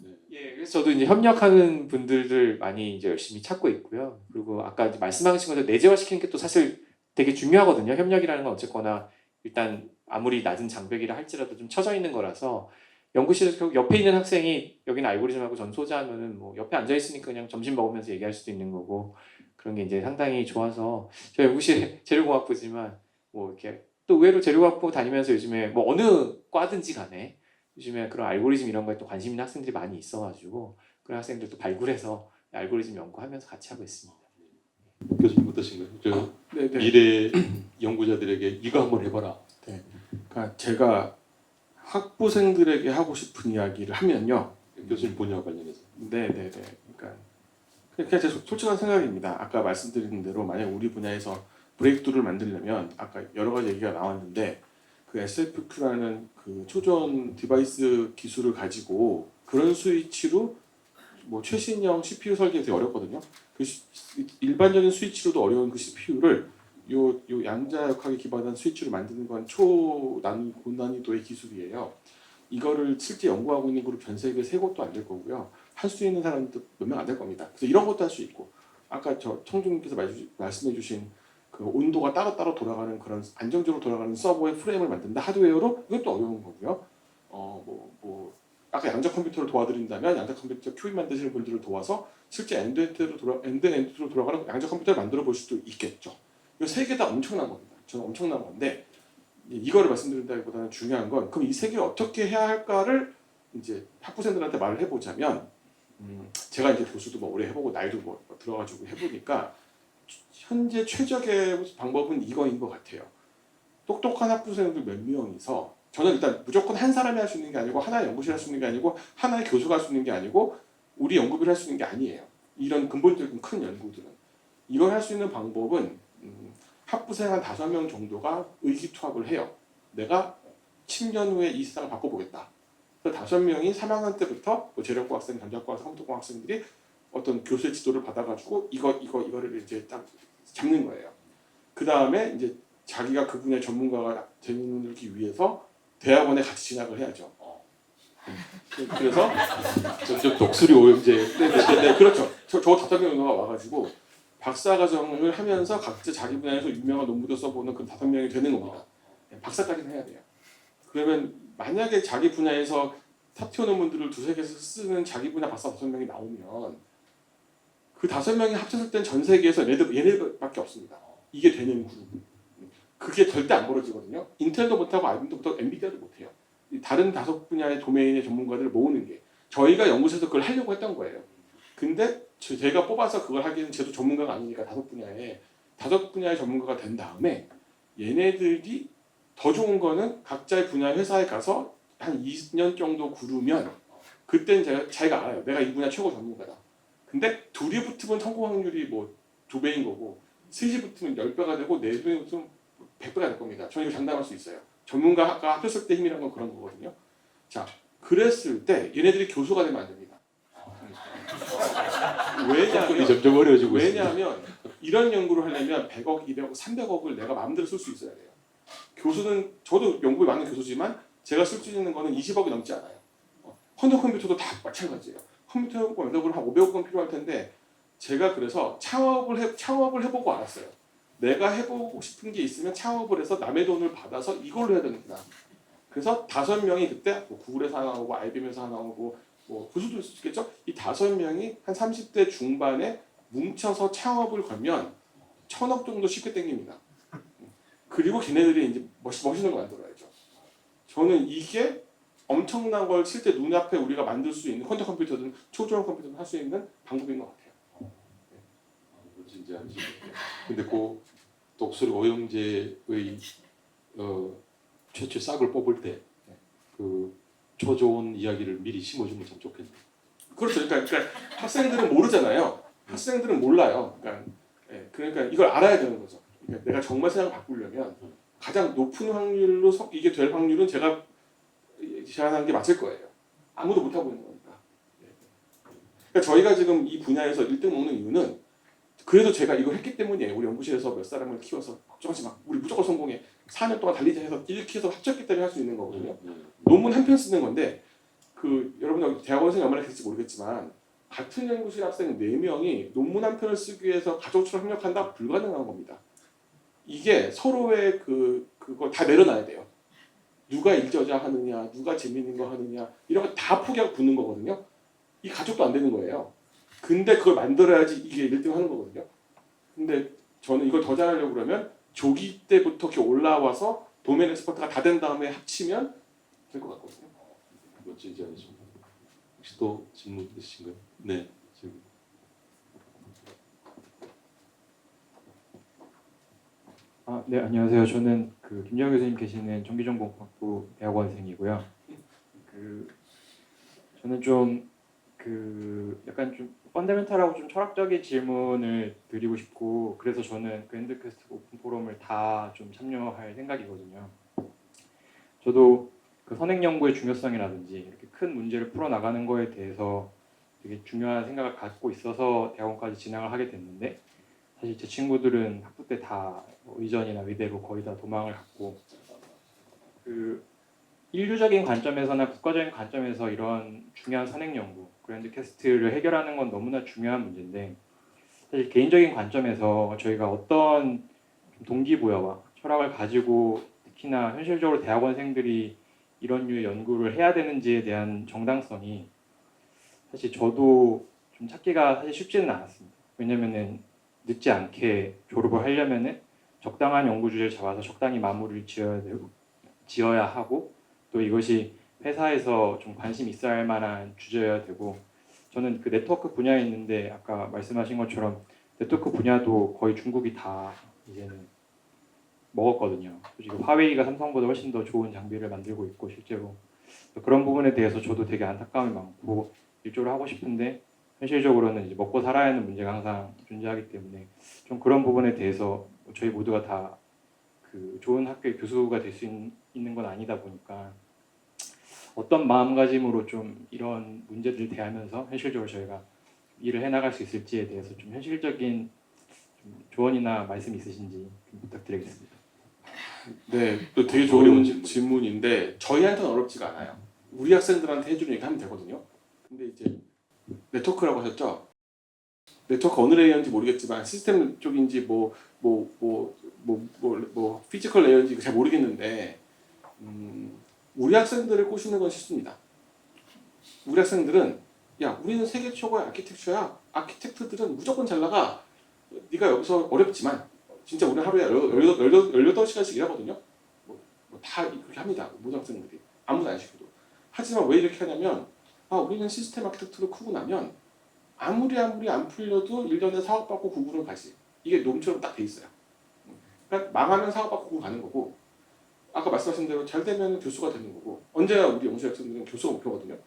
[SPEAKER 1] 네.
[SPEAKER 3] 예, 그래서 저도 이제 협력하는 분들을 많이 이제 열심히 찾고 있고요. 그리고 아까 이제 말씀하신 것처럼 내재화시키는 게 또 사실 되게 중요하거든요. 협력이라는 건 어쨌거나 일단 아무리 낮은 장벽이라 할지라도 좀 쳐져 있는 거라서 연구실에서 결국 옆에 있는 학생이 여기는 알고리즘하고 전 소자하면은 뭐 옆에 앉아 있으니까 그냥 점심 먹으면서 얘기할 수도 있는 거고 그런 게 이제 상당히 좋아서 저희 연구실 재료공학부지만 뭐 이렇게 또 의외로 재료공학부 다니면서 요즘에 뭐 어느 과든지 간에 요즘에 그런 알고리즘 이런 거에 또 관심 있는 학생들이 많이 있어가지고 그런 학생들도 발굴해서 알고리즘 연구하면서 같이 하고 있습니다.
[SPEAKER 1] 교수님 어떠신가요? 저
[SPEAKER 2] 네네.
[SPEAKER 1] 미래 연구자들에게 이거 한번 해봐라.
[SPEAKER 2] 그러니까 제가 학부생들에게 하고 싶은 이야기를 하면요.
[SPEAKER 1] 교수님 분야와 관련해서.
[SPEAKER 2] 네네네. 그러니까 그냥 제 솔직한 생각입니다. 아까 말씀드린 대로 만약 우리 분야에서 브레이크투를 만들려면 아까 여러 가지 얘기가 나왔는데 그 SFQ라는 그 초전 디바이스 기술을 가지고 그런 스위치로 뭐 최신형 CPU 설계가 되게 어렵거든요. 일반적인 스위치로도 어려운 그 CPU를 요 양자역학에 기반한 스위치를 만드는 건 고난이도의 기술이에요. 이거를 실제 연구하고 있는 그룹 전 세계 3곳도 안 될 거고요. 할 수 있는 사람도 몇 명 안 될 겁니다. 그래서 이런 것도 할 수 있고 아까 청중님께서 말씀해주신 그 온도가 따로따로 돌아가는 그런 안정적으로 돌아가는 서버의 프레임을 만든다 하드웨어로 이것도 어려운 거고요. 아까 양자 컴퓨터를 도와드린다면 양자 컴퓨터 QE 만드시는 분들을 도와서 실제 엔드엔드로 돌아가는 양자 컴퓨터를 만들어 볼 수도 있겠죠. 이 3개 다 엄청난 겁니다. 저는 엄청난 건데 이거를 말씀드린다기보다는 중요한 건 그럼 이 3개를 어떻게 해야 할까를 이제 학부생들한테 말을 해보자면 제가 이제 교수도 뭐 오래 해보고 나이도 뭐 들어가지고 해보니까 현재 최적의 방법은 이거인 것 같아요. 똑똑한 학부생들 몇 명이서 저는 일단 무조건 한 사람이 할 수 있는 게 아니고 하나의 연구실 할 수 있는 게 아니고 하나의 교수가 할 수 있는 게 아니고 우리 연구비를 할 수 있는 게 아니에요. 이런 근본적인 큰 연구들은 이걸 할 수 있는 방법은 학부생 한 5명 정도가 의기투합을 해요. 내가 10년 후에 이 세상을 바꿔보겠다. 그래서 5명이 3학년 때부터 뭐 재력과 학생, 전자과 학생, 컴퓨터과 학생들이 어떤 교수의 지도를 받아가지고 이거를 이제 딱 잡는 거예요. 그 다음에 이제 자기가 그 분야의 전문가가 되기 위해서 대학원에 같이 진학을 해야죠. 그래서
[SPEAKER 1] 점점 독수리 오염제.
[SPEAKER 2] 네, 그렇죠. 저 5명이 와가지고 박사과정을 하면서 각자 자기 분야에서 유명한 논문도 써보는 그 5명이 되는 겁니다. 박사까지는 해야 돼요. 그러면 만약에 자기 분야에서 사티오 논문들을 두세 개에서 쓰는 자기 분야 박사 5명이 나오면 그 5명이 합쳤을 땐 전 세계에서 얘네들밖에 없습니다. 이게 되는 그룹은. 그게 절대 안 벌어지거든요. 인텔도 못하고 IBM도 못하고 엔비디아도 못해요. 이 다른 5분야의 도메인의 전문가들을 모으는 게 저희가 연구소에서 그걸 하려고 했던 거예요. 근데 제가 뽑아서 그걸 하기에는 저도 전문가가 아니니까 5분야의 전문가가 된 다음에 얘네들이 더 좋은 거는 각자의 분야 회사에 가서 한 2년 정도 구르면 그때는 자기가 알아요. 내가 이 분야 최고 전문가다. 근데 둘이 붙으면 성공 확률이 뭐 2배인 거고 셋이 붙으면 10배가 되고 4배가 붙으면 100배가 될 겁니다. 저는 이거 장담할 수 있어요. 전문가가 합쳤을 때 힘이라는 건 그런 거거든요. 자, 그랬을 때 얘네들이 교수가 되면 안 됩니다.
[SPEAKER 1] 접근이 점점 어려워지고 있습니다.
[SPEAKER 2] 왜냐하면 이런 연구를 하려면 100억, 200억, 300억을 내가 마음대로 쓸 수 있어야 돼요. 교수는 저도 연구에 많은 교수지만 제가 쓸 수 있는 거는 20억이 넘지 않아요. 퀀텀 컴퓨터도 다 마찬가지예요. 컴퓨터 연구를 한 500억은 필요할 텐데 제가 그래서 창업을 해보고 알았어요. 내가 해보고 싶은 게 있으면 창업을 해서 남의 돈을 받아서 이걸로 해야 되는구나. 그래서 5명이 그때 뭐 구글에서 하나 오고 IBM에서 하나 오고 뭐 교수도 있을 수 있겠죠. 이 5명이 한 30대 중반에 뭉쳐서 창업을 걸면 1,000억 정도 쉽게 땡깁니다. 그리고 걔네들이 이제 멋있는 거 만들어야죠. 저는 이게 엄청난 걸 실제 눈앞에 우리가 만들 수 있는 퀀텀 컴퓨터든 초저항 컴퓨터든 할 수 있는 방법인 것 같아요.
[SPEAKER 1] 진짜 근데 그 독수리 오영재의 최초 싹을 뽑을 때 그 초좋은 이야기를 미리 심어주면 참 좋겠네.
[SPEAKER 2] 그렇죠. 그러니까 학생들은 모르잖아요. 학생들은 몰라요. 그러니까 이걸 알아야 되는 거죠. 그러니까 내가 정말 세상을 바꾸려면 가장 높은 확률로 이게 될 확률은 제가 제안하는 게 맞을 거예요. 아무도 못하고 있는 거니까. 그러니까 저희가 지금 이 분야에서 1등 먹는 이유는 그래도 제가 이걸 했기 때문이에요. 우리 연구실에서 몇 사람을 키워서 걱정하지 마. 우리 무조건 성공해. 4년 동안 달리자 해서 이렇게 해서 합쳤기 때문에 할 수 있는 거거든요. 논문 한 편 쓰는 건데 여러분 대학원생이 얼마나 됐을지 모르겠지만 같은 연구실 학생 4명이 논문 한 편을 쓰기 위해서 가족처럼 협력한다? 불가능한 겁니다. 이게 서로의 그거 다 내려놔야 돼요. 누가 일저자 하느냐, 누가 재밌는 거 하느냐 이런 거 다 포기하고 붙는 거거든요. 이 가족도 안 되는 거예요. 근데 그걸 만들어야지 이게 1등 하는 거거든요. 근데 저는 이걸 더 잘하려고 그러면 조기 때부터 이렇게 올라와서 도메인 엑스퍼트가 다 된 다음에 합치면 될 것 같거든요.
[SPEAKER 1] 멋진 제안이십니다. 혹시 또 질문 있으신가요? 네, 지금.
[SPEAKER 3] 네, 안녕하세요. 저는 그 김정현 교수님 계시는 전기전공학부 대학원생이고요. 저는 좀 약간 좀 펀더멘탈하고 좀 철학적인 질문을 드리고 싶고 그래서 저는 그 핸드퀘스트 오픈 포럼을 다 좀 참여할 생각이거든요. 저도 그 선행 연구의 중요성이라든지 이렇게 큰 문제를 풀어 나가는 거에 대해서 되게 중요한 생각을 갖고 있어서 대학원까지 진학을 하게 됐는데 사실 제 친구들은 학부 때 다 의전이나 의대로 거의 다 도망을 갔고 그 인류적인 관점에서나 국가적인 관점에서 이런 중요한 선행 연구, 그랜드 퀘스트를 해결하는 건 너무나 중요한 문제인데 사실 개인적인 관점에서 저희가 어떤 동기부여와 철학을 가지고 특히나 현실적으로 대학원생들이 이런 류의 연구를 해야 되는지에 대한 정당성이 사실 저도 좀 찾기가 사실 쉽지는 않았습니다. 왜냐면은 늦지 않게 졸업을 하려면은 적당한 연구 주제를 잡아서 적당히 마무리를 지어야 하고 또 이것이 회사에서 좀 관심 있어야 할 만한 주제여야 되고 저는 그 네트워크 분야에 있는데 아까 말씀하신 것처럼 네트워크 분야도 거의 중국이 다 이제는 먹었거든요. 지금 화웨이가 삼성보다 훨씬 더 좋은 장비를 만들고 있고 실제로 그런 부분에 대해서 저도 되게 안타까움이 많고 일조를 하고 싶은데 현실적으로는 이제 먹고 살아야 하는 문제가 항상 존재하기 때문에 좀 그런 부분에 대해서 저희 모두가 다 그 좋은 학교의 교수가 될 수 있는 건 아니다 보니까 어떤 마음가짐으로 좀 이런 문제들을 대하면서 현실적으로 저희가 일을 해나갈 수 있을지에 대해서 좀 현실적인 좀 조언이나 말씀 있으신지 좀 부탁드리겠습니다.
[SPEAKER 2] 네, 또 되게
[SPEAKER 1] 어려운
[SPEAKER 2] 좋은 질문인데 저희한테는 어렵지가 않아요. 우리 학생들한테 해주는 얘기 하면 되거든요. 근데 이제 네트워크라고 하셨죠? 네트워크 어느 레이어인지 모르겠지만 시스템 쪽인지 피지컬 레이어인지 잘 모르겠는데 우리 학생들을 꼬시는 건 쉽습니다. 우리 학생들은 야 우리는 세계 최고의 아키텍처야. 아키텍트들은 무조건 잘 나가. 네가 여기서 어렵지만 진짜 우리 하루에 18시간씩 일하거든요. 다 그렇게 합니다. 모든 학생들이. 아무도 안 시켜도. 하지만 왜 이렇게 하냐면 우리는 시스템 아키텍트로 크고 나면 아무리 안 풀려도 1년에 사업받고 구글을 가지. 이게 놈처럼 딱 돼 있어요. 그러니까 망하면 사업받고 구글 가는 거고 아까 말씀하신 대로 잘 되면 교수가 되는 거고 언제나 우리 영수 학생들은 교수가 목표거든요.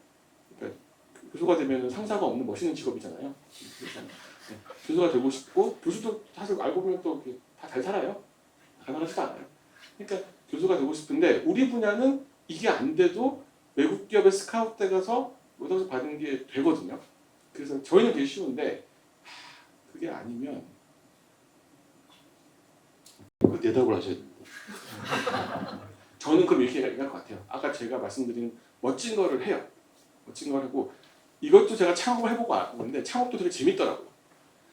[SPEAKER 2] 그러니까 교수가 되면 상사가 없는 멋있는 직업이잖아요. 네. 교수가 되고 싶고 교수도 사실 알고 보면 또 다 잘 살아요. 가난하지도 않아요. 그러니까 교수가 되고 싶은데 우리 분야는 이게 안 돼도 외국 기업에 스카우트 돼 가서 모델서 받은 게 되거든요. 그래서 저희는 되게 쉬운데 그게 아니면
[SPEAKER 1] 그 대답을 하셔야 됩니다.
[SPEAKER 2] 저는 그럼 이렇게 얘기할 것 같아요. 아까 제가 말씀드린 멋진 거를 해요. 멋진 걸 하고 이것도 제가 창업을 해보고 알았는데 창업도 되게 재밌더라고요.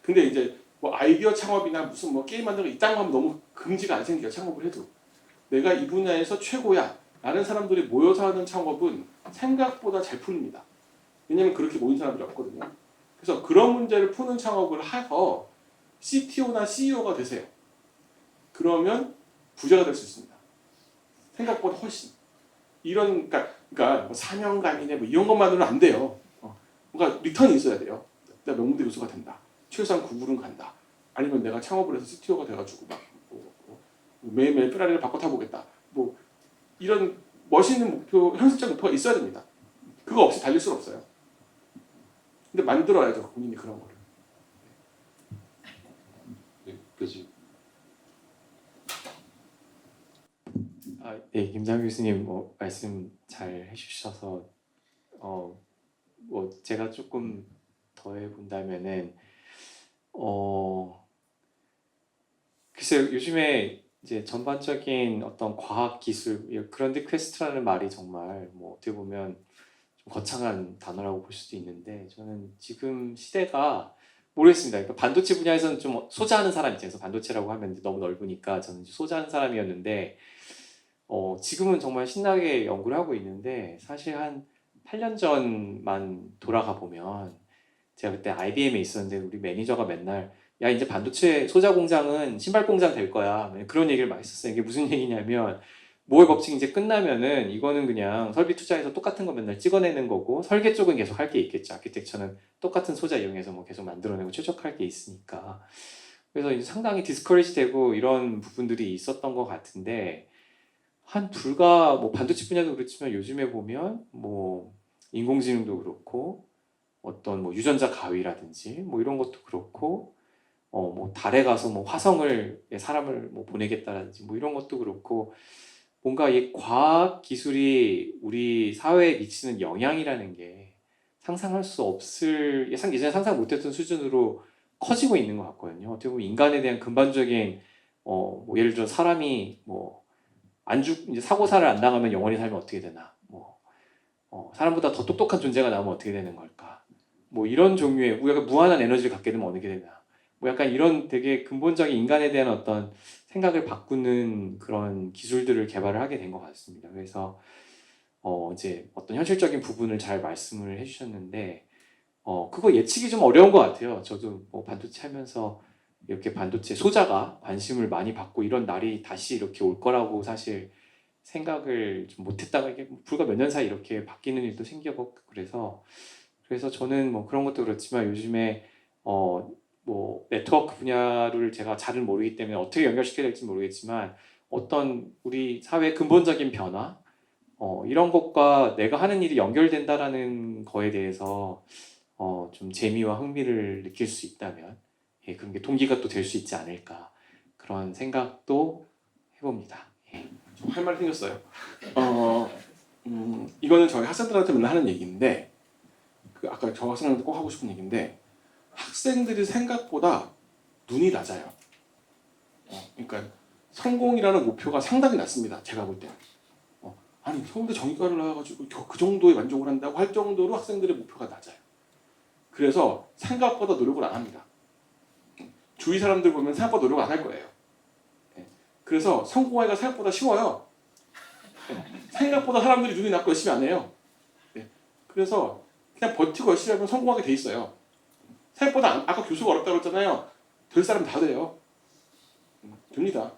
[SPEAKER 2] 근데 이제 뭐 아이디어 창업이나 무슨 뭐 게임 만드는 거 이딴 거 하면 너무 긍지가 안 생겨요. 창업을 해도. 내가 이 분야에서 최고야 라는 사람들이 모여서 하는 창업은 생각보다 잘 풀립니다. 왜냐면 그렇게 모인 사람들이 없거든요. 그래서 그런 문제를 푸는 창업을 해서 CTO나 CEO가 되세요. 그러면 부자가 될 수 있습니다. 생각보다 훨씬. 그러니까 뭐 사명감이네 뭐 이런 것만으로는 안 돼요. 뭔가 리턴이 있어야 돼요. 내가 명문대 교수가 된다. 최소한 구글은 간다. 아니면 내가 창업을 해서 CTO가 돼가지고 매일매일 페라리를 바꿔 타보겠다. 뭐 이런 멋있는 목표, 현실적 목표가 있어야 됩니다. 그거 없이 달릴 수는 없어요. 근데 만들어야죠, 본인이 그런 거를.
[SPEAKER 1] 네, 그지.
[SPEAKER 3] 네, 김장 교수님 뭐 말씀 잘 해주셔서 뭐 제가 조금 더 해본다면은 글쎄요 요즘에 이제 전반적인 어떤 과학 기술 그런데 퀘스트라는 말이 정말 뭐 어떻게 보면 좀 거창한 단어라고 볼 수도 있는데 저는 지금 시대가 모르겠습니다. 그러니까 반도체 분야에서는 좀 소자하는 사람 입장에서 반도체라고 하면 너무 넓으니까 저는 소자하는 사람이었는데 지금은 정말 신나게 연구를 하고 있는데 사실 한 8년 전만 돌아가 보면 제가 그때 IBM에 있었는데 우리 매니저가 맨날 야 이제 반도체 소자 공장은 신발 공장 될 거야 그런 얘기를 많이 했었어요. 이게 무슨 얘기냐면 모의 법칙 이제 끝나면은 이거는 그냥 설비 투자해서 똑같은 거 맨날 찍어내는 거고 설계 쪽은 계속 할 게 있겠죠. 아키텍처는 똑같은 소자 이용해서 뭐 계속 만들어내고 최적할 게 있으니까 그래서 이제 상당히 디스커리지 되고 이런 부분들이 있었던 것 같은데 한 불과 뭐 반도체 분야도 그렇지만 요즘에 보면 뭐 인공지능도 그렇고 어떤 뭐 유전자 가위라든지 뭐 이런 것도 그렇고 뭐 달에 가서 뭐 화성을 사람을 뭐 보내겠다라든지 뭐 이런 것도 그렇고 뭔가 이 과학 기술이 우리 사회에 미치는 영향이라는 게 상상할 수 없을 예전에 상상 못했던 수준으로 커지고 있는 것 같거든요. 어떻게 보면 인간에 대한 근본적인 뭐 예를 들어 사람이 뭐 이제 사고사를 안 당하면 영원히 살면 어떻게 되나? 뭐 사람보다 더 똑똑한 존재가 나오면 어떻게 되는 걸까? 뭐 이런 종류의 우리가 무한한 에너지를 갖게 되면 어떻게 되나? 뭐 약간 이런 되게 근본적인 인간에 대한 어떤 생각을 바꾸는 그런 기술들을 개발을 하게 된 것 같습니다. 그래서 이제 어떤 현실적인 부분을 잘 말씀을 해주셨는데 그거 예측이 좀 어려운 것 같아요. 저도 뭐 반도체 하면서 이렇게 반도체 소자가 관심을 많이 받고 이런 날이 다시 이렇게 올 거라고 사실 생각을 좀 못했다가 이게 불과 몇 년 사이 이렇게 바뀌는 일도 생겨고 그래서 저는 뭐 그런 것도 그렇지만 요즘에 뭐 네트워크 분야를 제가 잘은 모르기 때문에 어떻게 연결시켜야 될지 모르겠지만 어떤 우리 사회의 근본적인 변화 이런 것과 내가 하는 일이 연결된다라는 거에 대해서 좀 재미와 흥미를 느낄 수 있다면 그런 게 동기가 또 될 수 있지 않을까 그런 생각도 해봅니다.
[SPEAKER 2] 할 말이 생겼어요. 이거는 저희 학생들한테 맨날 하는 얘기인데 아까 저 학생들한테 꼭 하고 싶은 얘기인데 학생들이 생각보다 눈이 낮아요. 그러니까 성공이라는 목표가 상당히 낮습니다. 제가 볼 때는. 아니 서울대 정의과를 나와가지고 그 정도의 만족을 한다고 할 정도로 학생들의 목표가 낮아요. 그래서 생각보다 노력을 안 합니다. 주위 사람들 보면 생각보다 노력 안 할 거예요. 그래서 성공하기가 생각보다 쉬워요. 생각보다 사람들이 눈이 낮고 열심히 안 해요. 그래서 그냥 버티고 열심히 하면 성공하게 돼 있어요. 생각보다 아까 교수가 어렵다고 했잖아요. 될 사람 다 돼요. 됩니다.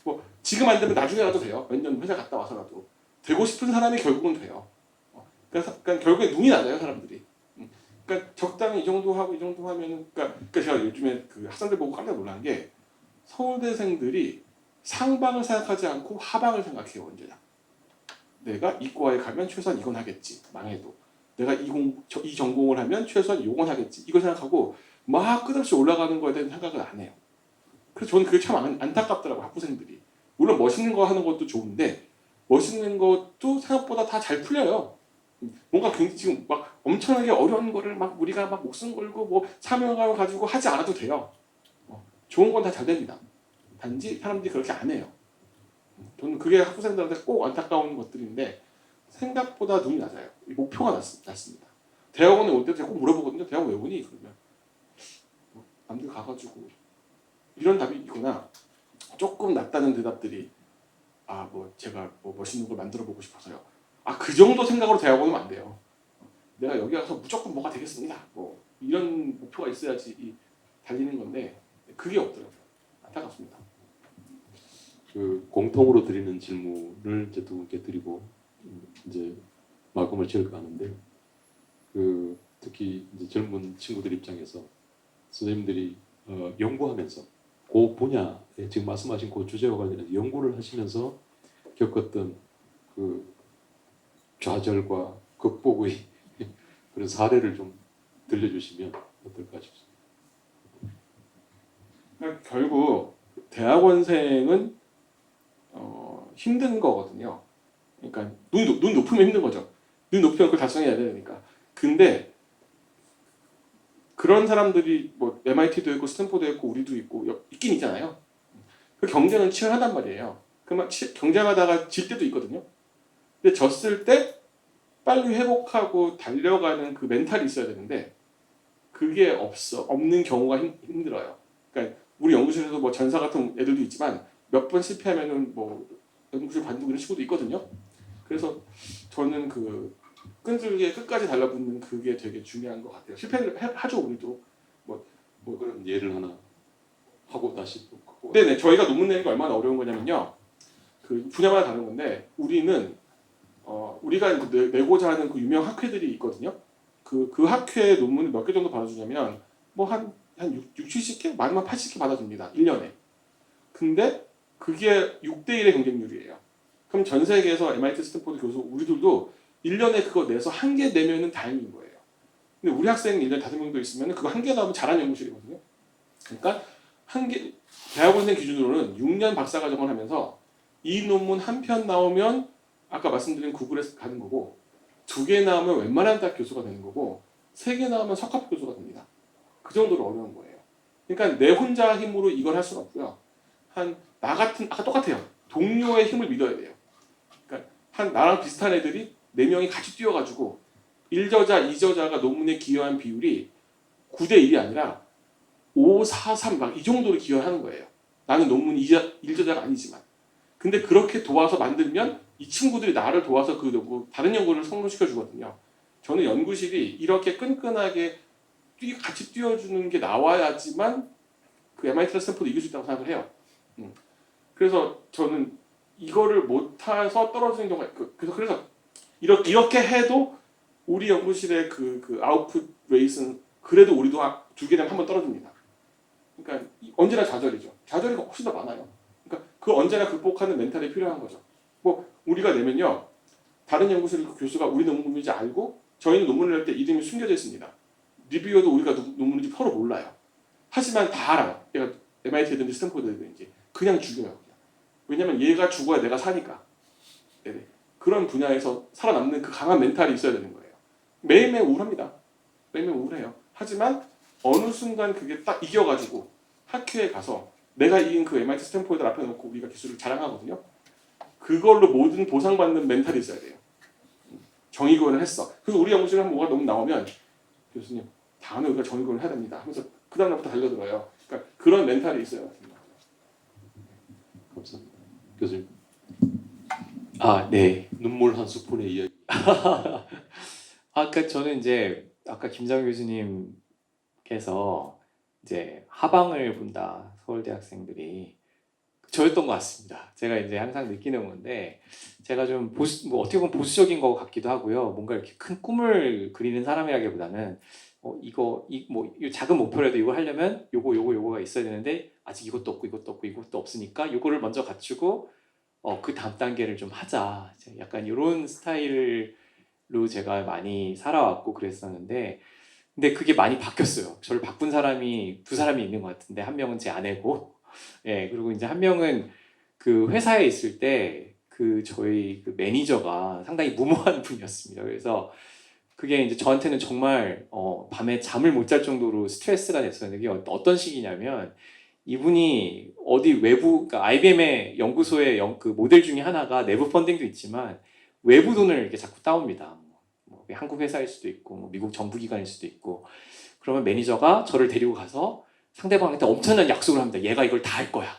[SPEAKER 2] 뭐 지금 안 되면 나중에라도 돼요. 몇 년 회사 갔다 와서라도 되고 싶은 사람이 결국은 돼요. 그러니까 결국에 눈이 낮아요 사람들이. 그러니까 적당히 이 정도 하고 이 정도 하면은 그러니까 제가 요즘에 그 학생들 보고 깜짝 놀란 게 서울대생들이 상방을 생각하지 않고 하방을 생각해요 언제나. 내가 이과에 가면 최소한 이건 하겠지 망해도. 내가 이 전공을 하면 최소한 이건 하겠지. 이거 생각하고 막 끝없이 올라가는 거에 대한 생각을 안 해요. 그래서 저는 그게 참 안타깝더라고요 학부생들이. 물론 멋있는 거 하는 것도 좋은데 멋있는 것도 생각보다 다 잘 풀려요. 뭔가 굉장히 지금 막 엄청나게 어려운 거를 막 우리가 막 목숨 걸고 뭐 사명감을 가지고 하지 않아도 돼요. 좋은 건 다 잘 됩니다. 단지 사람들이 그렇게 안 해요. 저는 그게 학부생들한테 꼭 안타까운 것들인데 생각보다 눈이 낮아요. 목표가 낮습니다. 대학원에 올 때 제가 꼭 물어보거든요. 대학원 왜 오니? 그러면 남들 가가지고 이런 답이 있거나 조금 낮다는 대답들이 뭐 제가 뭐 멋있는 걸 만들어 보고 싶어서요. 그 정도 생각으로 대학원 오면 안 돼요. 내가 여기 가서 무조건 뭐가 되겠습니다. 뭐 이런 목표가 있어야지 달리는 건데 그게 없더라고요. 안타깝습니다.
[SPEAKER 1] 그 공통으로 드리는 질문을 이제 두 분께 드리고 이제 마감을 지을까 하는데 그 특히 이제 젊은 친구들 입장에서 선생님들이 연구하면서 그 분야에 지금 말씀하신 그 주제와 관련해서 연구를 하시면서 겪었던 그 좌절과 극복의 그런 사례를 좀 들려주시면 어떨까 싶습니다.
[SPEAKER 2] 그러니까 결국 대학원생은 힘든 거거든요. 그러니까 눈 높으면 힘든 거죠. 눈 높으면 그걸 달성해야 되니까. 근데 그런 사람들이 뭐 MIT도 있고 스탠포드도 있고 우리도 있고 있긴 있잖아요. 그 경쟁은 치열하단 말이에요. 그러면 경쟁하다가 질 때도 있거든요. 근데 졌을 때 빨리 회복하고 달려가는 그 멘탈이 있어야 되는데 그게 없는 경우가 힘들어요. 그러니까 우리 연구실에서 뭐 전사 같은 애들도 있지만 몇 번 실패하면은 뭐 연구실 관두고 이런 친구도 있거든요. 그래서 저는 그 끈질기게 끝까지 달라붙는 그게 되게 중요한 것 같아요. 실패를 하죠 우리도.
[SPEAKER 1] 뭐 그런 예를 하나 하고 다시 또 갖고
[SPEAKER 2] 네네 저희가 논문 내는 게 얼마나 어려운 거냐면요. 그 분야마다 다른 건데 우리는 우리가 내고자 하는 그 유명 학회들이 있거든요. 그 학회 논문을 몇 개 정도 받아주냐면 뭐 한 70개? 많으면 80개 받아줍니다. 1년에. 근데 그게 6대1의 경쟁률이에요. 그럼 전 세계에서 MIT 스탠포드 교수 우리들도 1년에 그거 내서 한 개 내면은 다행인 거예요. 근데 우리 학생 1년에 5명도 있으면 그거 한 개 나오면 잘하는 연구실이거든요. 그러니까 대학원생 기준으로는 6년 박사과정을 하면서 이 논문 한 편 나오면 아까 말씀드린 구글에 가는 거고 2개 나오면 웬만한 딱 교수가 되는 거고 3개 나오면 석학 교수가 됩니다. 그 정도로 어려운 거예요. 그러니까 내 혼자 힘으로 이걸 할 수는 없고요. 나 같은 똑같아요. 동료의 힘을 믿어야 돼요. 그러니까 나랑 비슷한 애들이 4명이 같이 뛰어가지고 1저자, 2저자가 논문에 기여한 비율이 9대1이 아니라 5, 4, 3 막 이 정도로 기여하는 거예요. 나는 논문 1저자가 아니지만. 근데 그렇게 도와서 만들면 이 친구들이 나를 도와서 다른 연구를 성공시켜 주거든요. 저는 연구실이 이렇게 끈끈하게 같이 뛰어주는 게 나와야지만 그 MIT나 스탠포드 이길 수 있다고 생각을 해요. 그래서 저는 이거를 못해서 떨어지는 경우가 그래서 이렇게 해도 우리 연구실의 그 아웃풋 레이스는 그래도 우리도 2개 되면 한 번 떨어집니다. 그러니까 언제나 좌절이죠. 좌절이 훨씬 더 많아요. 그러니까 그 언제나 극복하는 멘탈이 필요한 거죠. 뭐 우리가 내면요 다른 연구실 교수가 우리 논문인지 알고 저희는 논문을 낼 때 이름이 숨겨져 있습니다. 리뷰어도 우리가 논문인지 서로 몰라요. 하지만 다 알아요. 얘가 MIT든지 스탠포드든지 그냥 죽여요. 그냥. 왜냐면 얘가 죽어야 내가 사니까. 네네. 그런 분야에서 살아남는 그 강한 멘탈이 있어야 되는 거예요. 매일매일 우울합니다. 매일매일 우울해요. 하지만 어느 순간 그게 딱 이겨가지고 학회에 가서 내가 이긴 그 MIT 스탠포드 앞에 놓고 우리가 기술을 자랑하거든요. 그걸로 모든 보상받는 멘탈이 있어야 돼요. 정의구현을 했어. 그래서 우리 연구실에 한번 뭐가 너무 나오면 교수님 다음에 우리가 정의구현을 해야 됩니다 하면서 그 다음날부터 달려들어요. 그러니까 그런 멘탈이 있어요.
[SPEAKER 1] 감사합니다. 교수님
[SPEAKER 3] 네.
[SPEAKER 1] 눈물 한 스푼의 이야기.
[SPEAKER 3] 그러니까 저는 이제 아까 김장 교수님께서 이제 하방을 본다 서울대 학생들이 저였던 것 같습니다. 제가 이제 항상 느끼는 건데 제가 좀 뭐 어떻게 보면 보수적인 것 같기도 하고요. 뭔가 이렇게 큰 꿈을 그리는 사람이라기보다는 이거 뭐 작은 목표라도 이거 하려면 요거가 있어야 되는데 아직 이것도 없고 이것도 없으니까 요거를 먼저 갖추고 그 다음 단계를 좀 하자. 약간 이런 스타일로 제가 많이 살아왔고 그랬었는데 근데 그게 많이 바뀌었어요. 저를 바꾼 사람이 두 사람이 있는 것 같은데 한 명은 제 아내고 예, 그리고 이제 한 명은 그 회사에 있을 때 그 저희 그 매니저가 상당히 무모한 분이었습니다. 그래서 그게 이제 저한테는 정말 밤에 잠을 못 잘 정도로 스트레스가 됐었는데 이게 어떤 식이냐면 이분이 어디 외부 그러니까 IBM의 연구소의 그 모델 중에 하나가 내부 펀딩도 있지만 외부 돈을 이렇게 자꾸 따옵니다. 뭐 한국 회사일 수도 있고 뭐 미국 정부 기관일 수도 있고 그러면 매니저가 저를 데리고 가서 상대방한테 엄청난 약속을 합니다. 얘가 이걸 다 할 거야.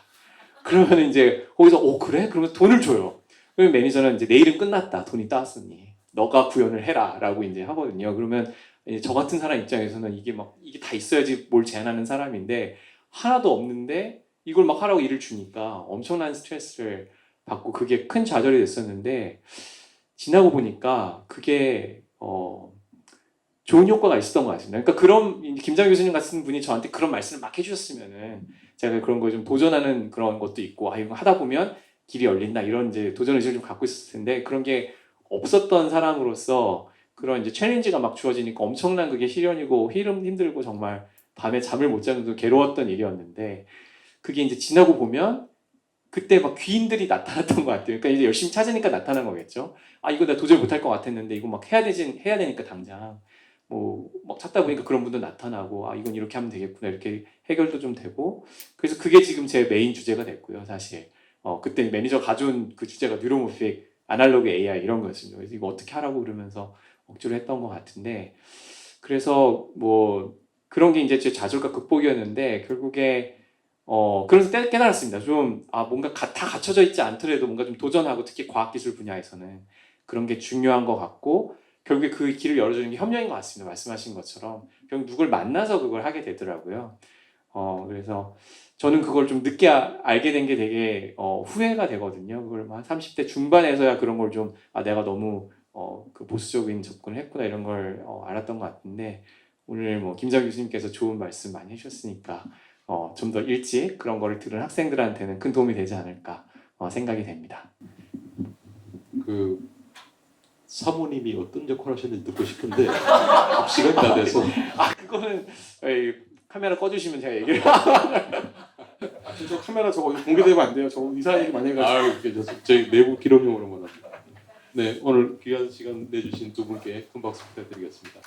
[SPEAKER 3] 그러면 이제 거기서 그래? 그러면 돈을 줘요. 그러면 매니저는 이제 내일은 끝났다. 돈이 따왔으니 너가 구현을 해라라고 이제 하거든요. 그러면 이제 저 같은 사람 입장에서는 이게 다 있어야지 뭘 제안하는 사람인데 하나도 없는데 이걸 막 하라고 일을 주니까 엄청난 스트레스를 받고 그게 큰 좌절이 됐었는데 지나고 보니까 그게 좋은 효과가 있었던 것 같습니다. 그러니까 그런 김장 교수님 같은 분이 저한테 그런 말씀을 막 해주셨으면은 제가 그런 거 좀 도전하는 그런 것도 있고 이거 하다 보면 길이 열린다 이런 이제 도전 의식을 좀 갖고 있었을 텐데 그런 게 없었던 사람으로서 그런 이제 챌린지가 막 주어지니까 엄청난 그게 시련이고 힘들고 정말 밤에 잠을 못 자는 도 괴로웠던 일이었는데 그게 이제 지나고 보면 그때 막 귀인들이 나타났던 것 같아요. 그러니까 이제 열심히 찾으니까 나타난 거겠죠. 이거 나 도저히 못할 것 같았는데 이거 막 해야 되니까 당장 뭐 막 찾다 보니까 그런 분도 나타나고 이건 이렇게 하면 되겠구나 이렇게 해결도 좀 되고 그래서 그게 지금 제 메인 주제가 됐고요. 사실 그때 매니저 가져온 그 주제가 뉴로모픽 아날로그 AI 이런 거였습니다. 그래서 이거 어떻게 하라고 그러면서 억지로 했던 것 같은데 그래서 뭐 그런 게 이제 제 좌절과 극복이었는데 결국에 그래서 깨달았습니다. 좀 뭔가 다 갖춰져 있지 않더라도 뭔가 좀 도전하고 특히 과학기술 분야에서는 그런 게 중요한 것 같고 결국에 그 길을 열어주는 게 협력인 것 같습니다. 말씀하신 것처럼 결국 누굴 만나서 그걸 하게 되더라고요. 그래서 저는 그걸 좀 늦게 알게 된 게 되게 후회가 되거든요. 그걸 한 30대 중반에서야 그런 걸 좀 내가 너무 그 보수적인 접근을 했구나 이런 걸 알았던 것 같은데 오늘 뭐 김장 교수님께서 좋은 말씀 많이 해주셨으니까 좀 더 일찍 그런 거를 들은 학생들한테는 큰 도움이 되지 않을까 생각이 됩니다.
[SPEAKER 1] 그 사모님이 어떤 역할 하셨는지 듣고 싶은데 시간이 다 돼서
[SPEAKER 3] 그거는 카메라 꺼주시면 제가 얘기를
[SPEAKER 2] 저 카메라 저거 공개되면 안 돼요. 저 이상한 얘기 많이 해가지고.
[SPEAKER 1] 괜찮습니다. 저희 내부 기록용으로만 합니다. 네, 오늘 귀한 시간 내주신 두 분께 큰 박수 부탁드리겠습니다.